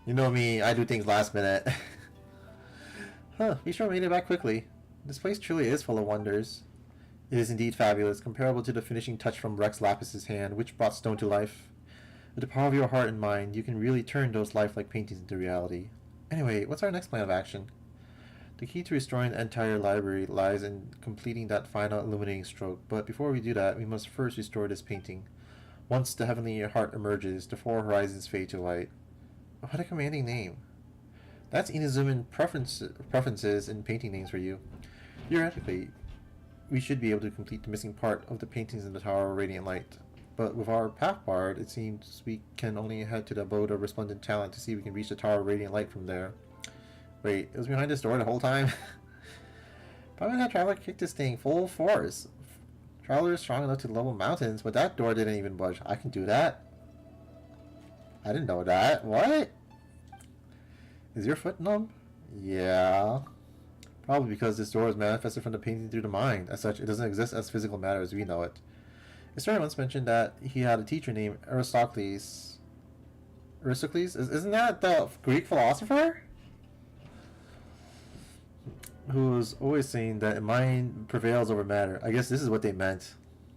You know me, I do things last minute. Huh, we sure made it back quickly. This place truly is full of wonders. It is indeed fabulous, comparable to the finishing touch from Rex Lapis's hand, which brought stone to life. With the power of your heart and mind, you can really turn those lifelike paintings into reality. Anyway, what's our next plan of action? The key to restoring the entire library lies in completing that final illuminating stroke, but before we do that, we must first restore this painting. Once the heavenly heart emerges, the four horizons fade to light. What a commanding name. That's Inazuman preferences in painting names for you. Theoretically, we should be able to complete the missing part of the paintings in the Tower of Radiant Light. But with our path barred, it seems we can only head to the abode of resplendent talent to see if we can reach the Tower of Radiant Light from there. Wait, it was behind this door the whole time? Probably had Traveler kick this thing full force. Traveler is strong enough to level mountains, but that door didn't even budge. I can do that? I didn't know that. What? Is your foot numb? Yeah. Probably because this door is manifested from the painting through the mind. As such, it doesn't exist as physical matter as we know it. Historian once mentioned that he had a teacher named Aristocles. Aristocles? Isn't that the Greek philosopher? Who was always saying that mind prevails over matter. I guess this is what they meant.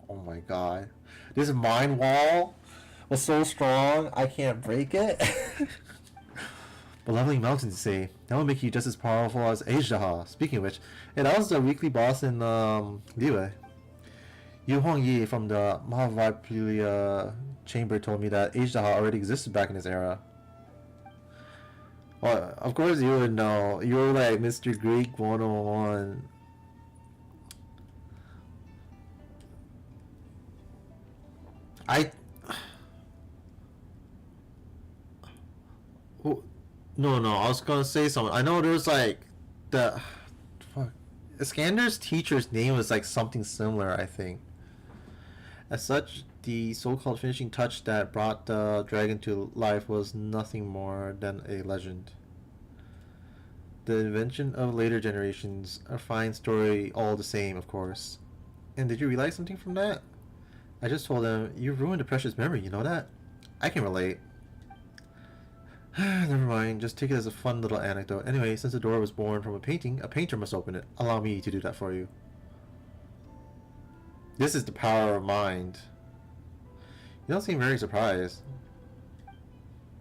Oh my god. This mind wall was so strong, I can't break it. But leveling mountains, say, that will make you just as powerful as Agedaha. Speaking of which, hey, that was the weekly boss in Liyue. Yu Hongyi from the Mahavaipulia chamber told me that Agedaha already existed back in his era. Well, of course you would know. You're like Mr. Greek 101. Oh, no, I was gonna say something. I know there's like the fuck. Iskander's teacher's name was like something similar, I think. As such, the so-called finishing touch that brought the dragon to life was nothing more than a legend. The invention of later generations, a fine story all the same, of course. And did you realize something from that? I just told him, you ruined a precious memory, you know that? I can relate. Never mind, just take it as a fun little anecdote. Anyway, since the door was born from a painting, a painter must open it. Allow me to do that for you. This is the power of mind. You don't seem very surprised.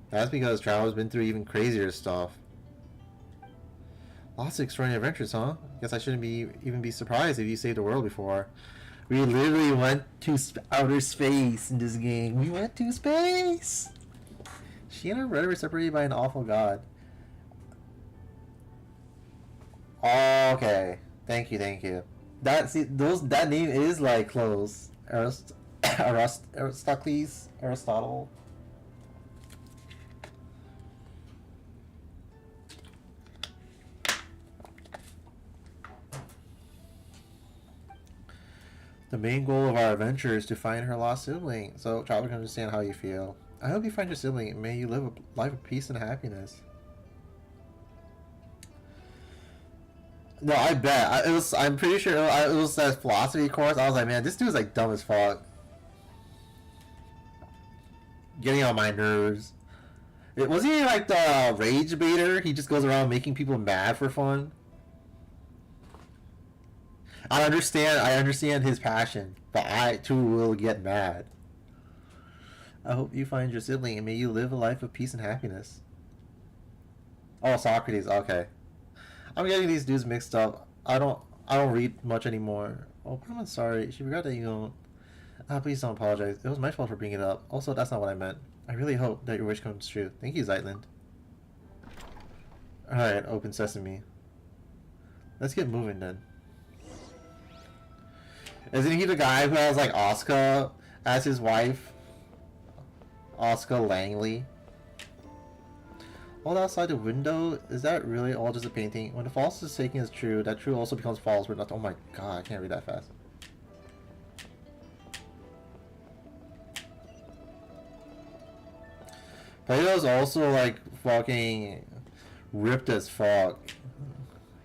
That's because Travel's been through even crazier stuff. Lots of extraordinary adventures, huh? Guess I shouldn't even be surprised if you saved the world before. We literally went to outer space in this game. We went to space! She and her brother were separated by an awful god. Oh, okay. Thank you, thank you. That name is like close. Aristocles, Aristotle. The main goal of our adventure is to find her lost sibling, so Chopper can understand how you feel. I hope you find your sibling and may you live a life of peace and happiness. No, I bet. I'm pretty sure it was that philosophy course. I was like, man, this dude's like dumb as fuck. Getting on my nerves. Wasn't he like the rage baiter? He just goes around making people mad for fun. I understand his passion, but I too will get mad. I hope you find your sibling and may you live a life of peace and happiness. Oh, Socrates. Okay, I'm getting these dudes mixed up. I don't read much anymore. Oh, I'm sorry. She forgot that you don't. Please don't apologize. It was my fault for bringing it up. Also, that's not what I meant. I really hope that your wish comes true. Thank you, Zeitland. Alright, open sesame. Let's get moving then. Isn't he the guy who has like Asuka as his wife? Asuka Langley. All outside the window, is that really all just a painting? When the false is taken as true, that true also becomes false. We're not. Oh my god, I can't read that fast. Plato's also like fucking ripped as fuck.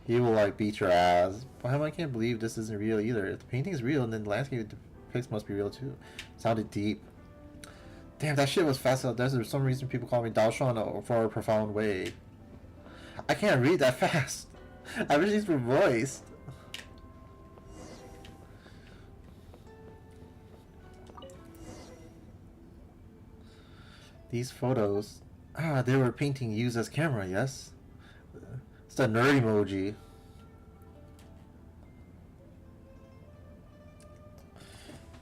He will like beat your ass. But I can't believe this isn't real either. If the painting is real, then the landscape it depicts must be real too. Sounded deep. Damn, that shit was fast. There's some reason people call me Daoshan for a profound way. I can't read that fast. I wish these were voiced. These photos. Ah, they were painting used as camera, yes? It's the nerd emoji.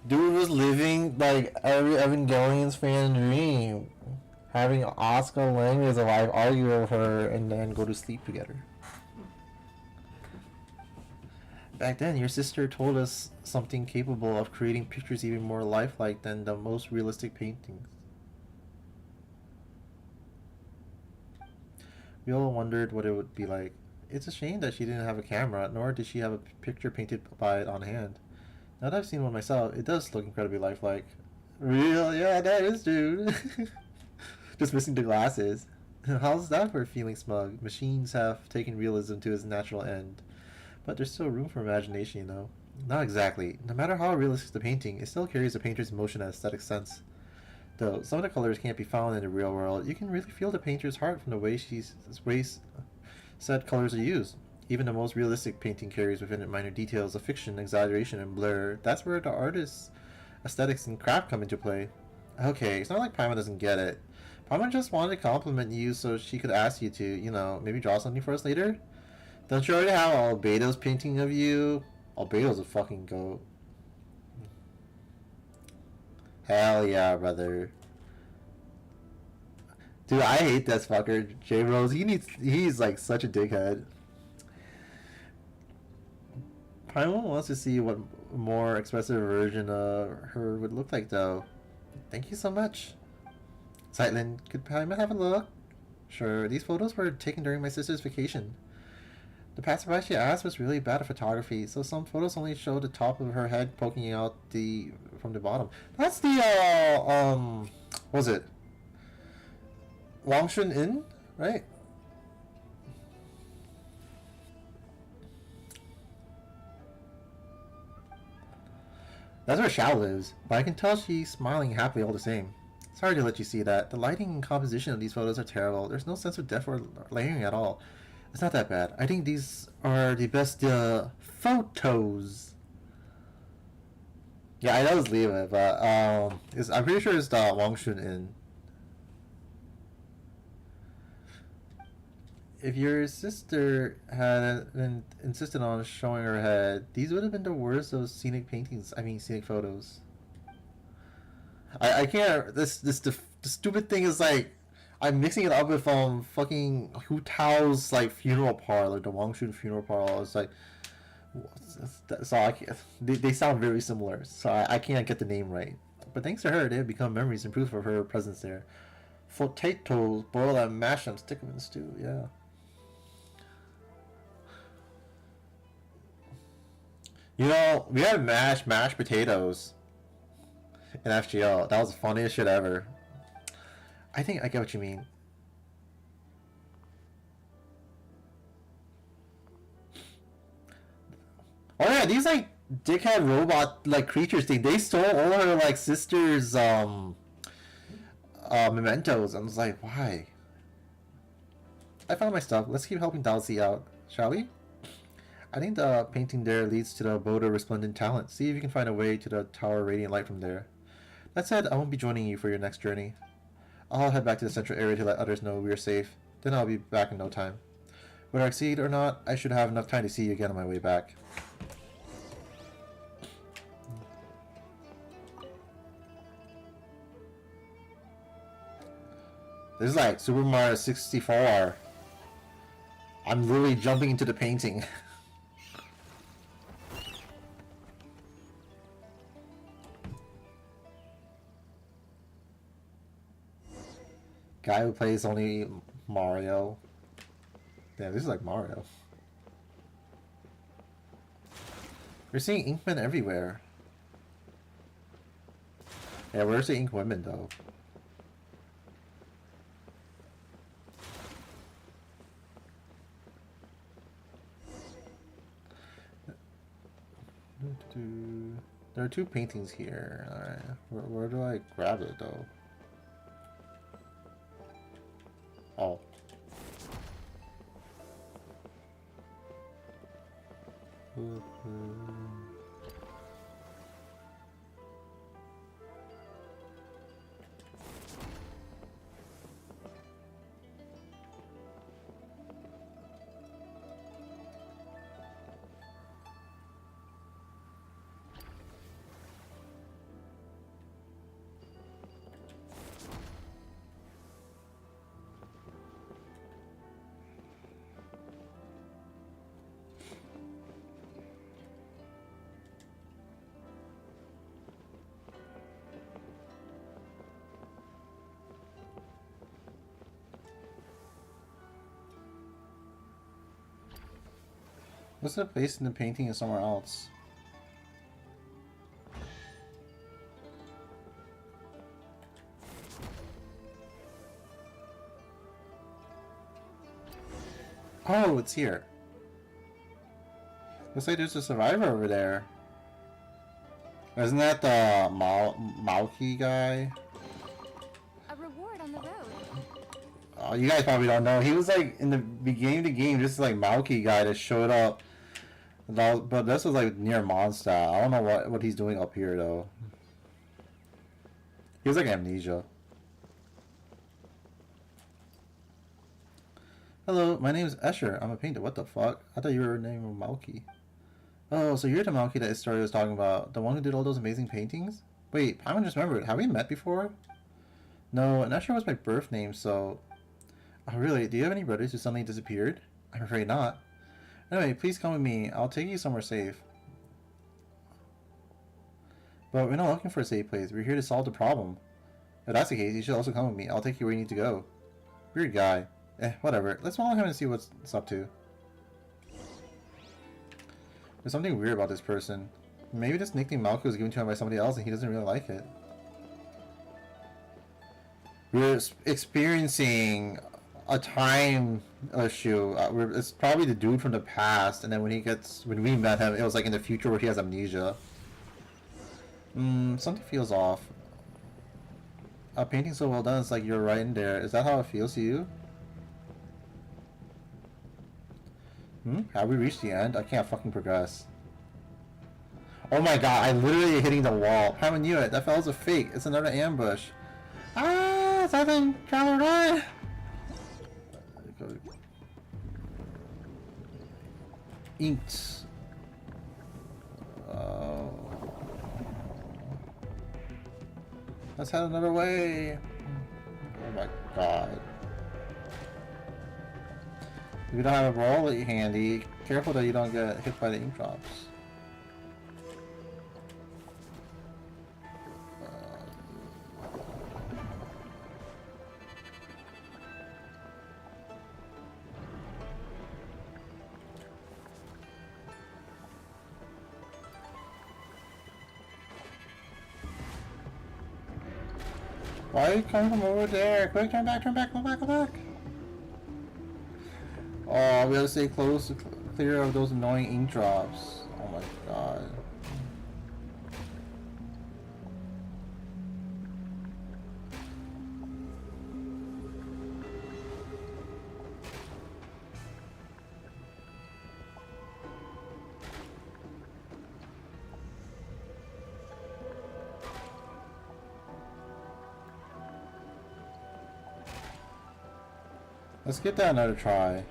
Dude was living like every Evangelion's fan dream. Having Asuka Langley as a wife, argue with her, and then go to sleep together. Back then, your sister told us something capable of creating pictures even more lifelike than the most realistic paintings. We all wondered what it would be like. It's a shame that she didn't have a camera, nor did she have a picture painted by it on hand. Now that I've seen one myself, it does look incredibly lifelike. Real? Yeah, that is, dude. Just missing the glasses. How's that for feeling smug? Machines have taken realism to its natural end. But there's still room for imagination, you know. Not exactly. No matter how realistic the painting, it still carries the painter's emotion and aesthetic sense. Though some of the colors can't be found in the real world, you can really feel the painter's heart from the way said colors are used. Even the most realistic painting carries within it minor details of fiction, exaggeration, and blur. That's where the artist's aesthetics and craft come into play. Okay, it's not like Paimon doesn't get it. Paimon just wanted to compliment you so she could ask you to, you know, maybe draw something for us later? Don't you already have Albedo's painting of you? Albedo's a fucking goat. Hell yeah, brother. Dude, I hate this fucker. J Rose, he's like such a dickhead. Paimon wants to see what a more expressive version of her would look like though. Thank you so much. Zeitland, could Paimon have a look? Sure, these photos were taken during my sister's vacation. The passerby she asked was really bad at photography, so some photos only show the top of her head poking out from the bottom. That's the what was it? Longshun Inn, right? That's where Xiao lives, but I can tell she's smiling happily all the same. Sorry to let you see that. The lighting and composition of these photos are terrible. There's no sense of depth or layering at all. It's not that bad. I think these are the best photos. Yeah, I know it's leave it, but I'm pretty sure it's the Longshun Inn. If your sister had insisted on showing her head, these would have been the worst of scenic paintings. I mean, scenic photos. I can't. The stupid thing is like, I'm mixing it up with fucking Hu Tao's like funeral parlor, like the Wang Shun funeral parlor. It's like, so I can't, they sound very similar, so I can't get the name right. But thanks to her, they have become memories and proof of her presence there. Potatoes, boil and mash them, stick them in the stew. Yeah. You know, we had mashed potatoes in FGL. That was the funniest shit ever. I think I get what you mean. Oh yeah, these like dickhead robot like creatures thing. They stole all her like sister's mementos. I was like, why? I found my stuff. Let's keep helping Dalsy out, shall we? I think the painting there leads to the abode of resplendent talent. See if you can find a way to the tower of radiant light from there. That said, I won't be joining you for your next journey. I'll head back to the central area to let others know we are safe. Then I'll be back in no time. Whether I succeed or not, I should have enough time to see you again on my way back. This is like Super Mario 64. I'm literally jumping into the painting. Guy who plays only Mario. Damn, this is like Mario. We're seeing Inkmen everywhere. Yeah, where's the Ink Women though? There are two paintings here. Alright. Where do I grab it though? Oh. What's the place in the painting is somewhere else? Oh, it's here. Looks like there's a survivor over there. Isn't that the Maoki guy? A reward on the road. Oh, you guys probably don't know. He was like in the beginning of the game, just like Maoki guy that showed up. But this was like near Mondstadt. I don't know what he's doing up here though. He was like Amnesia. Hello, my name is Escher. I'm a painter. What the fuck? I thought you were named Maoki. Oh, so you're the Maoki that Story was talking about. The one who did all those amazing paintings? Wait, I just remembered. Have we met before? No, and Escher was my birth name, so... Oh, really? Do you have any brothers who suddenly disappeared? I'm afraid not. Anyway, please come with me. I'll take you somewhere safe. But we're not looking for a safe place. We're here to solve the problem. If that's the case, you should also come with me. I'll take you where you need to go. Weird guy. Whatever. Let's follow him and see what's up to. There's something weird about this person. Maybe this nickname Malco was given to him by somebody else and he doesn't really like it. We're experiencing a time issue. It's probably the dude from the past, and then when we met him, it was like in the future where he has amnesia. Something feels off. A painting so well done, it's like you're right in there. Is that how it feels to you? Have we reached the end? I can't fucking progress. Oh my god, I literally hitting the wall. Haven't knew it. That fella's a fake. It's another ambush. Ah, something trying to run. Inked. Oh. Let's head another way. Oh my god. If you don't have a roll handy, careful that you don't get hit by the ink drops. Why are you coming from over there? Quick, turn back, go back, go back. Oh, we have to stay close to clear of those annoying ink drops. Oh my god. Let's give that another try.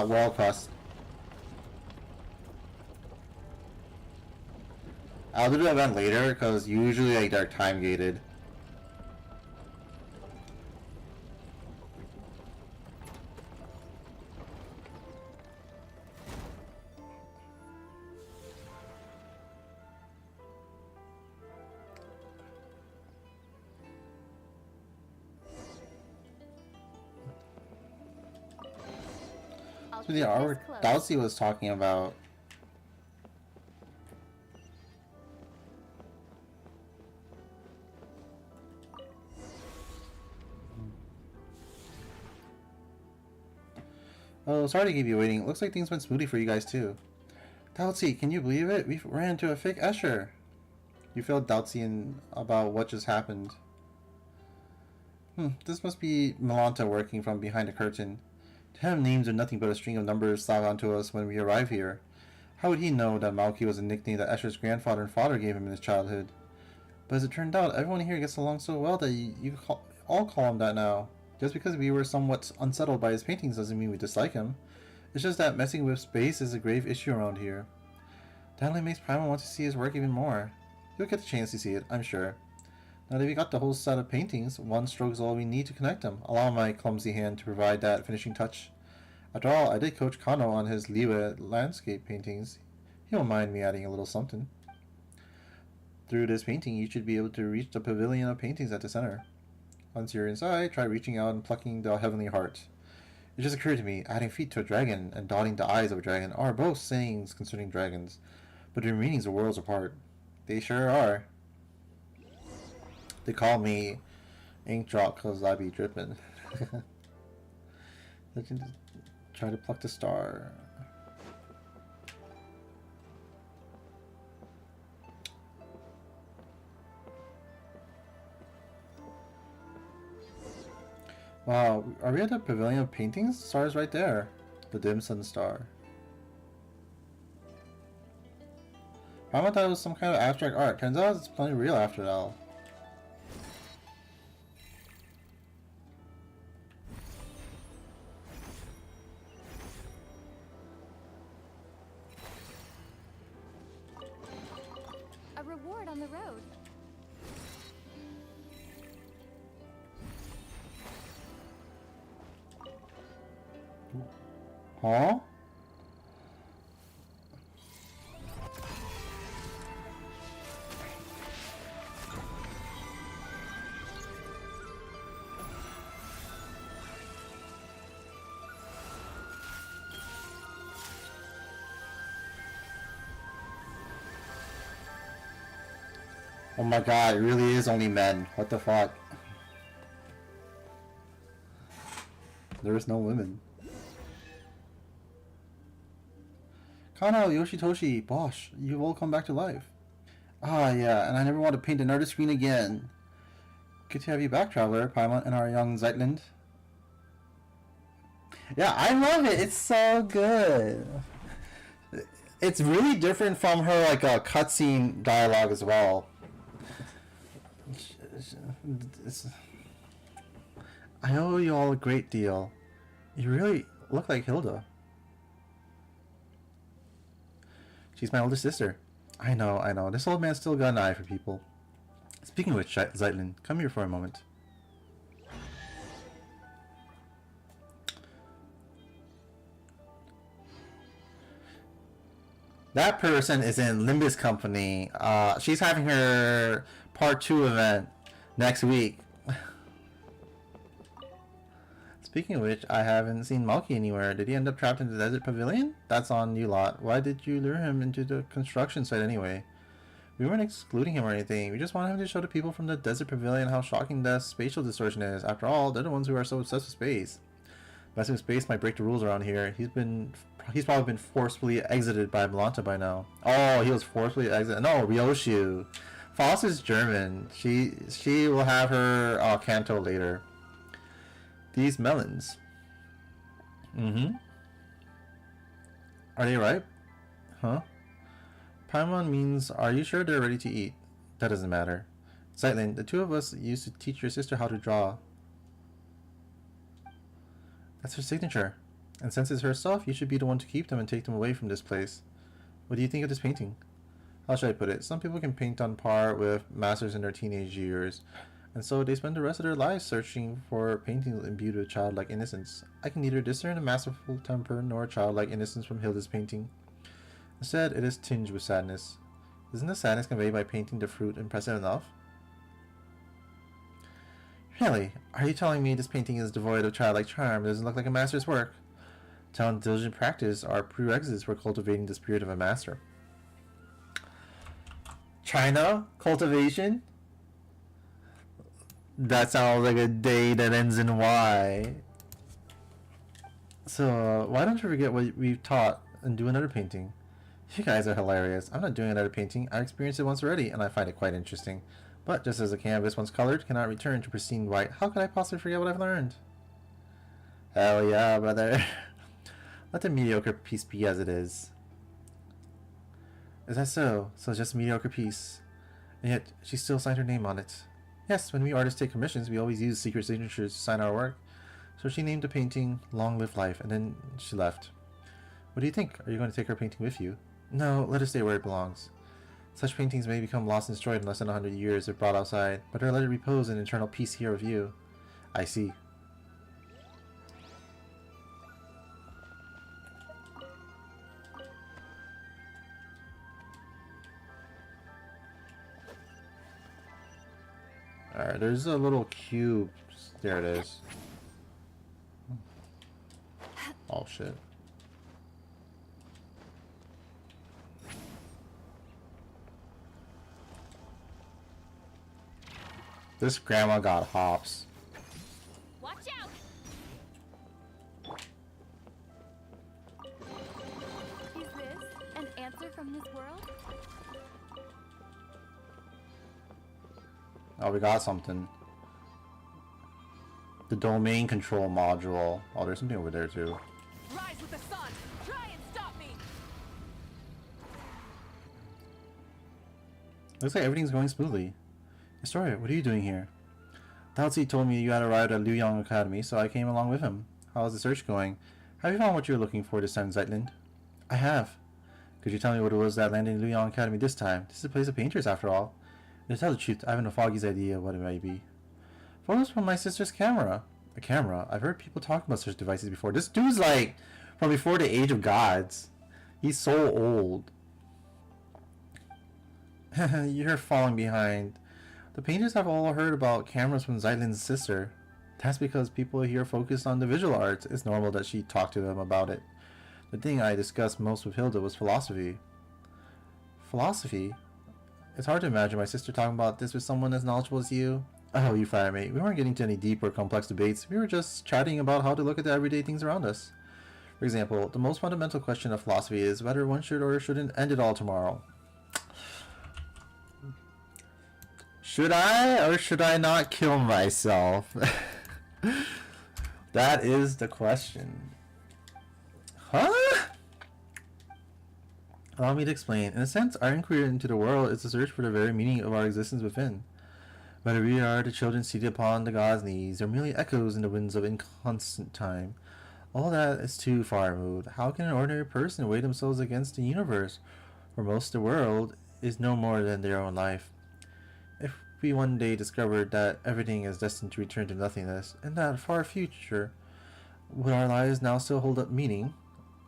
World Quest. I'll do the event later because usually like they're time gated. I'll So keep the this artwork close. Dalsy was talking about. Oh, sorry to keep you waiting. Looks like things went smoothly for you guys too. Dalsy, can you believe it? We ran into a fake Escher. You feel Dalsian about what just happened. This must be Melanta working from behind the curtain. To him, names are nothing but a string of numbers slapped onto us when we arrive here. How would he know that Malky was a nickname that Escher's grandfather and father gave him in his childhood? But as it turned out, everyone here gets along so well that all call him that now. Just because we were somewhat unsettled by his paintings doesn't mean we dislike him. It's just that messing with space is a grave issue around here. That only makes Primal want to see his work even more. You'll get the chance to see it, I'm sure. Now that we got the whole set of paintings, one stroke is all we need to connect them. Allow my clumsy hand to provide that finishing touch. After all, I did coach Kano on his Liwe landscape paintings. He won't mind me adding a little something. Through this painting, you should be able to reach the pavilion of paintings at the center. Once you're inside, try reaching out and plucking the heavenly heart. It just occurred to me, adding feet to a dragon and dotting the eyes of a dragon are both sayings concerning dragons, but their meanings are worlds apart. They sure are. They call me Ink Drop because I be dripping. Legend, try to pluck the star. Wow, are we at the Pavilion of Paintings? The star is right there. The dim sun star. I thought it was some kind of abstract art. Turns out it's plenty real after all. A reward on the road. Huh? Oh my god, it really is only men. What the fuck? There is no women. Kano, Yoshitoshi, Bosch, you've all come back to life. Ah, yeah, and I never want to paint another screen again. Good to have you back, Traveler, Paimon, and our young Zeitland. Yeah, I love it. It's so good. It's really different from her, like, cutscene dialogue as well. I owe you all a great deal. You really look like Hilda. She's my older sister. I know, I know. This old man's still got an eye for people. Speaking of which, Zeitlin, come here for a moment. That person is in Limbus Company. She's having her part 2 event next week. Speaking of which, I haven't seen Malky anywhere. Did he end up trapped in the desert pavilion? That's on you lot. Why did you lure him into the construction site anyway? We weren't excluding him or anything. We just wanted him to show the people from the desert pavilion how shocking the spatial distortion is. After all, they're the ones who are so obsessed with space. Messing with space might break the rules around here. He's probably been forcefully exited by Blanta by now. Oh, he was forcefully exited. No, Ryoshu. Foss is German. She will have her canto later. These melons. Are they ripe? Huh? Paimon means, are you sure they're ready to eat? That doesn't matter. Zeitlin, the two of us used to teach your sister how to draw. That's her signature. And since it's her stuff, you should be the one to keep them and take them away from this place. What do you think of this painting? How should I put it? Some people can paint on par with masters in their teenage years, and so they spend the rest of their lives searching for paintings imbued with childlike innocence. I can neither discern a masterful temper nor childlike innocence from Hilda's painting. Instead, it is tinged with sadness. Isn't the sadness conveyed by painting the fruit impressive enough? Really? Are you telling me this painting is devoid of childlike charm? It doesn't look like a master's work? Talent and diligent practice are prerequisites for cultivating the spirit of a master. China? Cultivation? That sounds like a day that ends in Y. So, why don't you forget what we've taught and do another painting? You guys are hilarious. I'm not doing another painting. I experienced it once already, and I find it quite interesting. But just as a canvas, once colored, cannot return to pristine white, how could I possibly forget what I've learned? Hell yeah, brother. Let the mediocre piece be as it is. Is that so? So it's just a mediocre piece. And yet, she still signed her name on it. Yes, when we artists take commissions, we always use secret signatures to sign our work. So she named the painting Long Live Life, and then she left. What do you think? Are you going to take her painting with you? No, let it stay where it belongs. Such paintings may become lost and destroyed in less than 100 years if brought outside, but let it repose in eternal peace here with you. I see. Alright, there's a little cube. There it is. Oh shit. This grandma got hops. Watch out! Is this an answer from this world? Oh, we got something. The domain control module. Oh, there's something over there too. Rise with the sun! Try and stop me! Looks like everything's going smoothly. Historia, what are you doing here? Daozi told me you had arrived at Luyang Academy, so I came along with him. How is the search going? Have you found what you were looking for this time, Zeitlin? I have. Could you tell me what it was that landed in Luyang Academy this time? This is a place of painters, after all. To tell the truth, I haven't the foggiest idea what it might be. Photos from my sister's camera. A camera? I've heard people talk about such devices before. This dude's like from before the age of gods. He's so old. You're falling behind. The painters have all heard about cameras from Zeitlin's sister. That's because people here focus on the visual arts. It's normal that she talked to them about it. The thing I discussed most with Hilda was philosophy. Philosophy? It's hard to imagine my sister talking about this with someone as knowledgeable as you. Oh, you flatter me. We weren't getting into any deep or complex debates. We were just chatting about how to look at the everyday things around us. For example, the most fundamental question of philosophy is whether one should or shouldn't end it all tomorrow. Should I or should I not kill myself? That is the question. Huh? Allow me to explain. In a sense, our inquiry into the world is a search for the very meaning of our existence within. Whether we are the children seated upon the god's knees, or merely echoes in the winds of inconstant time, All that is too far removed. How can an ordinary person weigh themselves against the universe, where most of the world is no more than their own life? If we one day discovered that everything is destined to return to nothingness in that far future, would our lives now still hold up meaning?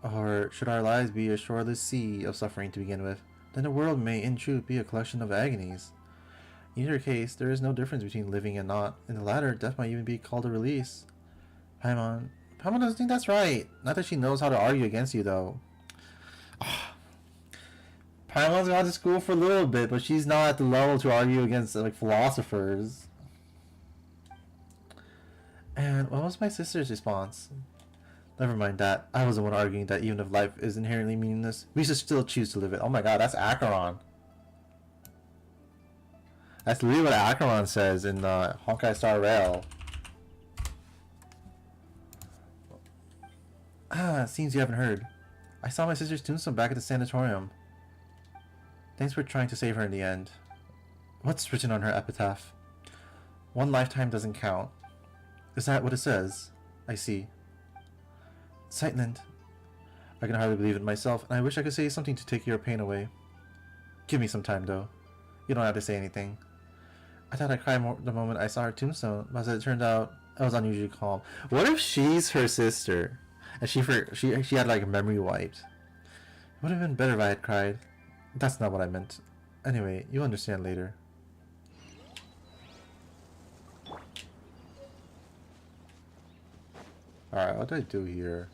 Or should our lives be a shoreless sea of suffering to begin with? Then the world may in truth be a collection of agonies. In either case, there is no difference between living and not. In the latter, death might even be called a release. Paimon. Paimon doesn't think that's right. Not that she knows how to argue against you, though. Paimon's gone to school for a little bit, but she's not at the level to argue against like philosophers. And what was my sister's response? Never mind that. I was the one arguing that even if life is inherently meaningless, we should still choose to live it. Oh my god, that's Acheron. That's literally what Acheron says in Honkai Star Rail. Ah, it seems you haven't heard. I saw my sister's tombstone back at the sanatorium. Thanks for trying to save her in the end. What's written on her epitaph? One lifetime doesn't count. Is that what it says? I see. Sightland. I can hardly believe it myself, and I wish I could say something to take your pain away. Give me some time, though. You don't have to say anything. I thought I'd cry more the moment I saw her tombstone, but as it turned out, I was unusually calm. What if she's her sister, and she had like memory wiped? It would have been better if I had cried. That's not what I meant. Anyway, you'll understand later. Alright, what did I do here?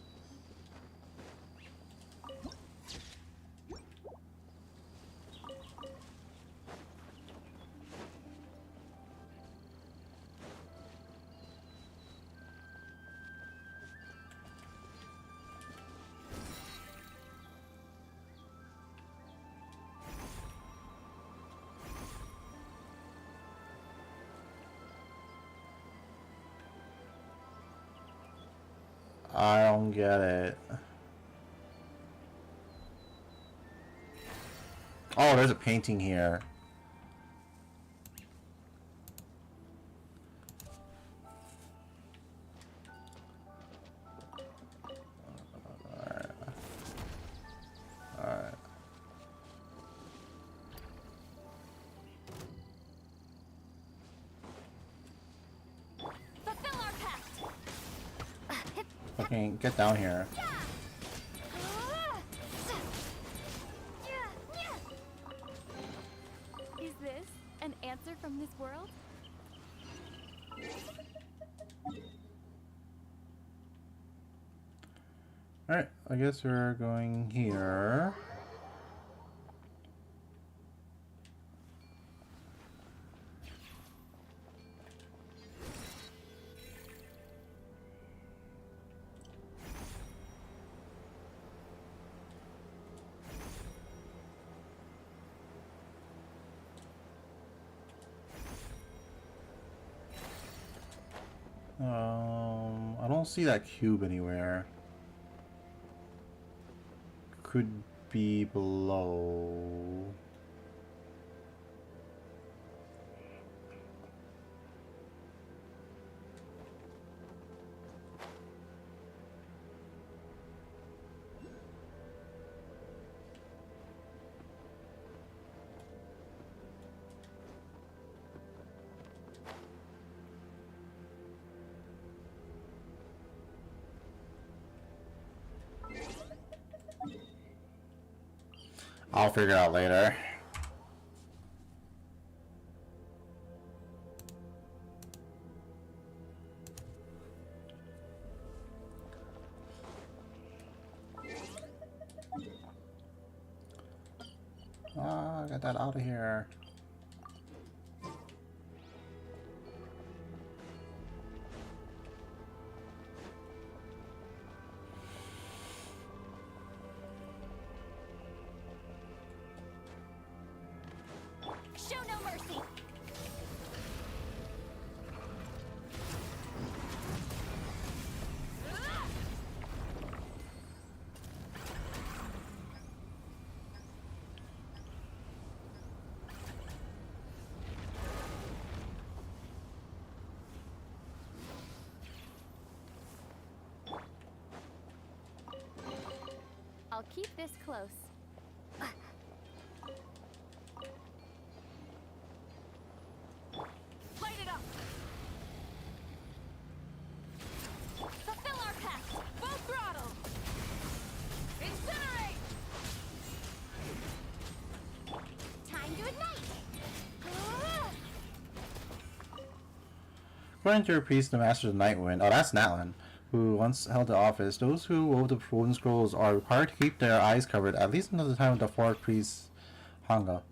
I don't get it. Oh, there's a painting here. Alright. Fulfill our pact. Fucking get down here. Is this an answer from this world? Alright, I guess we're going here. I don't see that cube anywhere. Could be below. I'll figure it out later. Get that out of here. Show no mercy. I'll keep this close. Light it up! Fulfill our pact! Full throttle! Incinerate! Time to ignite! According to her priest, the Master of the Nightwind, oh, that's Natlan, who once held the office, those who wove the Woven Scrolls are required to keep their eyes covered at least until the time of the fourth priest, Hanga.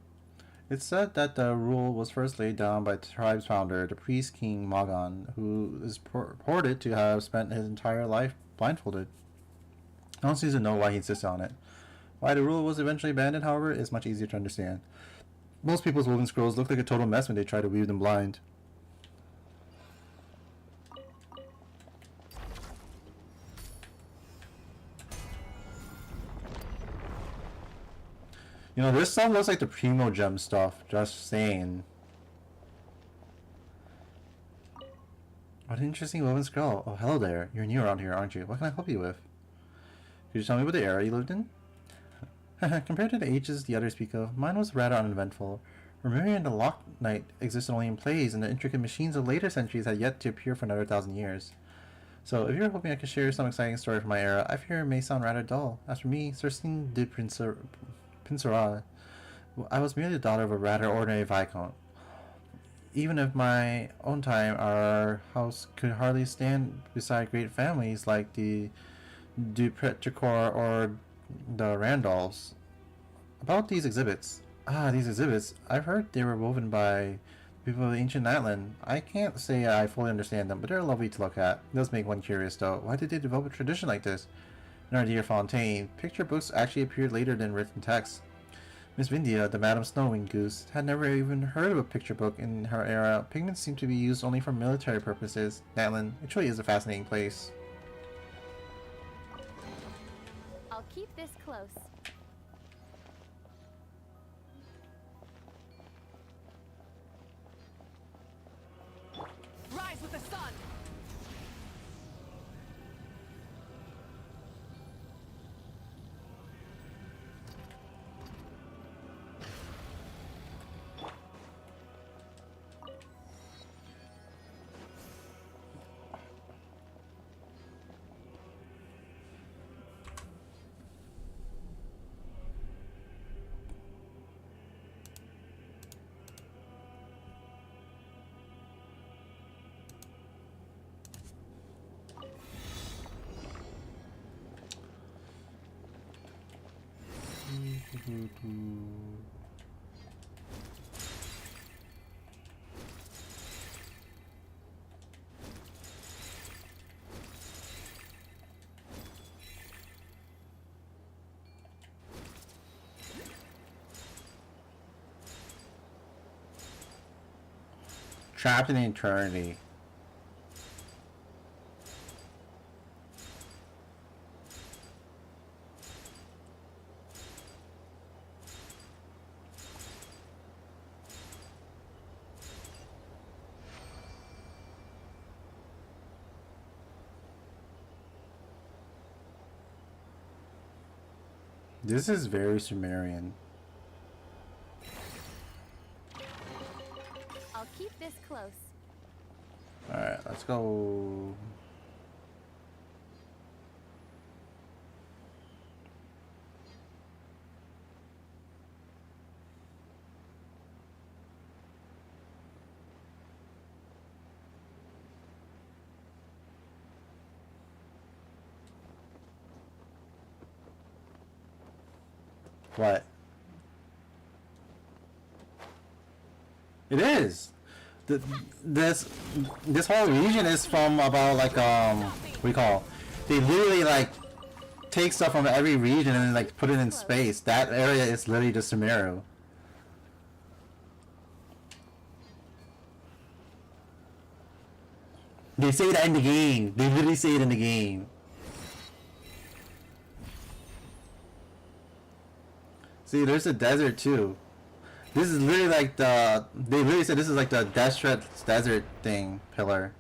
It's said that the rule was first laid down by the tribe's founder, the priest king Magan, who is reported to have spent his entire life blindfolded. No one seems to know why he insisted on it. Why the rule was eventually abandoned, however, is much easier to understand. Most people's woven scrolls look like a total mess when they try to weave them blind. You know, this stuff looks like the Primo Gem stuff, just saying. What an interesting woven scroll. Oh, hello there. You're new around here, aren't you? What can I help you with? Could you tell me about the era you lived in? Compared to the ages the others speak of, mine was rather uneventful. Remembering the Lock Knight existed only in plays, and the intricate machines of later centuries had yet to appear for another 1,000 years. So, if you're hoping I could share some exciting story from my era, I fear it may sound rather dull. As for me, Cersei de Pinsera, I was merely the daughter of a rather ordinary viscount. Even if my own time, our house could hardly stand beside great families like the Du Pretricourt or the Randolphs. About these exhibits. These exhibits. I've heard they were woven by people of ancient Atlan. I can't say I fully understand them, but they're lovely to look at. It does make one curious, though. Why did they develop a tradition like this? In our dear Fontaine, picture books actually appeared later than written text. Miss Vindia, the Madam Snow-Winged Goose, had never even heard of a picture book in her era. Pigments seem to be used only for military purposes. Natlan, it truly is a fascinating place. I'll keep this close. Rise with the sun! Trapped in eternity. This is very Sumerian. I'll keep this close. Alright, let's go. What? It is. This whole region is from about like what do you call? They literally like take stuff from every region and like put it in space. That area is literally just Sumeru. They say that in the game. They literally say it in the game. See, there's a desert too. This is literally like the... They literally said this is like the Destret's desert thing, pillar.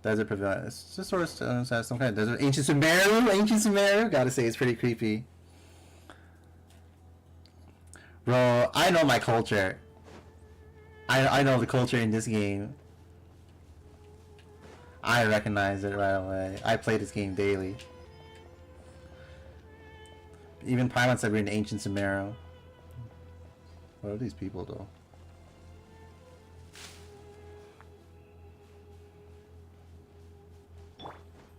Desert Pavilion. It's just sort of some kind of desert. Ancient Sumeru! Ancient Sumeru! Gotta say, it's pretty creepy. Bro, I know my culture. I know the culture in this game. I recognize it right away. I play this game daily. Even Paimon said we're in Ancient Sumeru. What are these people though?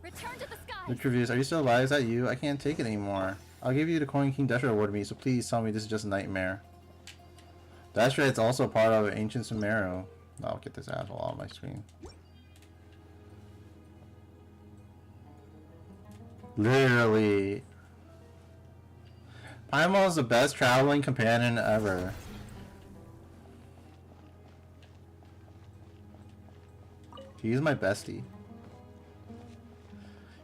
Return to the sky. Luke reviews, are you still alive? Is that you? I can't take it anymore. I'll give you the Coin King Deshra award me, so please tell me this is just a nightmare. Deshra is also part of Ancient Sumeru. I'll get this asshole on my screen. Literally. Paimon is the best traveling companion ever. She's my bestie.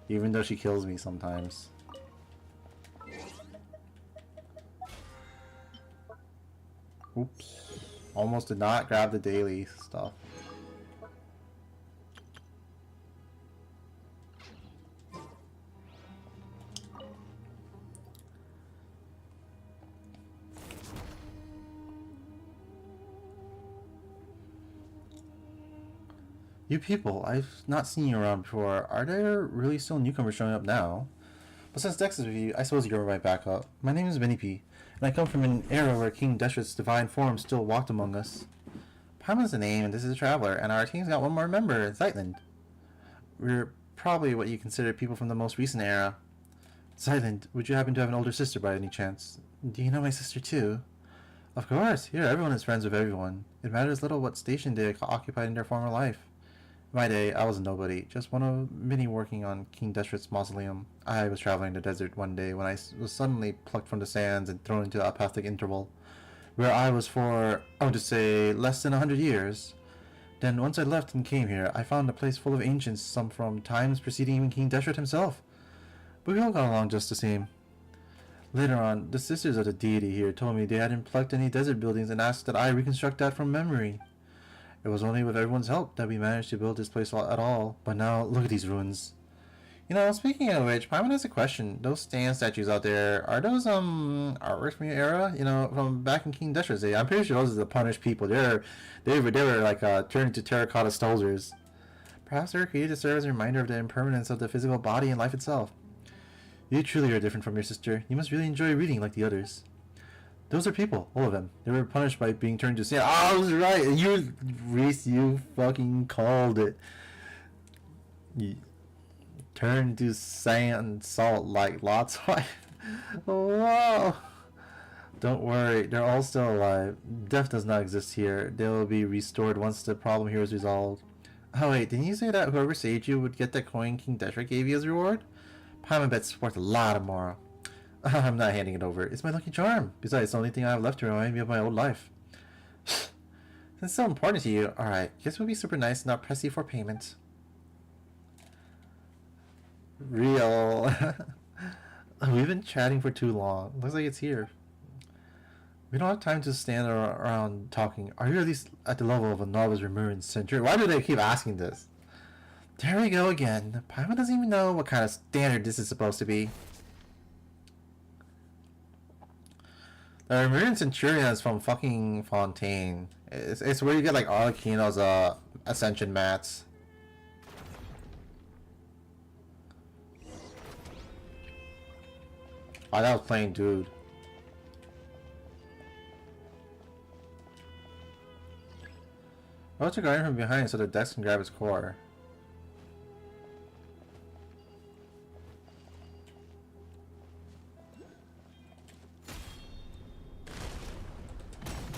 Even though she kills me sometimes. Oops. Almost did not grab the daily stuff. You people, I've not seen you around before. Are there really still newcomers showing up now? But since Dex is with you, I suppose you're my backup. My name is Minnie P, and I come from an era where King Deshret's divine form still walked among us. Paimon's the name, and this is a traveler, and our team's got one more member, Zeitland. We're probably what you consider people from the most recent era. Zeitland, would you happen to have an older sister by any chance? Do you know my sister too? Of course, here everyone is friends with everyone. It matters little what station they occupied in their former life. In my day, I was a nobody, just one of many working on King Deshret's mausoleum. I was traveling the desert one day when I was suddenly plucked from the sands and thrown into the apathic interval, where I was for, I would say, less than 100 years. Then once I left and came here, I found a place full of ancients, some from times preceding even King Deshret himself. But we all got along just the same. Later on, the sisters of the deity here told me they hadn't plucked any desert buildings and asked that I reconstruct that from memory. It was only with everyone's help that we managed to build this place at all, but now look at these ruins. You know, speaking of which, Paimon has a question. Those stand statues out there, are those artworks from your era? You know, from back in King Deshret's day? I'm pretty sure those are the punished people. They were like turned into terracotta soldiers. Perhaps they were created to serve as a reminder of the impermanence of the physical body and life itself. You truly are different from your sister. You must really enjoy reading like the others. Those are people, all of them. They were punished by being turned to sand. Oh, I was right. You, Reese, you fucking called it. You turned to sand, salt like Lot's wife. Whoa. Don't worry, they're all still alive. Death does not exist here. They will be restored once the problem here is resolved. Oh wait, didn't you say that whoever saved you would get that coin King Deshret gave you as a reward? Paimon bet's worth a lot tomorrow. I'm not handing it over. It's my lucky charm. Besides, it's the only thing I have left to remind me of my old life. It's so important to you. Alright, guess we'll be super nice and not press you for payment. Real. We've been chatting for too long. Looks like it's here. We don't have time to stand around talking. Are you at least at the level of a novice Remuran centurion? Why do they keep asking this? There we go again. Paimon doesn't even know what kind of standard this is supposed to be. The Remuran Centurion is from fucking Fontaine. It's where you get like Arlecchino's ascension mats. Oh, that was plain dude. What's guarding from behind so the Dex can grab his core?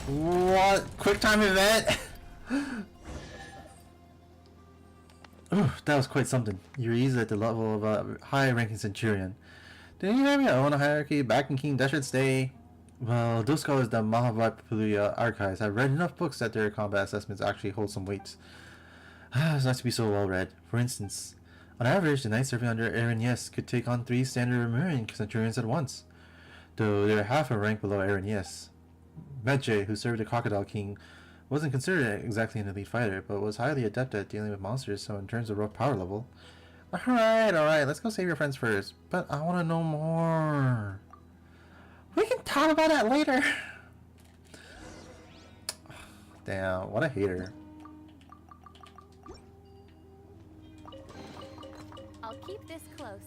What? Quick time event? Ooh, that was quite something. You're easily at the level of a high-ranking Centurion. Didn't you have your own hierarchy back in King Deshret's day? Well, those scholars the Mahabharata archives have read enough books that their combat assessments actually hold some weight. It's nice to be so well read. For instance, on average, the knights serving under Eren Yes could take on 3 standard Remuran Centurions at once, though they're half a rank below Eren Yes. Medjay, who served the Crocodile King, Wasn't considered exactly an elite fighter, but was highly adept at dealing with monsters, so in terms of raw power level. Alright, let's go save your friends first. But I want to know more. We can talk about that later. Damn, what a hater. I'll keep this close.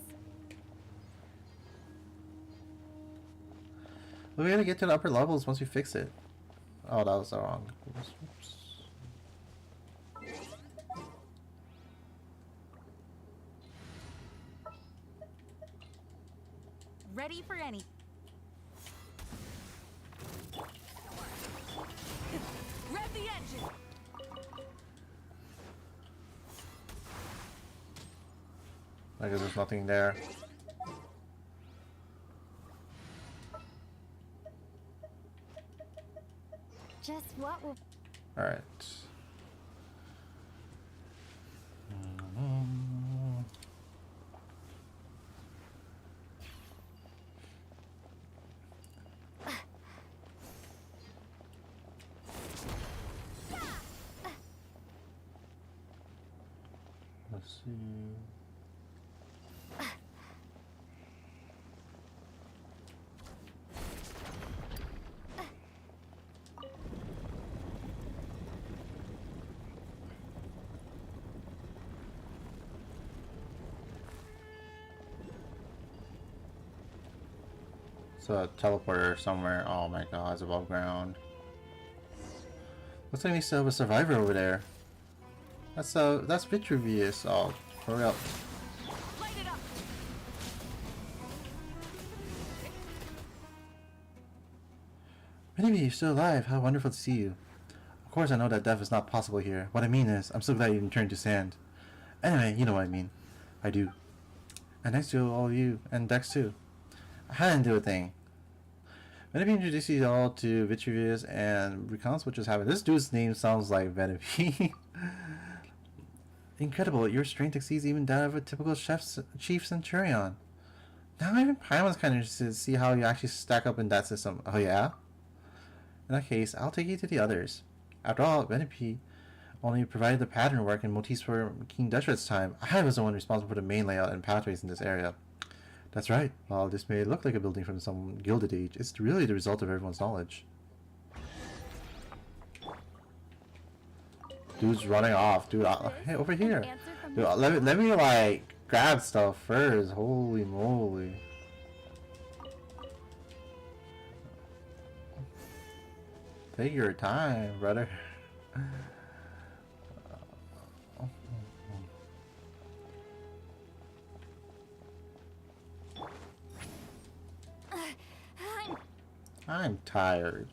We gotta get to the upper levels once we fix it. Oh, that was wrong. Oops. Ready for any. Rev the engine. I guess there's nothing there. Just what will... Alright. Let's see. It's a teleporter somewhere. Oh my god, it's above ground. Looks like we still have a survivor over there. That's Vitruvius. Oh, hurry up. Light it up. Many of you still alive. How wonderful to see you. Of course, I know that death is not possible here. What I mean is, I'm so glad you didn't turn to sand. Anyway, you know what I mean. I do. And thanks to all of you, and Dex too. I didn't do a thing. Venipy introduced you all to Vitruvius and recounts what just happened. This dude's name sounds like Venipy. Incredible, your strength exceeds even that of a typical chief centurion. Now even Paimon's kind of interested to see how you actually stack up in that system. Oh yeah? In that case, I'll take you to the others. After all, Venipy only provided the pattern work and motifs for King Deshret's time. I was the one responsible for the main layout and pathways in this area. That's right. While this may look like a building from some Gilded Age, it's really the result of everyone's knowledge. Dude's running off. Dude, hey, over here. Dude, let me like grab stuff first. Holy moly. Take your time, brother. I'm tired.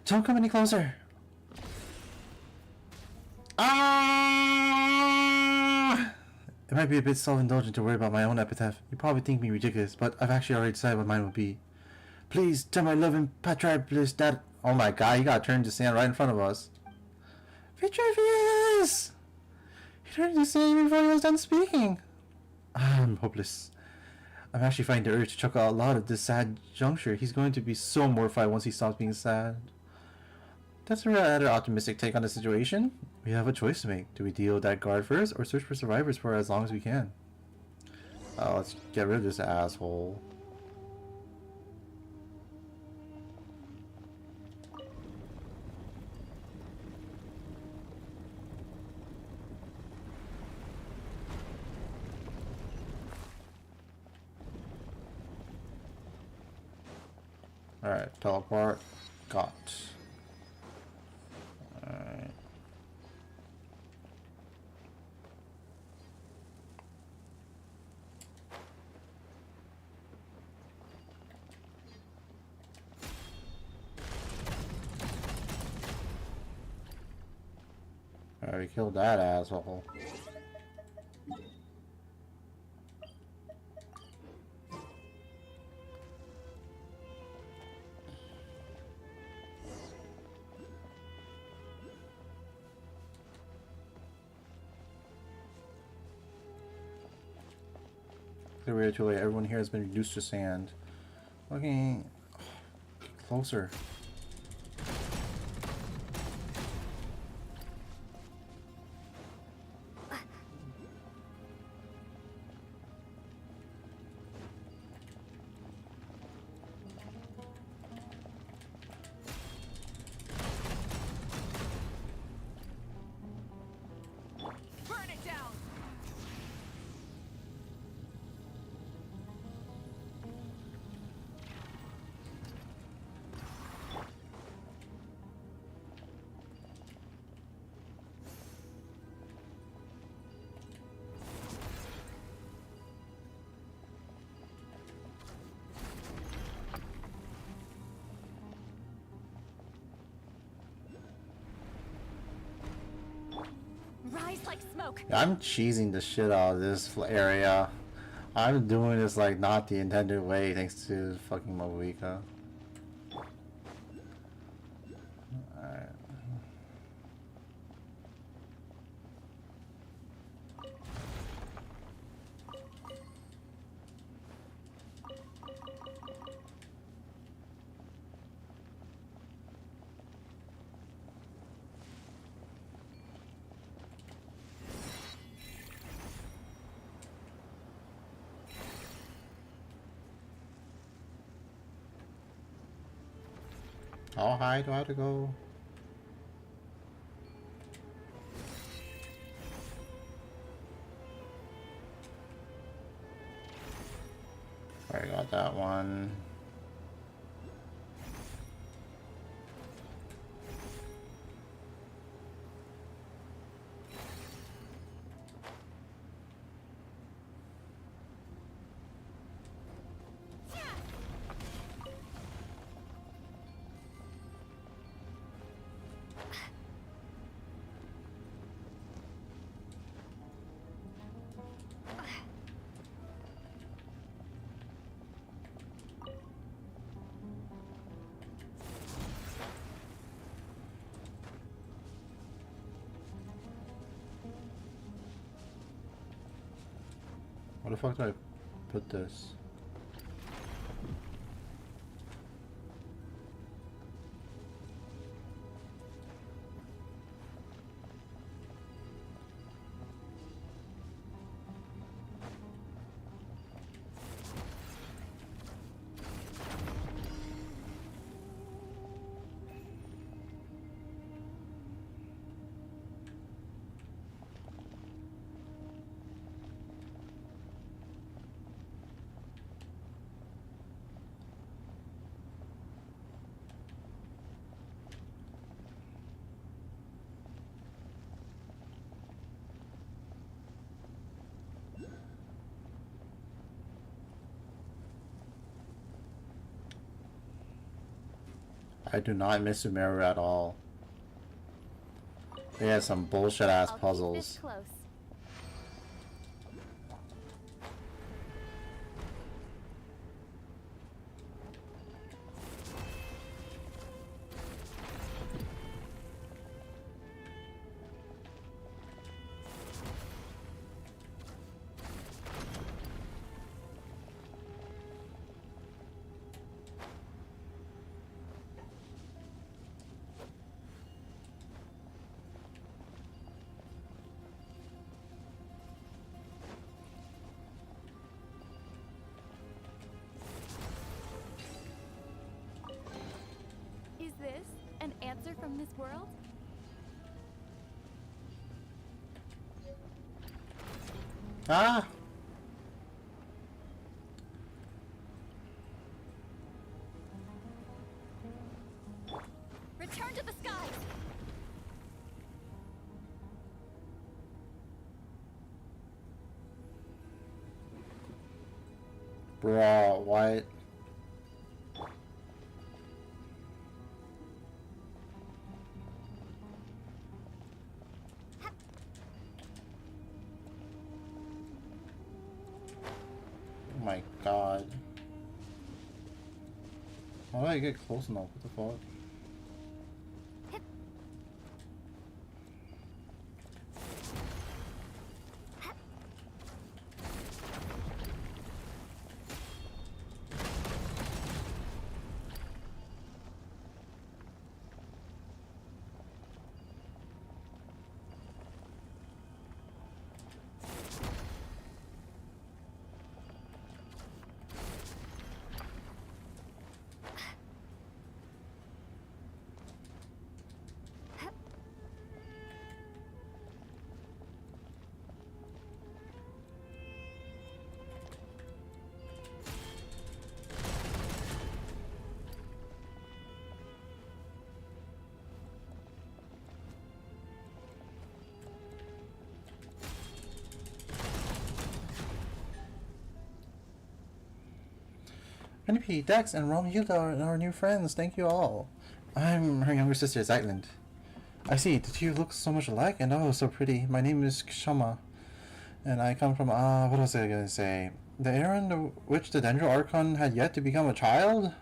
Don't come any closer. Ah! It might be a bit self-indulgent to worry about my own epitaph. You probably think me ridiculous, but I've actually already decided what mine would be. Please tell my loving Patroclus that... Oh my god, he got turned to sand right in front of us. Vitruvius! He turned to sand even before he was done speaking. I'm hopeless. I'm actually finding the urge to chuckle out loud at this sad juncture. He's going to be so mortified once he stops being sad. That's a rather optimistic take on the situation. We have a choice to make. Do we deal with that guard first, or search for survivors for as long as we can? Let's get rid of this asshole. Alright, teleport. Got. Alright. Alright, we killed that asshole. Clear too late. Everyone here has been reduced to sand. Okay, closer. Burn it down! Rise like smoke! I'm cheesing the shit out of this area. I'm doing this like not the intended way thanks to fucking Moika. Alright. How high do I have to go? Alright, got that one. Where the fuck do I put this? I do not miss Sumeru at all. They had some bullshit ass I'll keep this puzzles. close. Is this an answer from this world? Ah! Return to the skies! Bro, what? Oh my god. How do I get close enough? What the fuck? Penelope, Dex, and Romulda are our new friends. Thank you all. I'm her younger sister, Zeitland. I see. The two look so much alike, and oh, so pretty. My name is Kshama, and I come from, what was I gonna say? The era in which the Dendro Archon had yet to become a child?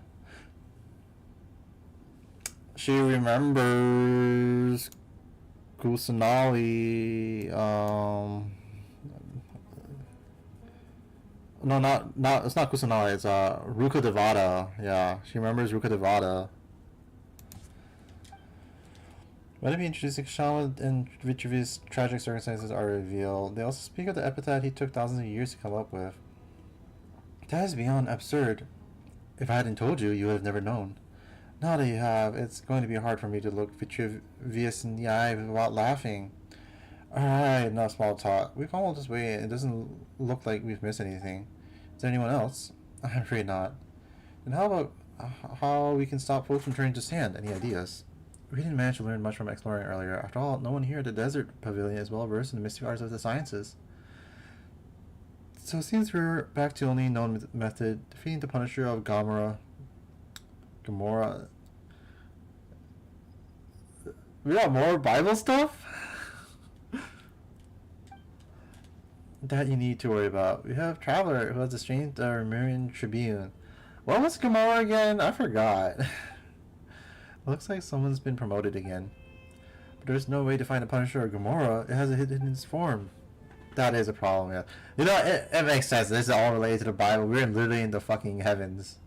She remembers Kusanali, no, not, it's not Kusanali, it's, Ruka Devada. Yeah, she remembers Ruka Devada. When it be introducing Shaman and Vitruvius' tragic circumstances are revealed, they also speak of the epithet he took thousands of years to come up with. That is beyond absurd. If I hadn't told you, you would have never known. Now that you have, it's going to be hard for me to look Vitruvius in the eye without laughing. Alright, no small talk. We've come all this way and it doesn't look like we've missed anything. Is there anyone else? I'm afraid not. And how about how we can stop folks from turning to sand? Any ideas? We didn't manage to learn much from exploring earlier. After all, no one here at the Desert Pavilion is well versed in the mystic arts of the sciences. So it seems we're back to only known method, defeating the Punisher of Gamora. We got more Bible stuff? That you need to worry about. We have Traveler, who has the strength of a Remurian Tribune. What was Gamora again? I forgot. Looks like someone's been promoted again. But there's no way to find a Punisher or Gamora. It has a hidden in its form. That is a problem, yeah. You know, it makes sense. This is all related to the Bible. We're literally in the fucking heavens.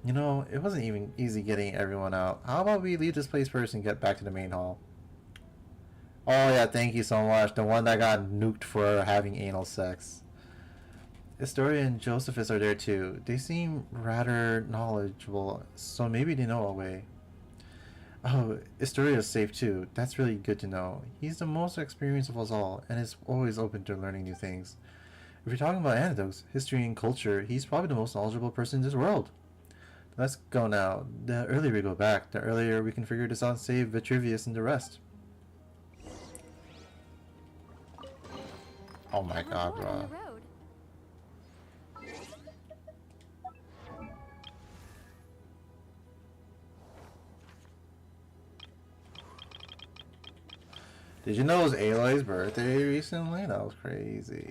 You know, it wasn't even easy getting everyone out. How about we leave this place first and get back to the main hall? Oh yeah, thank you so much. The one that got nuked for having anal sex. Astoria and Josephus are there too. They seem rather knowledgeable, so maybe they know a way. Oh, Astoria is safe too. That's really good to know. He's the most experienced of us all, and is always open to learning new things. If you're talking about anecdotes, history, and culture, he's probably the most knowledgeable person in this world. Let's go now. The earlier we go back, the earlier we can figure this out and save Vitruvius and the rest. Oh my god, bro. Did you know it was Aloy's birthday recently? That was crazy.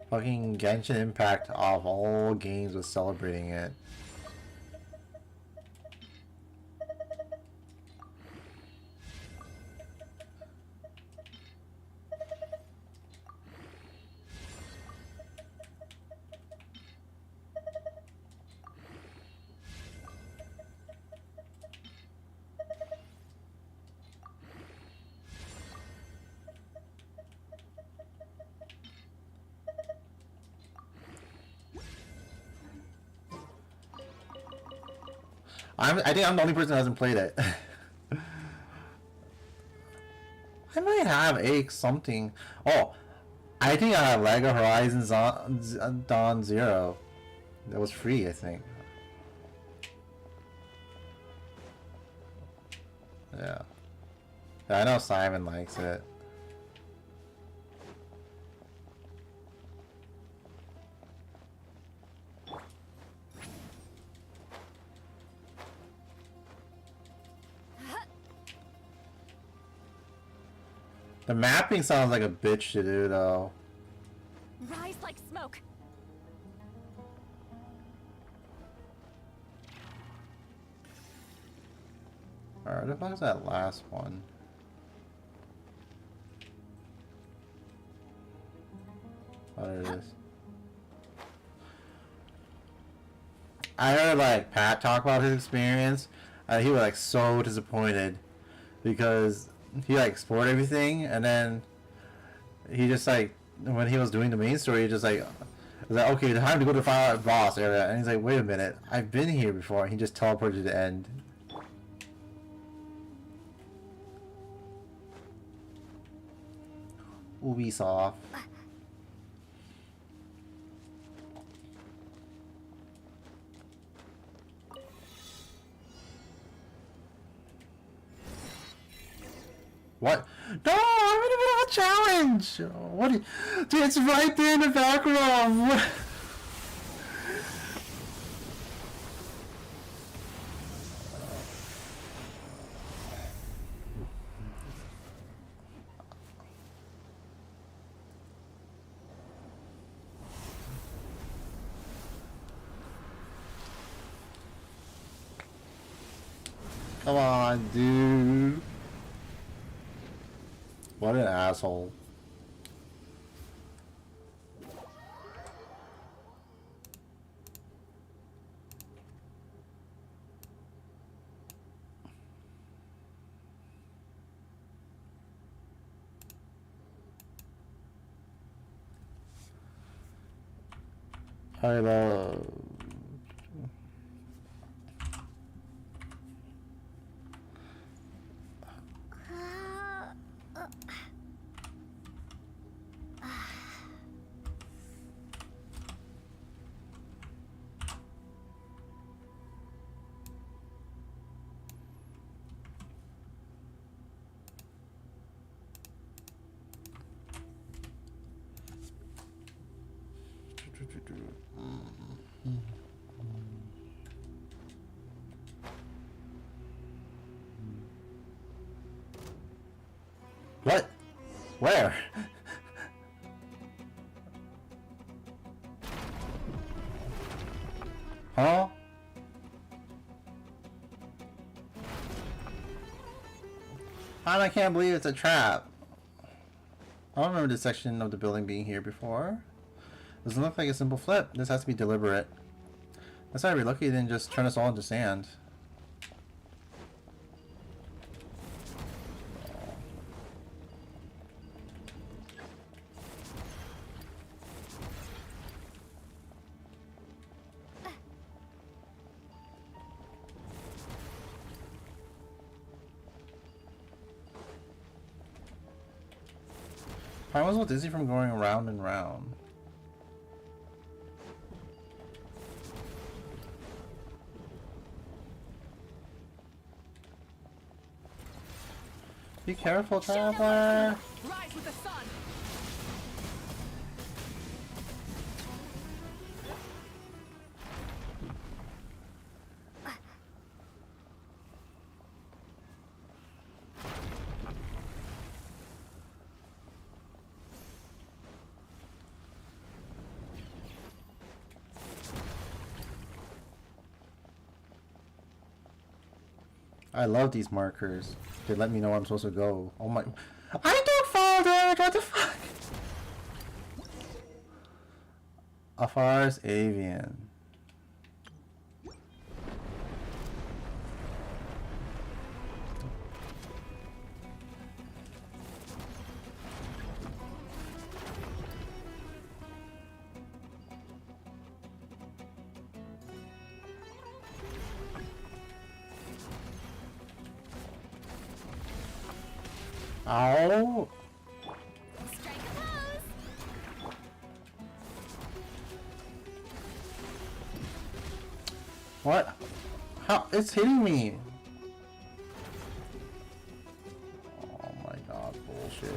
Fucking Genshin Impact of all games was celebrating it. I think I'm the only person who hasn't played it. I might have a something. Oh, I think I have Lego Horizons Dawn Zero. That was free, I think. Yeah. I know Simon likes it. The mapping sounds like a bitch to do, though. Rise like smoke. Alright, what the fuck is that last one? Oh, there it is. I heard like Pat talk about his experience. He was like so disappointed because he like explored everything, and then he just like when he was doing the main story, he just like was like, okay, time to go to the final boss area, and he's like, wait a minute, I've been here before. And he just teleported to the end. Ubisoft. What? No, I'm in the middle of a challenge. What? Dude, it's right there in the back row. What? Come on, dude. What an asshole. I love. What? Where? Huh? I can't believe it's a trap. I don't remember this section of the building being here before. Doesn't look like a simple flip. This has to be deliberate. That's why we're lucky they didn't just turn us all into sand. I was so dizzy from going around and round. Be careful, traveler. Rise with the sun. I love these markers. They let me know where I'm supposed to go. Oh my... I don't fall damage! What the fuck? Afar's Avian. Ow! Strike a pose. What? How? It's hitting me! Oh my god, bullshit.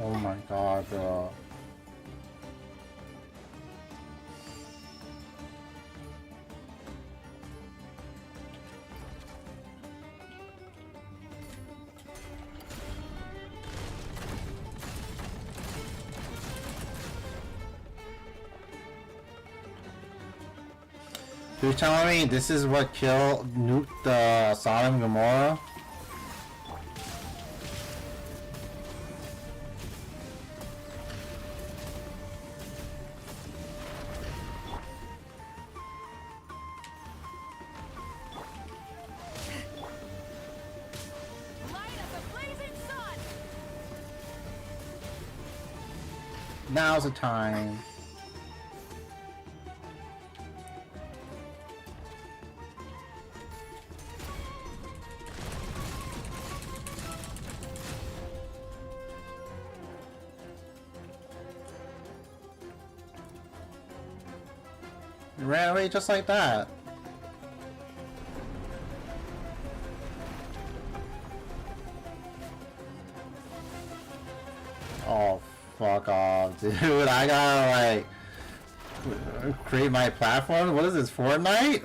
Oh my god, bro. You're telling me this is what nuked Sodom and Gomorrah? Light up the blazing sun. Now's the time. ran away just like that. Oh, fuck off, dude. I gotta, like, create my platform? What is this, Fortnite?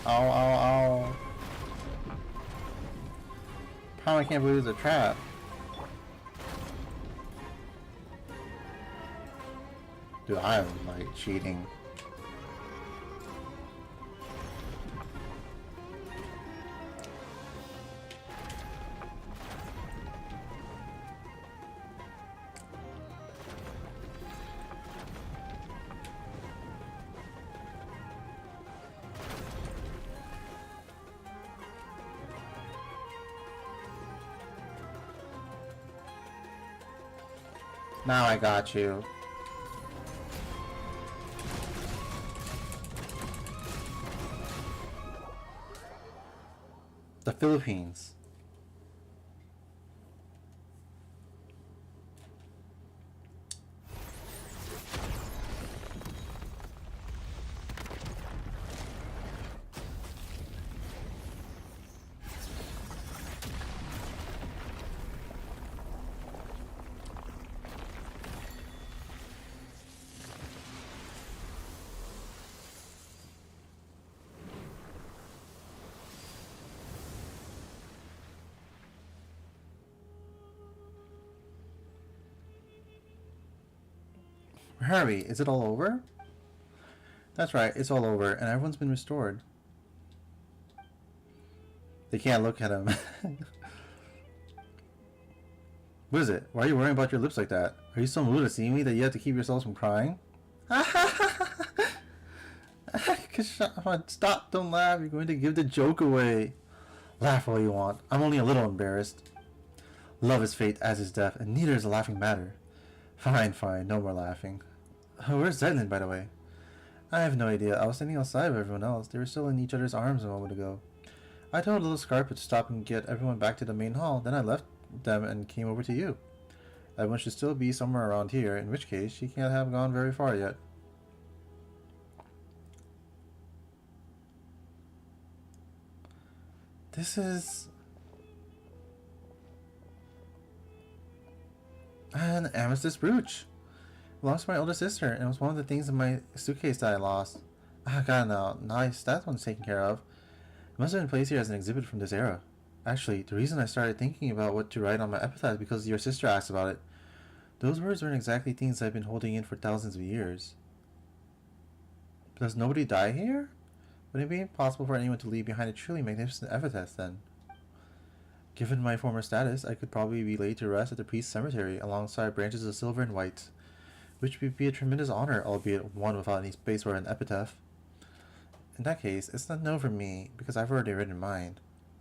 Ow, ow, ow. Probably can't believe it's a trap. Dude, I am, like, cheating. Now I got you. The Philippines. Hurry, is it all over? That's right, it's all over, and everyone's been restored. They can't look at him. What is it? Why are you worrying about your lips like that? Are you so moved to see me that you have to keep yourselves from crying? Stop, don't laugh, you're going to give the joke away. Laugh all you want, I'm only a little embarrassed. Love is fate, as is death, and neither is a laughing matter. Fine, fine, no more laughing. Where's Zedlin, by the way? I have no idea. I was standing outside with everyone else. They were still in each other's arms a moment ago. I told little Scarpet to stop and get everyone back to the main hall. Then I left them and came over to you. Everyone should still be somewhere around here, in which case she can't have gone very far yet. This is... an amethyst brooch. Belongs to my older sister, and it was one of the things in my suitcase that I lost. Ah, got it now. Nice, that one's taken care of. It must have been placed here as an exhibit from this era. Actually, the reason I started thinking about what to write on my epitaph is because your sister asked about it. Those words aren't exactly things I've been holding in for thousands of years. Does nobody die here? Would it be impossible for anyone to leave behind a truly magnificent epitaph then? Given my former status, I could probably be laid to rest at the priest's cemetery alongside branches of silver and white, which would be a tremendous honor, albeit one without any space for an epitaph. In that case, it's not no for me, because I've already written mine.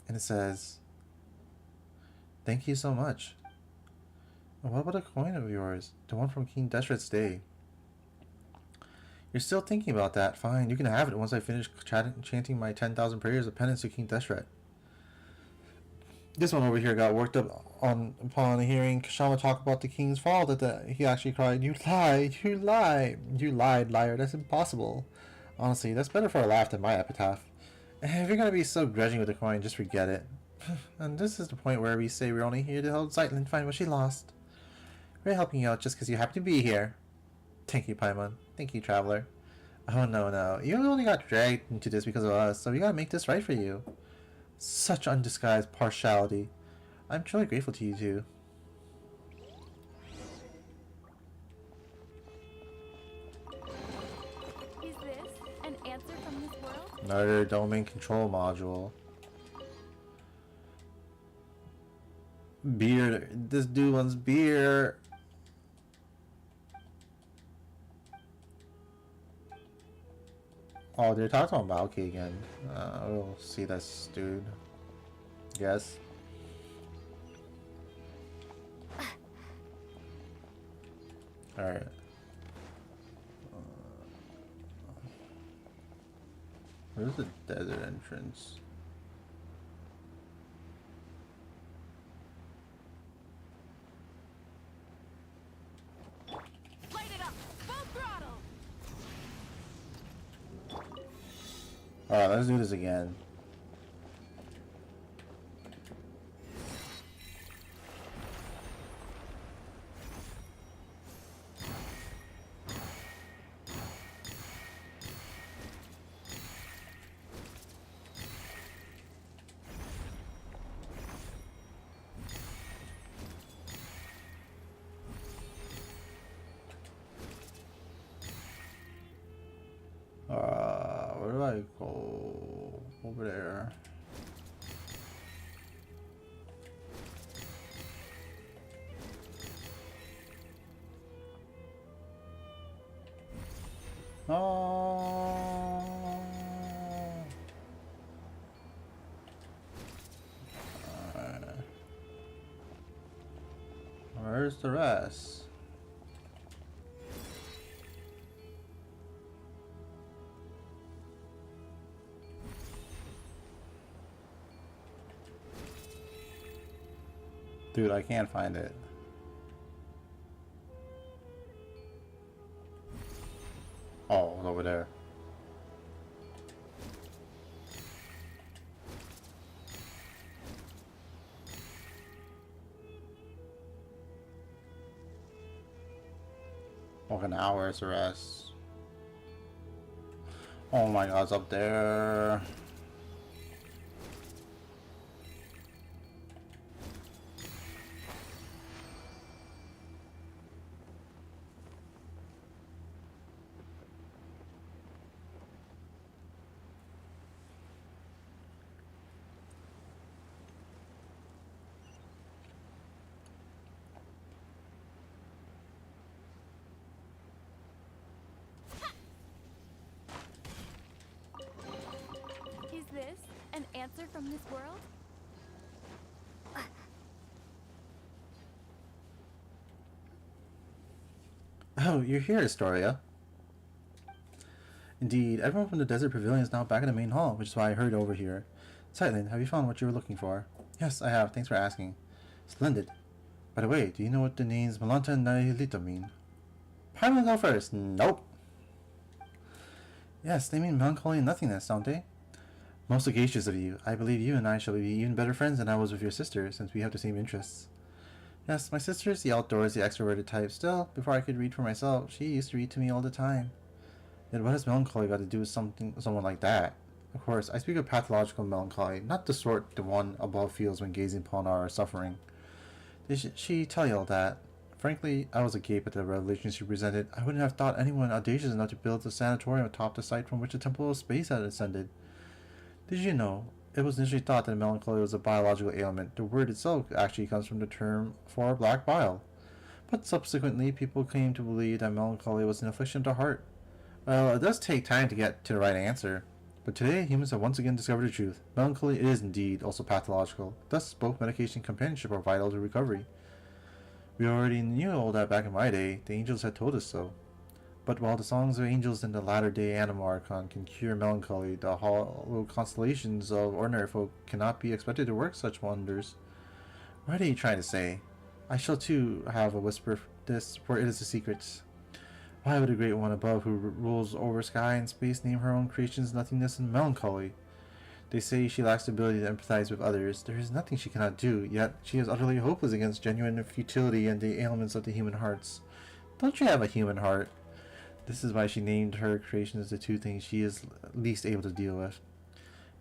And it says, "Thank you so much." And what about a coin of yours? The one from King Deshret's day. You're still thinking about that? Fine, you can have it once I finish chanting my 10,000 prayers of penance to King Deshret. This one over here got worked up upon hearing Kashama talk about the king's fall that he actually cried, "You lied, you lied, you lied, liar, that's impossible." Honestly, that's better for a laugh than my epitaph. If you're gonna be so grudging with the coin, just forget it. And this is the point where we say we're only here to help Zeitlin find what she lost. We're helping you out just because you happen to be here. Thank you, Paimon. Thank you, Traveler. Oh no, you only got dragged into this because of us, so we gotta make this right for you. Such undisguised partiality. I'm truly grateful to you two. Is this an answer from this world? Another domain control module. Beer. This dude wants beer. Oh, they're talking about Balki again. We'll see this dude. Yes. Alright. Where's the desert entrance? Light it up! Boom! Alright, let's do this again. Where do I go? Over there. Oh. Where's the rest? Dude, I can't find it. Oh, it's over there. Like an hour's rest. Oh my god, it's up there. Is this an answer from this world? Oh, you're here, Astoria. Indeed, everyone from the Desert Pavilion is now back in the main hall, which is why I hurried over here. Sightlin, have you found what you were looking for? Yes, I have. Thanks for asking. Splendid. By the way, do you know what the names Malanta and Nihilito mean? Paimon, go first. Nope. Yes, they mean melancholy and nothingness, don't they? Most sagacious of you. I believe you and I shall be even better friends than I was with your sister, since we have the same interests. Yes, my sister is the outdoors, the extroverted type. Still, before I could read for myself, she used to read to me all the time. Yet what has melancholy got to do with someone like that? Of course, I speak of pathological melancholy, not the sort the one above feels when gazing upon our suffering. Did she tell you all that? Frankly, I was agape at the revelation she presented. I wouldn't have thought anyone audacious enough to build a sanatorium atop the site from which the Temple of Space had ascended. Did you know? It was initially thought that melancholy was a biological ailment. The word itself actually comes from the term for black bile. But subsequently, people came to believe that melancholy was an affliction of the heart. Well, it does take time to get to the right answer. But today, humans have once again discovered the truth. Melancholy is indeed also pathological. Thus, both medication and companionship are vital to recovery. We already knew all that back in my day. The angels had told us so. But while the songs of angels in the latter-day Animarchon can cure melancholy, the hollow constellations of ordinary folk cannot be expected to work such wonders. What are you trying to say? I shall too have a whisper this, for it is a secret. Why would a great one above who rules over sky and space name her own creations nothingness and melancholy? They say she lacks the ability to empathize with others. There is nothing she cannot do, yet she is utterly hopeless against genuine futility and the ailments of the human hearts. Don't you have a human heart? This is why she named her creations the two things she is least able to deal with.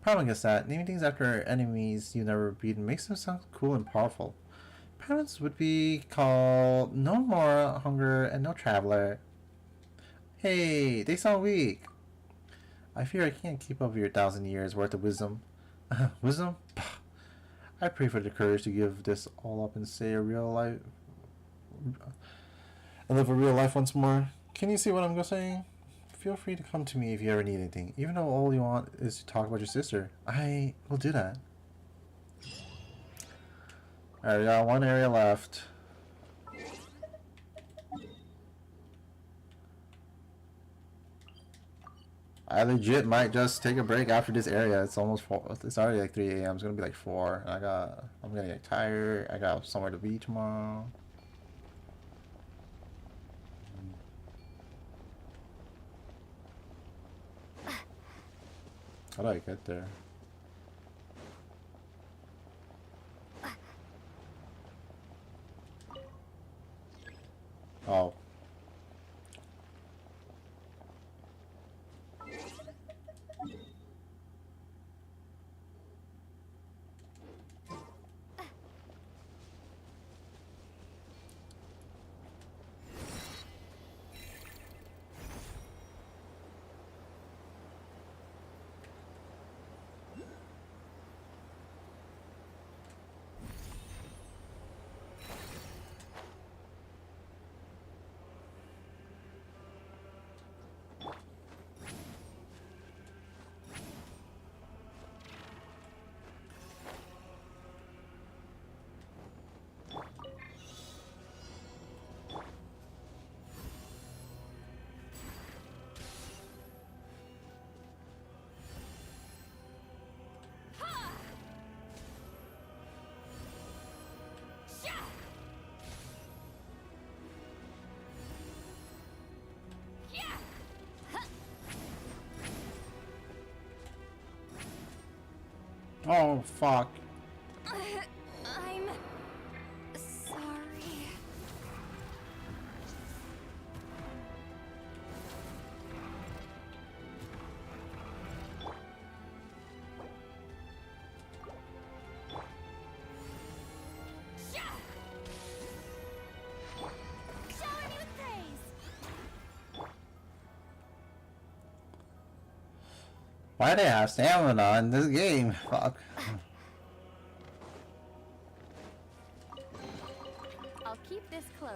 Problem gets that naming things after enemies you never beaten makes them sound cool and powerful. Parents would be called No More Hunger and No Traveler. Hey, they sound weak. I fear I can't keep up with your 1,000 years worth of wisdom. Wisdom? I pray for the courage to give this all up and say a real life and live a real life once more. Can you see what I'm saying? Feel free to come to me if you ever need anything, even though all you want is to talk about your sister. I will do that. Alright, we got one area left. I legit might just take a break after this area. It's almost 4. It's already like 3 a.m. It's gonna be like 4. And I'm gonna get tired. I got somewhere to be tomorrow. How do I get there? Oh. Oh, fuck. I'm sorry. Shower me with praise. Why do they have stamina in this game? Fuck. I'll keep this close.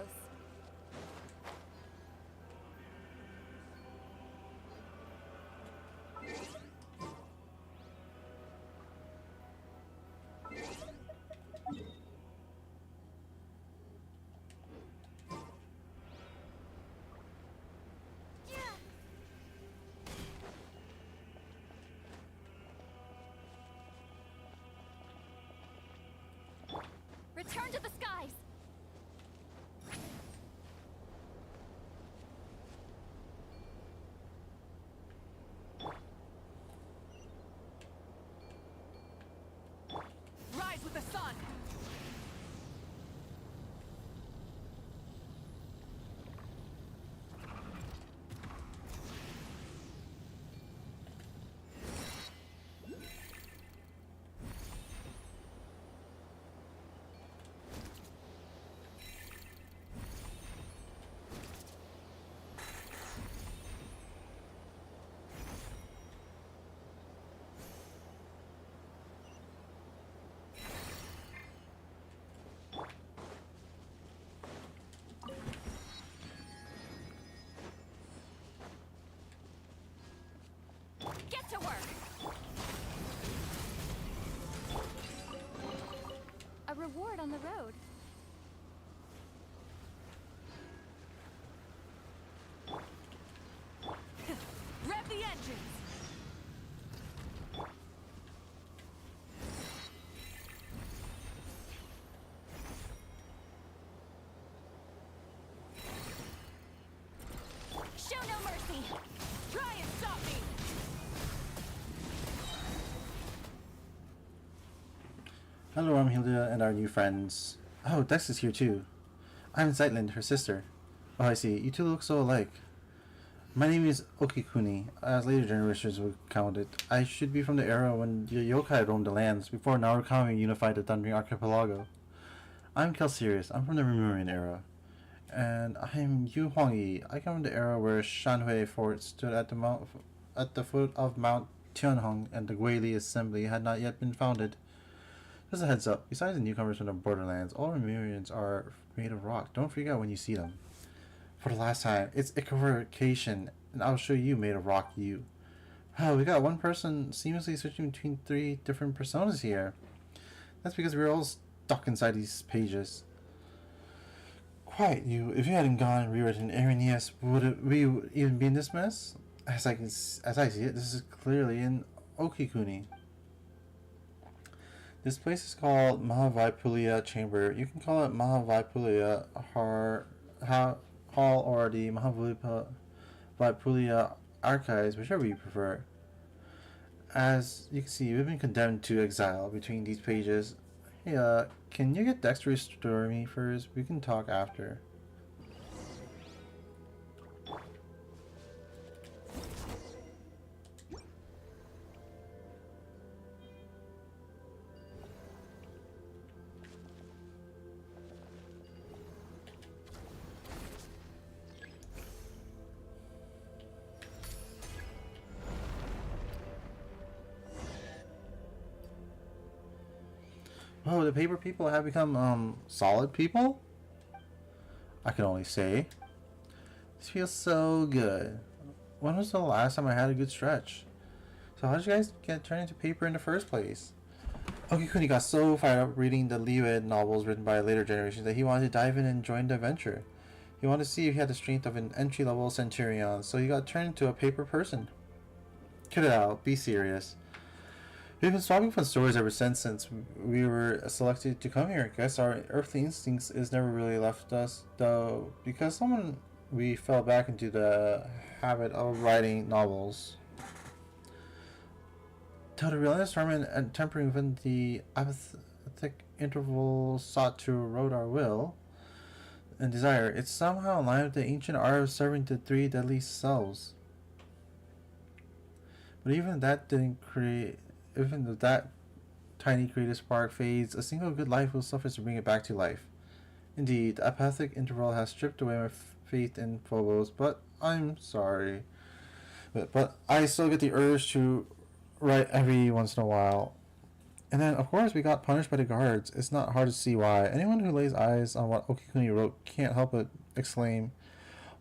Return to the skies. Rise with the sun! Get to work. A reward on the road. Rev the engines! Show no mercy. Try and stop me! Hello, I'm Hilda and our new friends. Oh, Dex is here too. I'm Zeitland, her sister. Oh, I see. You two look so alike. My name is Okikuni, as later generations would count it. I should be from the era when the yokai roamed the lands, before Narukami unified the Thundering Archipelago. I'm Calcerius. I'm from the Remurian era. And I'm Yu Huangyi. I come from the era where Shanhui Fort stood at the foot of Mount Tianhong, and the Guili Assembly had not yet been founded. Just a heads up, besides the newcomers from the borderlands, all Remurians are made of rock. Don't freak out when you see them. For the last time, it's Exporation, and I'll show you made of rock you. Wow, we got one person seamlessly switching between 3 different personas here. That's because we're all stuck inside these pages. Quiet, you. If you hadn't gone and rewritten Irenaeus, would we even be in this mess? As I see it, this is clearly an Okikuni. This place is called Mahavaipulia Chamber. You can call it Mahavaipulia Hall or the Mahavaipulia Archives, whichever you prefer. As you can see, we've been condemned to exile between these pages. Hey, can you get Dex to restore me first? We can talk after. Oh, the paper people have become, solid people? I can only say. This feels so good. When was the last time I had a good stretch? So how did you guys get turned into paper in the first place? Okikuni got so fired up reading the Liwed novels written by later generations that he wanted to dive in and join the adventure. He wanted to see if he had the strength of an entry-level centurion, so he got turned into a paper person. Cut it out. Be serious. We've been swapping fun stories ever since we were selected to come here. Guess our earthly instincts is never really left us, though, because someone we fell back into the habit of writing novels. Till the relentless torment and tempering within the apathetic interval sought to erode our will and desire, it's somehow in line with the ancient art of serving the three deadly selves. But even that didn't create. Even if that tiny creative spark fades, a single good life will suffice to bring it back to life. Indeed, the apathic interval has stripped away my faith in Phobos, but I'm sorry. But I still get the urge to write every once in a while. And then, of course, we got punished by the guards. It's not hard to see why. Anyone who lays eyes on what Okikuni wrote can't help but exclaim,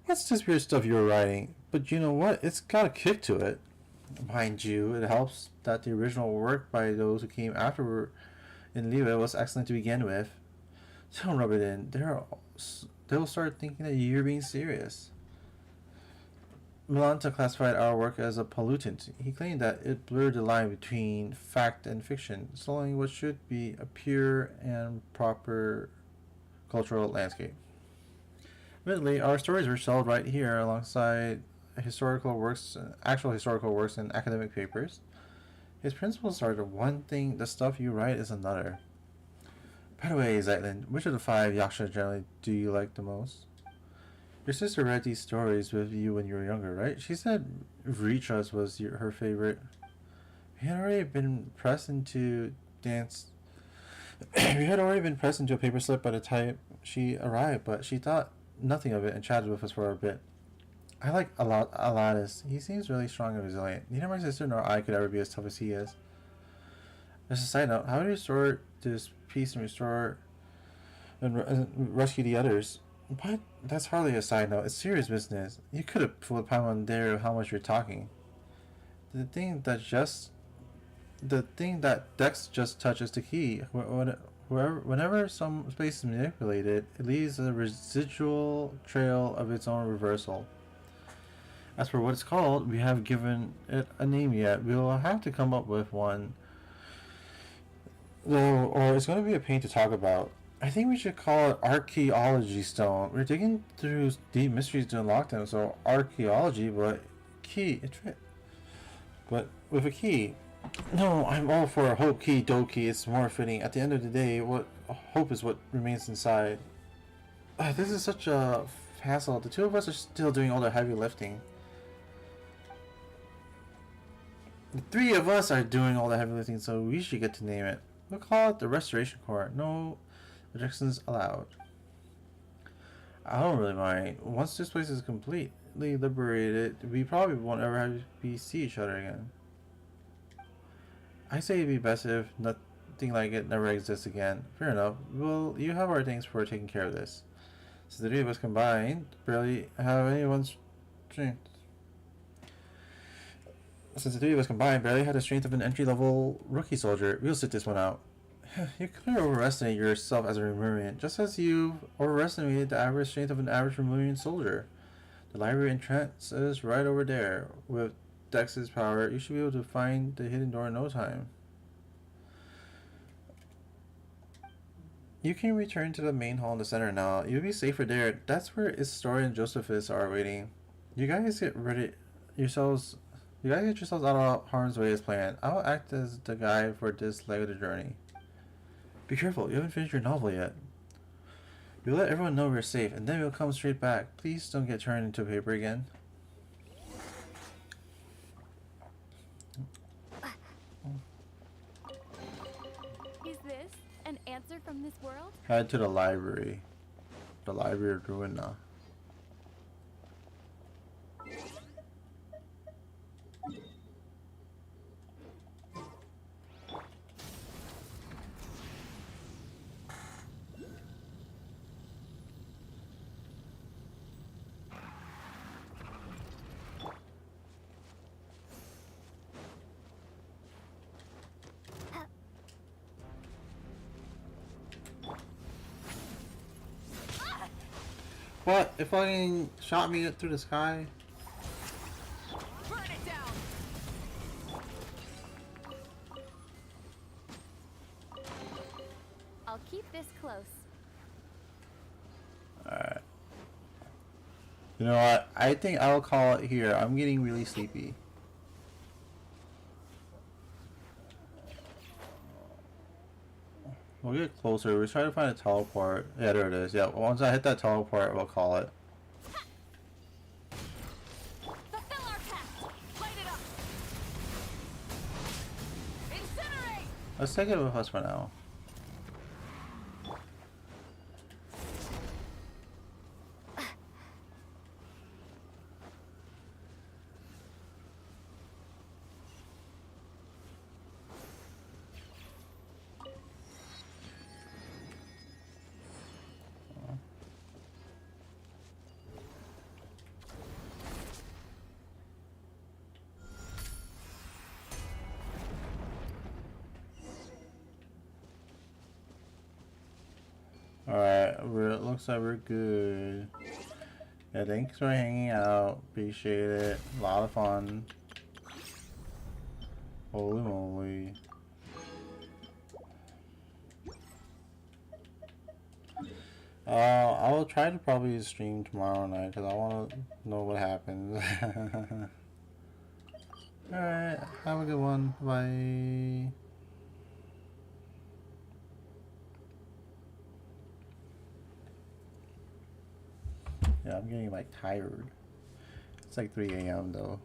"What's this weird stuff you're writing?" But you know what? It's got a kick to it. Mind you, it helps that the original work by those who came after in Liwa was excellent to begin with. Don't rub it in. They'll start thinking that you're being serious. Milanta classified our work as a pollutant. He claimed that it blurred the line between fact and fiction, sullying what should be a pure and proper cultural landscape. Admittedly, our stories were shelved right here alongside actual historical works, and academic papers. His principles are the one thing, the stuff you write is another. By the way, Zeitlin, which of the 5 yaksha generally do you like the most? Your sister read these stories with you when you were younger, right? She said Vritra's was her favorite. We had already been pressed into dance. We had already been pressed into a paper slip by the time she arrived, but she thought nothing of it and chatted with us for a bit. I like Aladdis. He seems really strong and resilient. Neither my sister nor I could ever be as tough as he is. As a side note, how do you restore this peace and restore and rescue the others? But that's hardly a side note. It's serious business. You could have fooled Paimon there how much you're talking. The thing that Dex just touches the key. Whenever some space is manipulated, it leaves a residual trail of its own reversal. As for what it's called, we haven't given it a name yet. We'll have to come up with one, though, or it's going to be a pain to talk about. I think we should call it Archaeology Stone. We're digging through deep mysteries to unlock them, so archaeology, but but with a key. No, I'm all for a hope key, doki. It's more fitting. At the end of the day, what hope is what remains inside. This is such a hassle. The two of us are still doing all the heavy lifting. The 3 of us are doing all the heavy lifting, so we should get to name it. We'll call it the Restoration Corps. No objections allowed. I don't really mind. Once this place is completely liberated, we probably won't ever have to see each other again. I say it'd be best if nothing like it never exists again. Fair enough. Well, you have our thanks for taking care of this. So the 3 of us combined barely have anyone's strength. Since the 3 of us combined barely had the strength of an entry-level rookie soldier, we'll sit this one out. You couldn't overestimate yourself as a Remurian, just as you overestimated the average strength of an average Remurian soldier. The library entrance is right over there. With Dex's power, you should be able to find the hidden door in no time. You can return to the main hall in the center now. You'll be safer there. That's where Istori and Josephus are waiting. You guys get ready yourselves You gotta get yourselves out of harm's way as planned. I will act as the guide for this leg of the journey. Be careful, you haven't finished your novel yet. You'll let everyone know we're safe, and then we'll come straight back. Please don't get turned into paper again. Is this an answer from this world? Head to the library. The Library of Ruina. What? It fucking shot me through the sky? Burn it down. I'll keep this close. Alright. You know what? I think I'll call it here. I'm getting really sleepy. We'll get closer. We're trying to find a teleport. Yeah, there it is. Yeah, once I hit that teleport, we'll call it. Fulfill our task. Light it up. Incinerate. Let's take it with us for now. Alright, it looks like we're good. Yeah, thanks for hanging out. Appreciate it. A lot of fun. Holy moly. I will try to probably stream tomorrow night because I want to know what happens. Alright, have a good one. Bye. Yeah, I'm getting like tired. It's like 3 a.m. though.